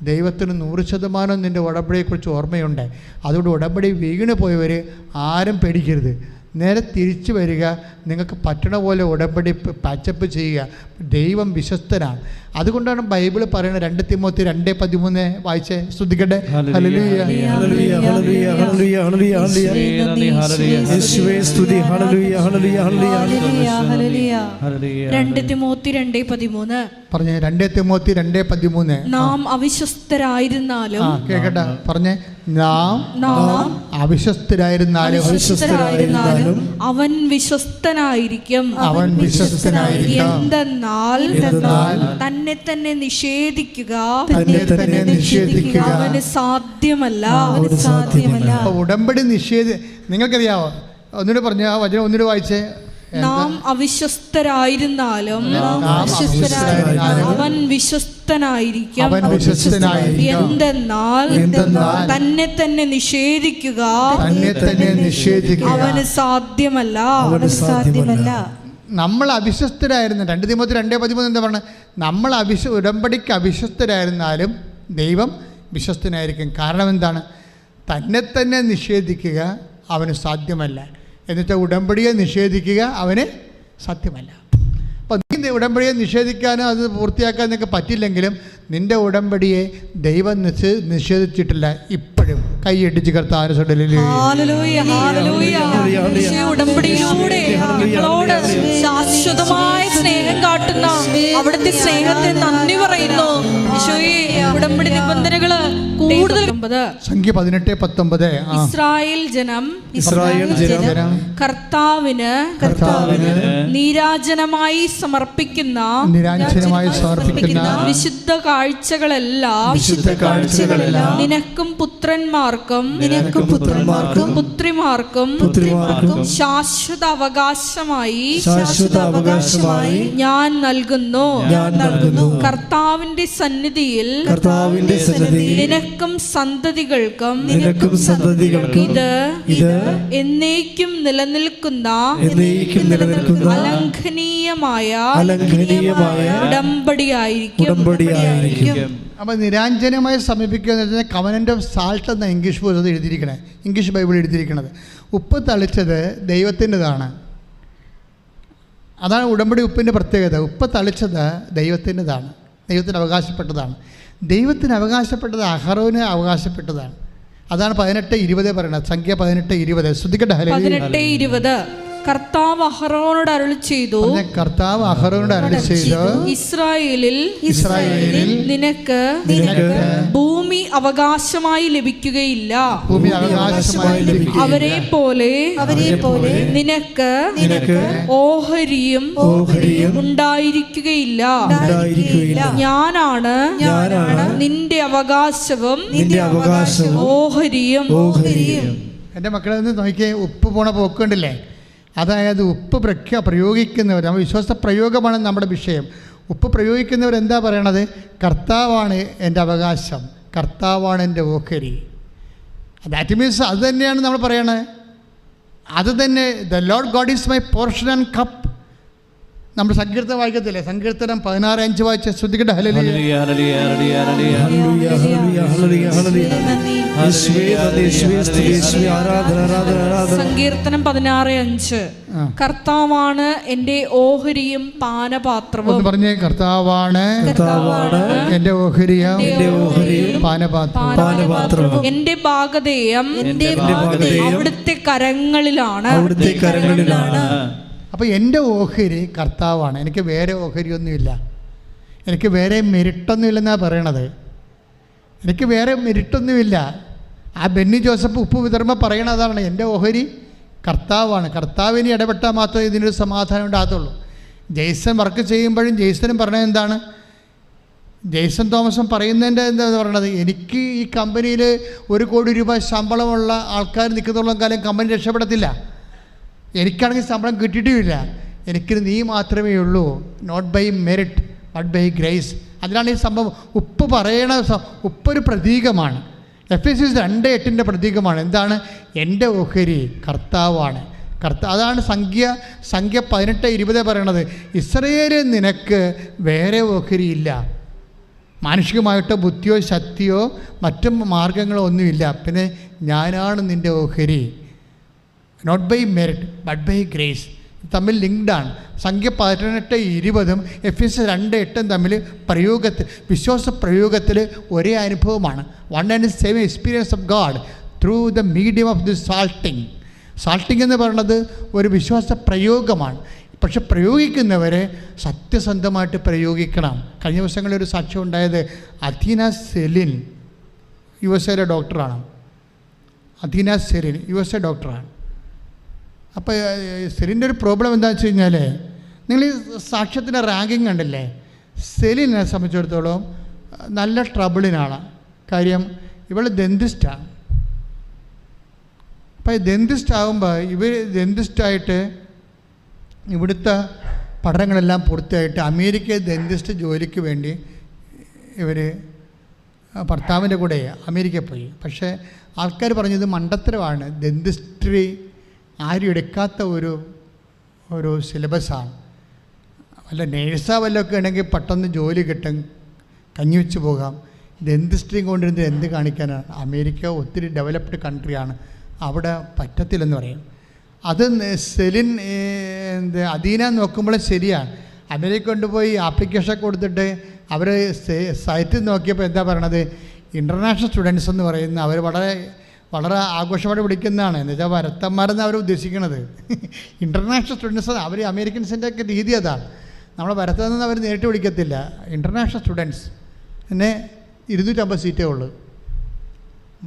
ദൈവത്തിന് 100% നിൻ്റെ ഉടമ്പടിയെക്കുറിച്ച് ഓർമ്മയുണ്ട്. അതുകൊണ്ട് ഉടമ്പടി വീണ് പോയവർ ആരും പേടിക്കരുത്. നേരെ തിരിച്ചു വരിക, നിങ്ങൾക്ക് പറ്റണ പോലെ ഉടമ്പടി പാച്ചപ്പ് ചെയ്യുക. ദൈവം വിശ്വസ്തനാണ്. അതുകൊണ്ടാണ് ബൈബിൾ പറയുന്നത് 2 തിമോത്തി 2:13 വായിച്ചേ, ശ്രദ്ധിക്കട്ടെ. ഹല്ലേലൂയ ഹല്ലേലൂയ ഹല്ലേലൂയ ഹല്ലേലൂയ യേശുവേ സ്തുതി. ഹല്ലേലൂയ ഹല്ലേലൂയ ഹല്ലേലൂയ 2 തിമോത്തി 2:13 പറഞ്ഞേ. 2 തിമോത്തി 2:13 നാം അവിശ്വസ്തരായിരുന്നാലും കേൾക്കട്ടെ പറഞ്ഞേ. നാം അവിശ്വസ്തരായിരുന്നാലും അവൻ വിശ്വസ്തനായിരിക്കും. എന്തെന്നാൽ തന്നെ തന്നെ നിഷേധിക്കുക അവന് സാധ്യമല്ല. ഉടമ്പടി നിങ്ങൾക്കറിയാവോ? ഒന്നുകൂടി പറഞ്ഞ ആ വചനം ഒന്നുകൂടി വായിച്ചേ. നാം അവിശ്വസ്തരായിരുന്നാലും അവൻ വിശ്വസ്തനായിരിക്കും. എന്തെന്നാൽ തന്നെ തന്നെ നിഷേധിക്കുക അവന് സാധ്യമല്ല. നമ്മൾ അവിശ്വസ്തരായിരുന്നു. 2 തിമോത്തി 2:13 എന്താ പറഞ്ഞത്? നമ്മൾ ഉടമ്പടിക്ക് അവിശ്വസ്തരായിരുന്നാലും ദൈവം വിശ്വസ്തനായിരിക്കും. കാരണം എന്താണ്? തന്നെ തന്നെ നിഷേധിക്കുക അവന് സാധ്യമല്ല. എന്നുവെച്ചാൽ ഉടമ്പടിയെ നിഷേധിക്കുക അവന് സാധ്യമല്ല. അപ്പോൾ നീ ഉടമ്പടിയെ നിഷേധിക്കാനോ അത് പൂർത്തിയാക്കാൻ നിനക്ക് പറ്റില്ലെങ്കിലും നിൻ്റെ ഉടമ്പടിയെ ദൈവം നിഷേധിച്ചിട്ടില്ല. ഇപ്പോഴും കൈയടിച്ച് കർത്താവിനെ ഉടമ്പടിയിലൂടെ നമ്മളോട് ശാശ്വതമായ സ്നേഹം കാട്ടുന്ന അവിടുത്തെ സ്നേഹത്തെ നന്ദി പറയുന്നു. ഈശോയെ, ഉടമ്പടി നിബന്ധനകള് കൂടുതൽ 18:19. സംഖ്യ 18:19. ഇസ്രായേൽ ജനം കർത്താവിന് നീരാജനമായി സമർപ്പിക്കുന്ന വിശുദ്ധ കാഴ്ചകളെല്ലാം നിനക്കും പുത്രന്മാർക്കും പുത്രിമാർക്കും ശാശ്വത അവകാശമായി ഞാൻ നൽകുന്നു. കർത്താവിന്റെ സന്നിധിയിൽ നിനക്കും സന്തതികൾക്കും ഇത് എന്നേക്കും നിലനിൽക്കുന്ന അലംഘനീയമായ ഉടമ്പടിയായിരിക്കും. അപ്പോൾ നിരാഞ്ജനമായി സമീപിക്കുക എന്ന് വെച്ചാൽ കവനൻ്റ് ഓഫ് സാൾട്ട് എന്ന ഇംഗ്ലീഷ് പുസ്തകത്തിൽ എഴുതിയിരിക്കണേ, ഇംഗ്ലീഷ് ബൈബിൾ എഴുതിയിരിക്കുന്നത്. ഉപ്പ് തളിച്ചത് ദൈവത്തിൻ്റെതാണ്. അതാണ് ഉടമ്പടി ഉപ്പിൻ്റെ പ്രത്യേകത. ഉപ്പ് തളിച്ചത് ദൈവത്തിൻ്റെതാണ്, ദൈവത്തിന് അവകാശപ്പെട്ടതാണ്. ദൈവത്തിന് അവകാശപ്പെട്ടത് അഹറോന് അവകാശപ്പെട്ടതാണ്. അതാണ് 18:20 പറയുന്നത്. സംഖ്യ 18:20. ശ്രദ്ധിക്കട്ടെ. 18:20. കർത്താവ് അഹറോനോട് അരുളി ചെയ്തു, ഇസ്രായേലിൽ നിനക്ക് ഭൂമി അവകാശമായി ലഭിക്കുകയില്ല. അവരെ പോലെ നിനക്ക് ഓഹരിയും ഉണ്ടായിരിക്കുകയില്ല. ഞാനാണ് നിന്റെ അവകാശവും ഓഹരിയും. എൻ്റെ മക്കളെ ഒന്ന് നോക്കിയേ, ഉപ്പ് പോണ പോക്കുണ്ടല്ലേ? അതായത് ഉപ്പ് പ്രയോഗിക്കുന്നവർ, നമ്മൾ വിശ്വാസ പ്രയോഗമാണ് നമ്മുടെ വിഷയം. ഉപ്പ് പ്രയോഗിക്കുന്നവർ എന്താ പറയണത്? കർത്താവാണ് എൻ്റെ അവകാശം, കർത്താവാണ് എൻ്റെ ഓഹരി. ദാറ്റ് മീൻസ് അത് തന്നെയാണ് നമ്മൾ പറയണത്. അത് തന്നെ, the Lord God is my portion and cup. നമ്മൾ സങ്കീർത്തനം വായിക്കത്തില്ലേ? സങ്കീർത്തനം 16:5 വായിച്ച് ശ്രദ്ധിക്കട്ടെ. സങ്കീർത്തനം 16:5. കർത്താവാണ് എൻ്റെ ഓഹരിയും പാനപാത്രവും. പറഞ്ഞേ, കർത്താവാണ് എൻ്റെ ഓഹരിയും പാനപാത്രവും. എൻ്റെ ഭാഗധേയം അവിടുത്തെ കരങ്ങളിലാണ്. അപ്പോൾ എൻ്റെ ഓഹരി കർത്താവാണ്. എനിക്ക് വേറെ ഓഹരിയൊന്നുമില്ല, എനിക്ക് വേറെ മെരിട്ടൊന്നുമില്ലെന്നാണ് പറയണത്. എനിക്ക് വേറെ മെരിട്ടൊന്നുമില്ല. ആ ബെന്നി ജോസഫ് ഉപ്പ് വിതർമ്മ പറയണതാണ്, എൻ്റെ ഓഹരി കർത്താവാണ്. കർത്താവിന് ഇടപെട്ടാൽ മാത്രമേ ഇതിനൊരു സമാധാനം ഉണ്ടാകത്തുള്ളൂ. ജെയ്സൺ വർക്ക് ചെയ്യുമ്പോഴും ജെയ്സനും പറഞ്ഞത് എന്താണ്? ജെയ്സൺ തോമസും പറയുന്നതിൻ്റെ എന്താ പറയണത്? എനിക്ക് ഈ കമ്പനിയിൽ 1 കോടി രൂപ ശമ്പളമുള്ള ആൾക്കാർ നിൽക്കുന്നുള്ള കാലം കമ്പനി രക്ഷപ്പെടത്തില്ല. എനിക്കാണെങ്കിൽ ശമ്പളം കിട്ടിയിട്ടുമില്ല. എനിക്ക് നീ മാത്രമേ ഉള്ളൂ. Not by merit but by grace. അതിനാണ് ഈ സംഭവം. ഉപ്പ് പറയണ ഉപ്പൊരു പ്രതീകമാണ്. എഫെസ്യസ് 2:8 പ്രതീകമാണ്. എന്താണ്? എൻ്റെ ഓഹരി കർത്താവാണ്. അതാണ് സംഖ്യ 18:20 പറയണത്. ഇസ്രായേലിൽ നിനക്ക് വേറെ ഓഹരിയില്ല. മാനുഷികമായിട്ടോ ബുദ്ധിയോ ശക്തിയോ മറ്റു മാർഗങ്ങളോ ഒന്നുമില്ല. പിന്നെ ഞാനാണ് നിൻ്റെ ഓഹരി. Not by merit but by grace. തമ്മിൽ ലിങ്ക്ഡാണ്. സംഖ്യ 18:20 എഫെസ്യസ് 2:8 തമ്മിൽ വിശ്വാസ പ്രയോഗത്തിൽ ഒരേ അനുഭവമാണ്. One and same experience of God through the medium of the salting. Salting എന്ന് പറയുന്നത് ഒരു വിശ്വാസ പ്രയോഗമാണ്. പക്ഷെ പ്രയോഗിക്കുന്നവരെ സത്യസന്ധമായിട്ട് പ്രയോഗിക്കണം. കഴിഞ്ഞ ദിവസങ്ങളിൽ ഒരു സാക്ഷ്യം ഉണ്ടായത് അധീന സെലിൻ, USA ഡോക്ടറാണ്. അധീന സെലിൻ USA ഡോക്ടറാണ്. അപ്പോൾ സെലിൻ്റെ ഒരു പ്രോബ്ലം എന്താണെന്ന് വെച്ച് കഴിഞ്ഞാൽ, നിങ്ങൾ ഈ സാക്ഷ്യത്തിൻ്റെ റാങ്കിങ് കണ്ടില്ലേ? സെലിനെ സംബന്ധിച്ചിടത്തോളം നല്ല ട്രബിളിനാണ്. കാര്യം ഇവൾ ദന്തിസ്റ്റാണ്. അപ്പോൾ ഈ ദന്തിസ്റ്റ് ആകുമ്പോൾ ഇവർ ദന്തിസ്റ്റായിട്ട് ഇവിടുത്തെ പഠനങ്ങളെല്ലാം പൂർത്തിയായിട്ട് അമേരിക്കയിൽ ദന്തിസ്റ്റ് ജോലിക്ക് വേണ്ടി ഇവർ ഭർത്താവിൻ്റെ കൂടെ അമേരിക്കയിൽ പോയി. പക്ഷേ ആൾക്കാർ പറഞ്ഞത് മണ്ടത്തരമാണ്. ദന്തിസ്ട്രി ആരും എടുക്കാത്ത ഒരു സിലബസാണ്. വല്ല നേഴ്സാ വല്ലതൊക്കെ ഉണ്ടെങ്കിൽ പെട്ടെന്ന് ജോലി കിട്ടും, കഞ്ഞി വെച്ച് പോകാം. ദന്തിസ്ട്രിയും കൊണ്ടിരുന്നത് എന്ത് കാണിക്കാനാണ്? അമേരിക്ക ഒത്തിരി ഡെവലപ്ഡ് കൺട്രിയാണ്, അവിടെ പറ്റത്തില്ലെന്ന് പറയും. അത് സെലിൻ അധീന നോക്കുമ്പോൾ ശരിയാണ്. അമേരിക്ക കൊണ്ടുപോയി ആപ്ലിക്കേഷൻ കൊടുത്തിട്ട് അവർ സൈറ്റിൽ നോക്കിയപ്പോൾ എന്താ പറയണത്? ഇൻ്റർനാഷണൽ സ്റ്റുഡൻസ് എന്ന് പറയുന്ന അവർ വളരെ ആഘോഷമായിട്ട് വിളിക്കുന്നതാണ്. എന്ന് വെച്ചാൽ വരത്തന്മാരെന്ന് അവർ ഉദ്ദേശിക്കുന്നത്. ഇൻ്റർനാഷണൽ സ്റ്റുഡൻസ് അവർ അമേരിക്കൻസിൻ്റെ ഒക്കെ രീതി അതാണ്. നമ്മളെ വരത്തതെന്ന് അവർ നേരിട്ട് വിളിക്കത്തില്ല. ഇൻ്റർനാഷണൽ സ്റ്റുഡൻസ് പിന്നെ 250 സീറ്റേ ഉള്ളൂ.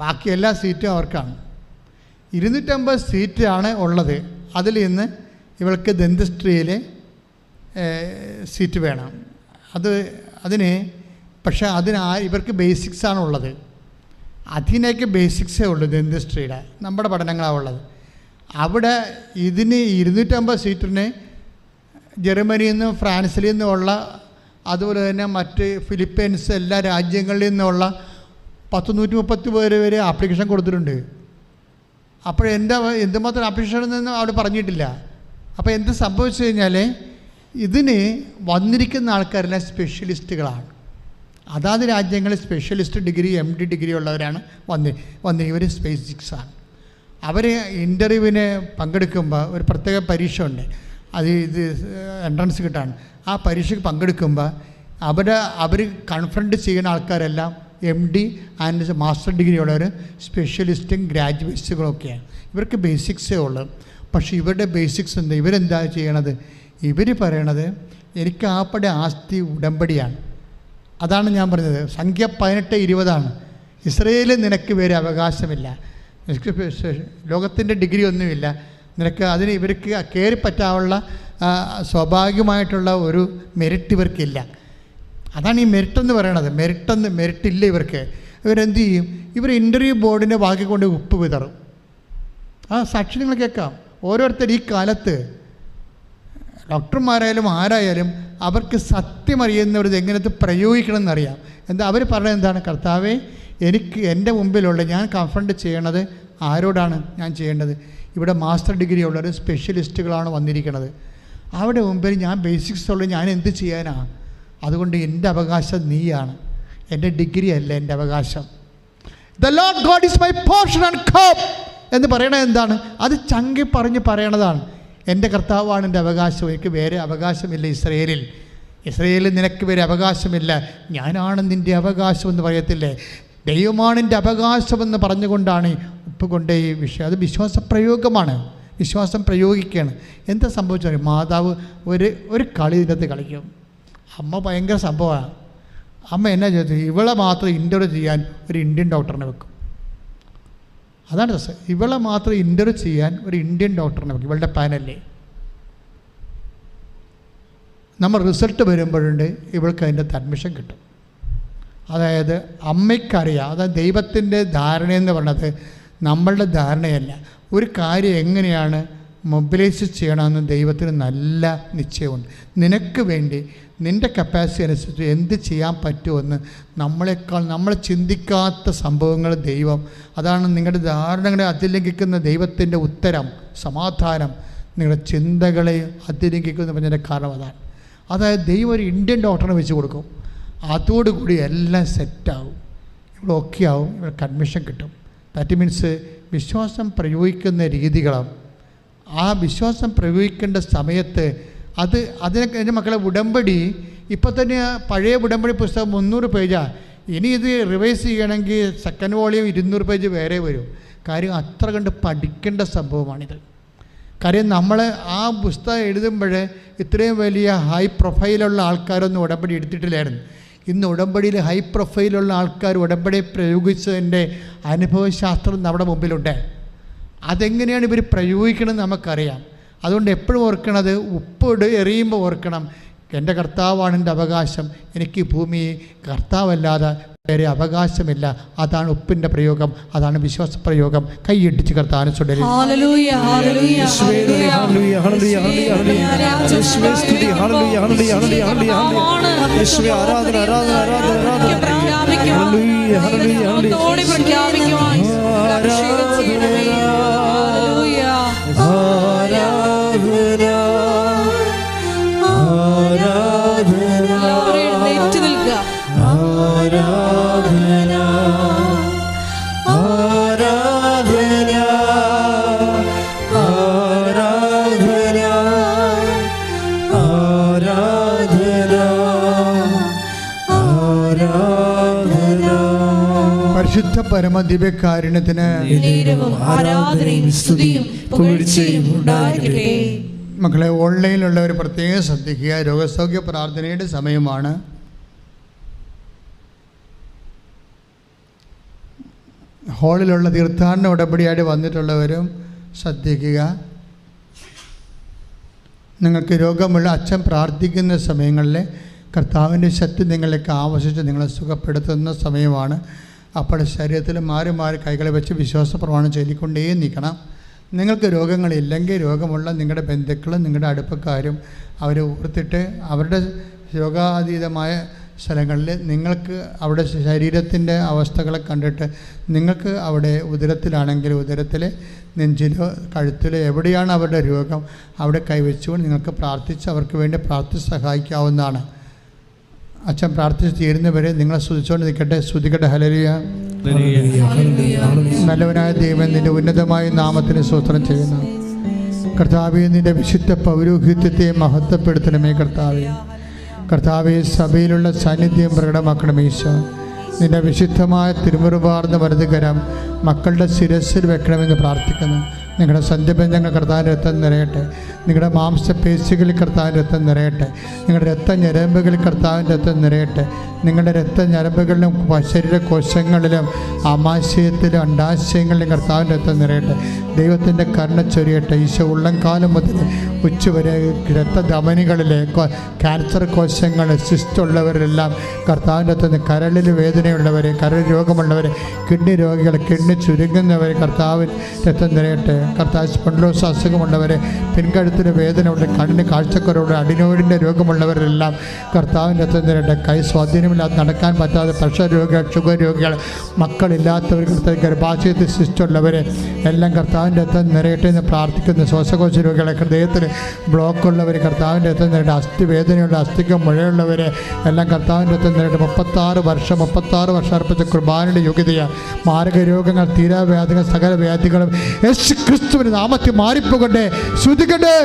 ബാക്കി എല്ലാ സീറ്റും അവർക്കാണ്. 250 സീറ്റാണ് ഉള്ളത്. അതിൽ നിന്ന് ഇവൾക്ക് ദന്തസ്ട്രിയിൽ സീറ്റ് വേണം. പക്ഷേ ഇവർക്ക് ബേസിക്സാണ് ഉള്ളത്. അതിനൊക്കെ ബേസിക്സേ ഉള്ളൂ ദന്തസ്ട്രിയുടെ. നമ്മുടെ പഠനങ്ങളാണ് ഉള്ളത്. അവിടെ ഇതിന് 250 സീറ്റിന് ജർമ്മനിയിൽ നിന്നും ഫ്രാൻസിൽ നിന്നുമുള്ള, അതുപോലെ തന്നെ മറ്റ് ഫിലിപ്പൈൻസ് എല്ലാ രാജ്യങ്ങളിൽ നിന്നുള്ള 130 പേര് വരെ ആപ്ലിക്കേഷൻ കൊടുത്തിട്ടുണ്ട്. അപ്പോൾ എന്തുമാത്രം ആപ്ലിക്കേഷൻ എന്നൊന്നും അവിടെ പറഞ്ഞിട്ടില്ല. അപ്പോൾ എന്ത് സംഭവിച്ചു കഴിഞ്ഞാൽ ഇതിന് വന്നിരിക്കുന്ന ആൾക്കാരെല്ലാം സ്പെഷ്യലിസ്റ്റുകളാണ്. അതാത് രാജ്യങ്ങളിൽ സ്പെഷ്യലിസ്റ്റ് ഡിഗ്രി MD ഡിഗ്രി ഉള്ളവരാണ് ഇവർ ബേസിക്സാണ്. അവർ ഇൻ്റർവ്യൂവിന് പങ്കെടുക്കുമ്പോൾ ഒരു പ്രത്യേക പരീക്ഷ ഉണ്ട്. ഇത് എൻട്രൻസ് കിട്ടാണ്. ആ പരീക്ഷയ്ക്ക് പങ്കെടുക്കുമ്പോൾ അവർ കൺഫ്രണ്ട് ചെയ്യുന്ന ആൾക്കാരെല്ലാം MD ആൻഡ് മാസ്റ്റർ ഡിഗ്രി ഉള്ളവർ സ്പെഷ്യലിസ്റ്റും ഗ്രാജുവേറ്റ്സുകളൊക്കെയാണ്. ഇവർക്ക് ബേസിക്സേ ഉള്ളൂ. പക്ഷേ ഇവരുടെ ബേസിക്സ് ഇവരെന്താ ചെയ്യണത്? ഇവർ പറയണത് എനിക്ക് ആപ്പടെ ആസ്തി ഉടമ്പടിയാണ്. അതാണ് ഞാൻ പറഞ്ഞത്. സംഖ്യ 18:20 ഇസ്രയേലിൽ നിനക്ക് വേറെ അവകാശമില്ല, ലോകത്തിൻ്റെ ഡിഗ്രി ഒന്നുമില്ല നിനക്ക്. ഇവർക്ക് കയറി പറ്റാനുള്ള സ്വാഭാവികമായിട്ടുള്ള ഒരു മെറിറ്റ് ഇവർക്കില്ല. അതാണ് ഈ മെറിറ്റെന്ന് പറയണത്. മെറിറ്റില്ല ഇവർക്ക്. ഇവരെന്ത് ചെയ്യും? ഇവർ ഇൻ്റർവ്യൂ ബോർഡിനെ വാങ്ങിക്കൊണ്ട് ഉപ്പ് വിതറും. ആ സാക്ഷി നിങ്ങൾ കേൾക്കാം. ഓരോരുത്തർ ഈ കാലത്ത് ഡോക്ടർമാരായാലും ആരായാലും അവർക്ക് സത്യം അറിയുന്നവർ എങ്ങനത്തെ പ്രയോഗിക്കണമെന്നറിയാം. അവർ പറയുന്നത് എന്താണ്? കർത്താവേ, എനിക്ക് എൻ്റെ മുമ്പിലുള്ള ഞാൻ കൺഫ്രണ്ട് ചെയ്യണത് ആരോടാണ് ഞാൻ ചെയ്യേണ്ടത്? ഇവിടെ മാസ്റ്റർ ഡിഗ്രി ഉള്ളവർ സ്പെഷ്യലിസ്റ്റുകളാണ് വന്നിരിക്കുന്നത്. അവിടെ മുമ്പിൽ ഞാൻ ബേസിക്സ് ഉള്ള ഞാൻ എന്ത് ചെയ്യാനാണ്? അതുകൊണ്ട് എൻ്റെ അവകാശം നീയാണ്, എൻ്റെ ഡിഗ്രി അല്ല എൻ്റെ അവകാശം. The Lord God is my portion and cup എന്ന് പറയണത് എന്താണ്? അത് ചങ്കി പറയണതാണ്. എൻ്റെ കർത്താവാണ് എൻ്റെ അവകാശം, എനിക്ക് വേറെ അവകാശമില്ല. ഇസ്രയേലിൽ നിനക്ക് വേറെ അവകാശമില്ല, ഞാനാണ് നിൻ്റെ അവകാശം എന്ന് പറയത്തില്ലേ? ദൈവമാണ് എൻ്റെ അവകാശമെന്ന് പറഞ്ഞുകൊണ്ടാണ് ഉപ്പുകൊണ്ടേ ഈ വിഷയം. അത് വിശ്വാസപ്രയോഗമാണ്. വിശ്വാസം പ്രയോഗിക്കുകയാണ്. എന്താ സംഭവിച്ചാൽ മാതാവ് ഒരു കളി ഇതിനകത്ത് കളിക്കും. അമ്മ ഭയങ്കര സംഭവമാണ്. അമ്മ എന്നാ ചോദിച്ചത്? ഇവളെ മാത്രം ഇൻ്റർവ്യൂ ചെയ്യാൻ ഒരു ഇന്ത്യൻ ഡോക്ടറിനെ വെക്കും. അതാണ് രസം. ഇവളെ മാത്രം ഇൻ്റർവ്യൂ ചെയ്യാൻ ഒരു ഇന്ത്യൻ ഡോക്ടറിനെ വെക്കും. ഇവളുടെ പാനലിൽ നമ്മൾ റിസൾട്ട് വരുമ്പോഴുണ്ട് ഇവൾക്ക് അതിൻ്റെ അഡ്മിഷൻ കിട്ടും. അതായത് അമ്മയ്ക്കറിയാം. അതായത് ദൈവത്തിൻ്റെ ധാരണയെന്ന് പറഞ്ഞത് നമ്മളുടെ ധാരണയല്ല. ഒരു കാര്യം എങ്ങനെയാണ് മൊബിലൈസ് ചെയ്യണമെന്ന് ദൈവത്തിന് നല്ല നിശ്ചയമുണ്ട്. നിനക്ക് വേണ്ടി നിൻ്റെ കപ്പാസിറ്റി അനുസരിച്ച് എന്ത് ചെയ്യാൻ പറ്റുമെന്ന് നമ്മൾ ചിന്തിക്കാത്ത സംഭവങ്ങൾ ദൈവം, അതാണ് നിങ്ങളുടെ ധാരണകളെ അതിലംഘിക്കുന്ന ദൈവത്തിൻ്റെ ഉത്തരം, സമാധാനം നിങ്ങളുടെ ചിന്തകളെ അതിലംഘിക്കുന്ന പറഞ്ഞതിൻ്റെ കാരണം അതാണ്. അതായത് ദൈവം ഒരു ഇന്ത്യൻ ഡോക്ടറിനെ വെച്ച് കൊടുക്കും. അതോടുകൂടി എല്ലാം സെറ്റാവും, ഇവിടെ ഓക്കെ ആവും, ഇവർക്ക് അഡ്മിഷൻ കിട്ടും. ദാറ്റ് മീൻസ് വിശ്വാസം പ്രയോഗിക്കുന്ന രീതികളും ആ വിശ്വാസം പ്രയോഗിക്കേണ്ട സമയത്ത് അതിനൊക്കെ എൻ്റെ മക്കളെ ഉടമ്പടി ഇപ്പോൾ തന്നെ പഴയ ഉടമ്പടി പുസ്തകം 300 പേജാണ്. ഇനി ഇത് റിവൈസ് ചെയ്യണമെങ്കിൽ സെക്കൻഡ് വോളിയം 200 പേജ് വേറെ വരും. കാര്യം അത്ര കണ്ട് പഠിക്കേണ്ട സംഭവമാണിത്. കാര്യം നമ്മൾ ആ പുസ്തകം എഴുതുമ്പോൾ ഇത്രയും വലിയ ഹൈ പ്രൊഫൈലുള്ള ആൾക്കാരൊന്നും ഉടമ്പടി എടുത്തിട്ടില്ലായിരുന്നു. ഇന്ന് ഉടമ്പടിയിൽ ഹൈ പ്രൊഫൈലുള്ള ആൾക്കാർ ഉടമ്പടി പ്രയോഗിച്ചതിൻ്റെ അനുഭവശാസ്ത്രം നമ്മുടെ മുമ്പിലുണ്ട്. അതെങ്ങനെയാണ് ഇവർ പ്രയോഗിക്കണമെന്ന് നമുക്കറിയാം. അതുകൊണ്ട് എപ്പോഴും ഓർക്കണത്, ഉപ്പ് എറിയുമ്പോൾ ഓർക്കണം, എൻ്റെ കർത്താവാണ് എൻ്റെ അവകാശം, എനിക്ക് ഭൂമി കർത്താവല്ലാതെ വേറെ അവകാശമില്ല. അതാണ് ഉപ്പിൻ്റെ പ്രയോഗം, അതാണ് വിശ്വാസ പ്രയോഗം. കൈയിടിച്ച് കർത്താവിനെ ചൊല്ലി പരിശുദ്ധ പരമദിവ്യകാരുണ്യത്തിന് മക്കളെ, ഓൺലൈനിലുള്ളവർ പ്രത്യേകം ശ്രദ്ധിക്കുക. രോഗസൗഖ്യ പ്രാർത്ഥനയുടെ സമയമാണ്. ഹാളിലുള്ള തീർത്ഥാടന ഉടമ്പടിയായിട്ട് വന്നിട്ടുള്ളവരും ശ്രദ്ധിക്കുക. നിങ്ങൾക്ക് രോഗമുള്ള അച്ഛൻ പ്രാർത്ഥിക്കുന്ന സമയങ്ങളിൽ കർത്താവിൻ്റെ ശക്തി നിങ്ങളിലേക്ക് ആവശ്യിച്ച് നിങ്ങളെ സുഖപ്പെടുത്തുന്ന സമയമാണ്. അപ്പോൾ ശരീരത്തിൽ മാറി മാറി കൈകളെ വെച്ച് വിശ്വാസ പ്രമാണം ചൊല്ലിക്കൊണ്ടേ നിൽക്കണം. നിങ്ങൾക്ക് രോഗങ്ങളില്ലെങ്കിൽ രോഗമുള്ള നിങ്ങളുടെ ബന്ധുക്കളും നിങ്ങളുടെ അടുപ്പക്കാരും അവരെ ഓർത്തിട്ട് അവരുടെ രോഗാതീതമായ സ്ഥലങ്ങളിൽ നിങ്ങൾക്ക് അവിടെ ശരീരത്തിൻ്റെ അവസ്ഥകളെ കണ്ടിട്ട് നിങ്ങൾക്ക് അവിടെ ഉദരത്തിലാണെങ്കിൽ ഉദരത്തിൽ, നെഞ്ചിലോ കഴുത്തിലോ എവിടെയാണ് അവരുടെ രോഗം അവിടെ കൈവച്ചുകൊണ്ട് നിങ്ങൾക്ക് പ്രാർത്ഥിച്ച് അവർക്ക് വേണ്ടി പ്രാർത്ഥിച്ച് സഹായിക്കാവുന്നതാണ്. അച്ഛൻ പ്രാർത്ഥിച്ച് തീരുന്നവരെ നിങ്ങളെ സ്തുതിച്ചുകൊണ്ട് നിൽക്കട്ടെ. സ്തുതിക്കട്ടെ. ഹല്ലേലൂയ. നല്ലവനായ ദൈവം നിൻ്റെ ഉന്നതമായ നാമത്തിന് സ്തോത്രം ചെയ്യുന്നു. കർത്താവേ, നിൻ്റെ വിശുദ്ധ പൗരോഹിത്യത്തെ മഹത്വപ്പെടുത്തണമേ. കർത്താവേ, സഭയിലുള്ള സാന്നിധ്യം പ്രകടമാക്കണമേ. ഈശോ, നിൻ്റെ വിശുദ്ധമായ തിരുമുറുപാർന്ന വലതുകരം മക്കളുടെ ശിരസ്സിൽ വെക്കണമെന്ന് പ്രാർത്ഥിക്കുന്നു. നിങ്ങളുടെ സന്ധ്യബന്ധങ്ങൾ കർത്താവിൻ്റെ രക്തം നിറയട്ടെ. നിങ്ങളുടെ മാംസപേശികളിൽ കർത്താവിൻ്റെ രക്തം നിറയട്ടെ. നിങ്ങളുടെ രക്തഞരമ്പുകളിൽ കർത്താവിൻ്റെ രക്തം നിറയട്ടെ. നിങ്ങളുടെ രക്തഞരമ്പുകളിലും ശരീരകോശങ്ങളിലും ആമാശയത്തിലും അണ്ടാശയങ്ങളിലും കർത്താവിൻ്റെ രക്തം നിറയട്ടെ. ദൈവത്തിൻ്റെ കരുണ ചൊരിയട്ടെ. ഈശോ, ഉള്ളംകാലം മുതൽ ഉച്ചവരെ രക്തധമനികളിലെ ക്യാൻസർ കോശങ്ങൾ, സിസ്റ്റുള്ളവരെല്ലാം കർത്താവിൻ്റെ രക്തം, കരളിൽ വേദനയുള്ളവർ, കരൾ രോഗമുള്ളവർ, കിഡ്നി രോഗികൾ, കിഡ്നി ചുരുങ്ങുന്നവർ കർത്താവിൻ്റെ രക്തം നിറയട്ടെ. കർത്താവ് സ്പോണ്ടിലോസിസ് അസുഖമുള്ളവർ, പിൻകഴുത്തിന് വേദനയുള്ള, കണ്ണിന് കാഴ്ചക്കുറവുള്ള, അഡിനോയിഡിൻ്റെ രോഗമുള്ളവരെല്ലാം കർത്താവിൻ്റെ രക്തം നിറയട്ടെ. കൈ സ്വാധീനമില്ലാതെ നടക്കാൻ പറ്റാതെ പ്രഷർ രോഗികൾ, ഷുഗർ രോഗികൾ, മക്കളില്ലാത്തവർ, ഗർഭാശയത്തിൽ സിസ്റ്റുള്ളവരെ എല്ലാം കർത്താവിൻ്റെ രക്തം നിറയട്ടെ എന്ന് പ്രാർത്ഥിക്കുന്നു. ശ്വാസകോശ രോഗികളെ, ഹൃദയത്തിൽ ബ്ലോക്കുള്ളവർ കർത്താവിൻ്റെ രക്തം നിറയട്ടെ. അസ്ഥി വേദനയുള്ള, അസ്ഥിക്ക് മുഴയുള്ളവരെ എല്ലാം കർത്താവിൻ്റെ രക്തം നിറയട്ടെ. 36 വർഷം അർപ്പിച്ച കുർബാനയുടെ യോഗ്യതയാണ്. മാരക രോഗങ്ങൾ, തീരാവ്യാധികൾ, സകല വ്യാധികളും യേശു ക്രിസ്തുവിന്റെ നാമത്തിൽ മാറിപ്പോകട്ടെ. ശ്രുതിക്കട്ടെ.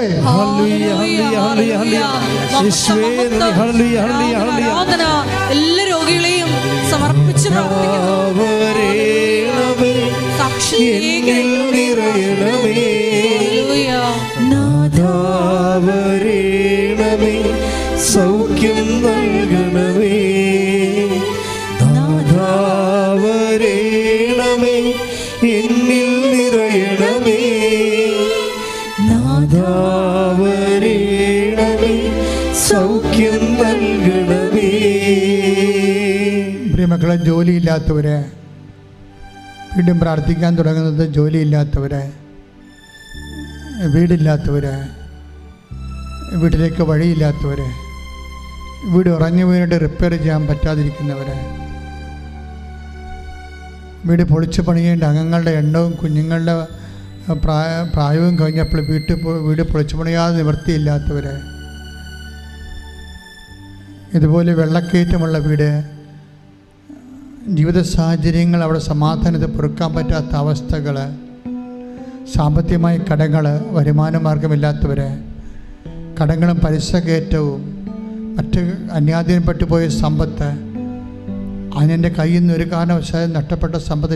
എല്ലാ രോഗികളെയും സമർപ്പിച്ച് സൗഖ്യം നൽകണമേ. നാദാവരേണമേ, എന്നിൽ നിറയണമേ. നാദാവരേണമേ, സൗഖ്യം നൽകണമേ. പ്രിയമക്കളെ, ജോലിയില്ലാത്തവരെ വീണ്ടും പ്രാർത്ഥിക്കാൻ തുടങ്ങുന്നത്. ജോലിയില്ലാത്തവരെ, വീടില്ലാത്തവരെ, വീട്ടിലേക്ക് വഴിയില്ലാത്തവരെ, വീട് ഉറഞ്ഞു വീണിട്ട് റിപ്പയർ ചെയ്യാൻ പറ്റാതിരിക്കുന്നവരെ, വീട് പൊളിച്ചു പണിയേണ്ട അംഗങ്ങളുടെ എണ്ണവും കുഞ്ഞുങ്ങളുടെ പ്രായവും കഴിഞ്ഞപ്പോൾ വീട് പൊളിച്ചു പണിയാതെ നിവൃത്തിയില്ലാത്തവരെ, ഇതുപോലെ വെള്ളക്കയറ്റമുള്ള വീട്, ജീവിത സാഹചര്യങ്ങൾ, അവിടെ സമാധാനത്തെ പൊറുക്കാൻ പറ്റാത്ത അവസ്ഥകൾ, സാമ്പത്തികമായ കടങ്ങൾ, വരുമാന മാർഗമില്ലാത്തവരെ, കടങ്ങളും പലിശ കയറ്റവും മറ്റ് അന്യാധീനപ്പെട്ടു പോയ സമ്പത്ത്, അതിനെൻ്റെ കയ്യിൽ നിന്ന് ഒരു കാരണവശാലും നഷ്ടപ്പെട്ട സമ്പത്ത്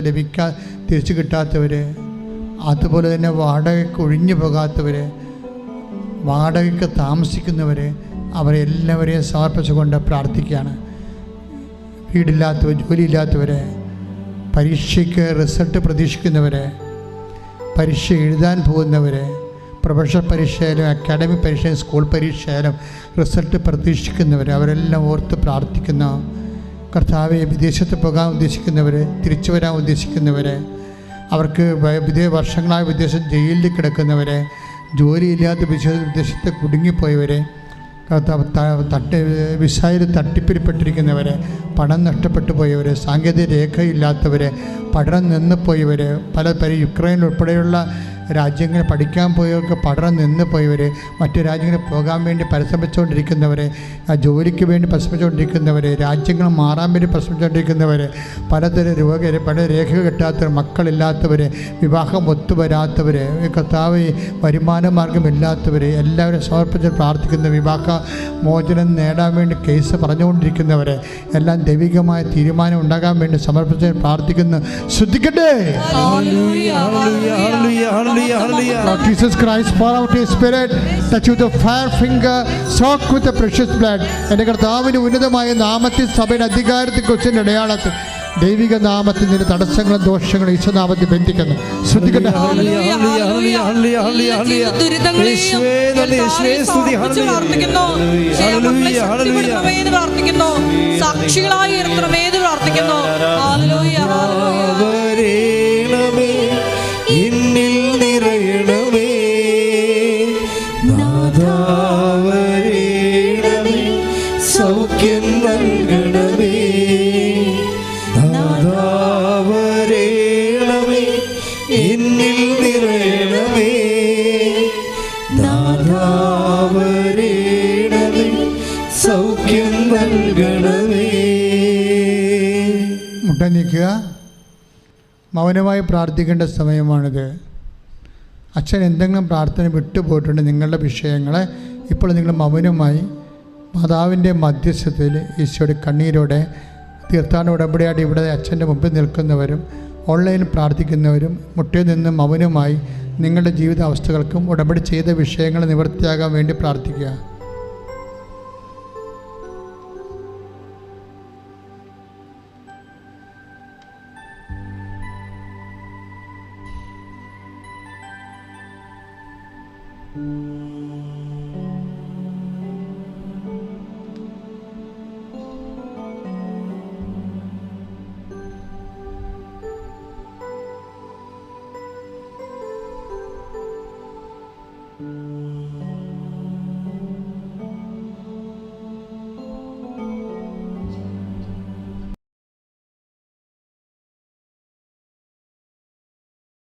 തിരിച്ചു കിട്ടാത്തവർ, അതുപോലെ തന്നെ വാടകയ്ക്ക് ഒഴിഞ്ഞു പോകാത്തവർ, വാടകയ്ക്ക് താമസിക്കുന്നവർ, അവരെല്ലാവരെയും സമർപ്പിച്ചുകൊണ്ട് പ്രാർത്ഥിക്കുകയാണ്. വീടില്ലാത്തവർ, ജോലിയില്ലാത്തവർ, പരീക്ഷയ്ക്ക് റിസൾട്ട് പ്രതീക്ഷിക്കുന്നവർ, പരീക്ഷ എഴുതാൻ പോകുന്നവർ, പ്രൊഫഷണൽ പരീക്ഷയിലും അക്കാഡമിക് പരീക്ഷയിലും സ്കൂൾ പരീക്ഷയിലും റിസൾട്ട് പ്രതീക്ഷിക്കുന്നവർ, അവരെല്ലാം ഓർത്ത് പ്രാർത്ഥിക്കുന്നു. കർത്താവെ, വിദേശത്ത് പോകാൻ ഉദ്ദേശിക്കുന്നവർ, തിരിച്ചു വരാൻ ഉദ്ദേശിക്കുന്നവർ, അവർക്ക് വർഷങ്ങളായി വിദേശത്ത് ജയിലിൽ കിടക്കുന്നവർ, ജോലിയില്ലാത്ത വിദേശത്ത് കുടുങ്ങിപ്പോയവർ, വിസയിൽ തട്ടിപ്പിരിപ്പെട്ടിരിക്കുന്നവർ, പണം നഷ്ടപ്പെട്ടു പോയവർ, സാങ്കേതിക രേഖയില്ലാത്തവർ, പഠനം നിന്ന് പോയവർ, പല യുക്രൈൻ ഉൾപ്പെടെയുള്ള രാജ്യങ്ങളിൽ പഠിക്കാൻ പോയവർക്ക് പഠനം നിന്ന് പോയവർ, മറ്റു രാജ്യങ്ങളിൽ പോകാൻ വേണ്ടി പരിശ്രമിച്ചുകൊണ്ടിരിക്കുന്നവർ, ജോലിക്ക് വേണ്ടി പരിശ്രമിച്ചുകൊണ്ടിരിക്കുന്നവർ, രാജ്യങ്ങൾ മാറാൻ വേണ്ടി പരിശ്രമിച്ചുകൊണ്ടിരിക്കുന്നവർ, പല രേഖ കിട്ടാത്തവർ, മക്കളില്ലാത്തവർ, വിവാഹം ഒത്തുവരാത്തവർ, കർത്താവ് വരുമാന മാർഗമില്ലാത്തവർ, എല്ലാവരും സമർപ്പിച്ച് പ്രാർത്ഥിക്കുന്ന, വിവാഹ മോചനം നേടാൻ വേണ്ടി കേസ് പറഞ്ഞുകൊണ്ടിരിക്കുന്നവർ, എല്ലാം ദൈവികമായ തീരുമാനം ഉണ്ടാകാൻ വേണ്ടി സമർപ്പിച്ച് പ്രാർത്ഥിക്കുന്നു. ശ്രദ്ധിക്കട്ടെ. Lord Jesus Christ, pour out His Spirit, touch with the fire finger, soak with the precious blood. എൻ്റെ കർത്താവിൻ്റെ ഉന്നതമായ നാമത്തിൽ സഭയുടെ അധികാരത്തെ കുറിച്ച് അടയാളത്തിൽ ദൈവിക നാമത്തിൽ നിന്റെ തടസ്സങ്ങളും ദോഷങ്ങളും ഈശോനാമത്തിൽ ബന്ധിക്കുന്നു. ശ്രദ്ധിക്കട്ടെ. സാക്ഷികളായി ഉയർത്തണമേന്ന് പ്രാർത്ഥിക്കുന്നു. എന്നിൽ നിറയണമേ നാദാവരേണമേ, സൗഖ്യം നൽകണമേ നാദാവരേണമേ, എന്നിൽ നിറയണമേ നാദാവരേണമേ, സൗഖ്യം നൽകണമേ. മുട്ട നീക്കുക. മൗനമായി പ്രാർത്ഥിക്കേണ്ട സമയമാണിത്. അച്ഛൻ എന്തെങ്കിലും പ്രാർത്ഥന വിട്ടുപോയിട്ടുണ്ട് നിങ്ങളുടെ വിഷയങ്ങളെ, ഇപ്പോൾ നിങ്ങൾ മൗനമായി മാതാവിൻ്റെ മധ്യസ്ഥതയിൽ ഈശോയുടെ കണ്ണീരോടെ തീർത്ഥാടന ഉടമ്പടിയായിട്ട് ഇവിടെ അച്ഛൻ്റെ മുമ്പിൽ നിൽക്കുന്നവരും ഓൺലൈനിൽ പ്രാർത്ഥിക്കുന്നവരും മുട്ടയിൽ നിന്ന് മൗനമായി നിങ്ങളുടെ ജീവിത അവസ്ഥകൾക്കും ഉടമ്പടി ചെയ്ത വിഷയങ്ങൾ നിവൃത്തിയാകാൻ വേണ്ടി പ്രാർത്ഥിക്കുക.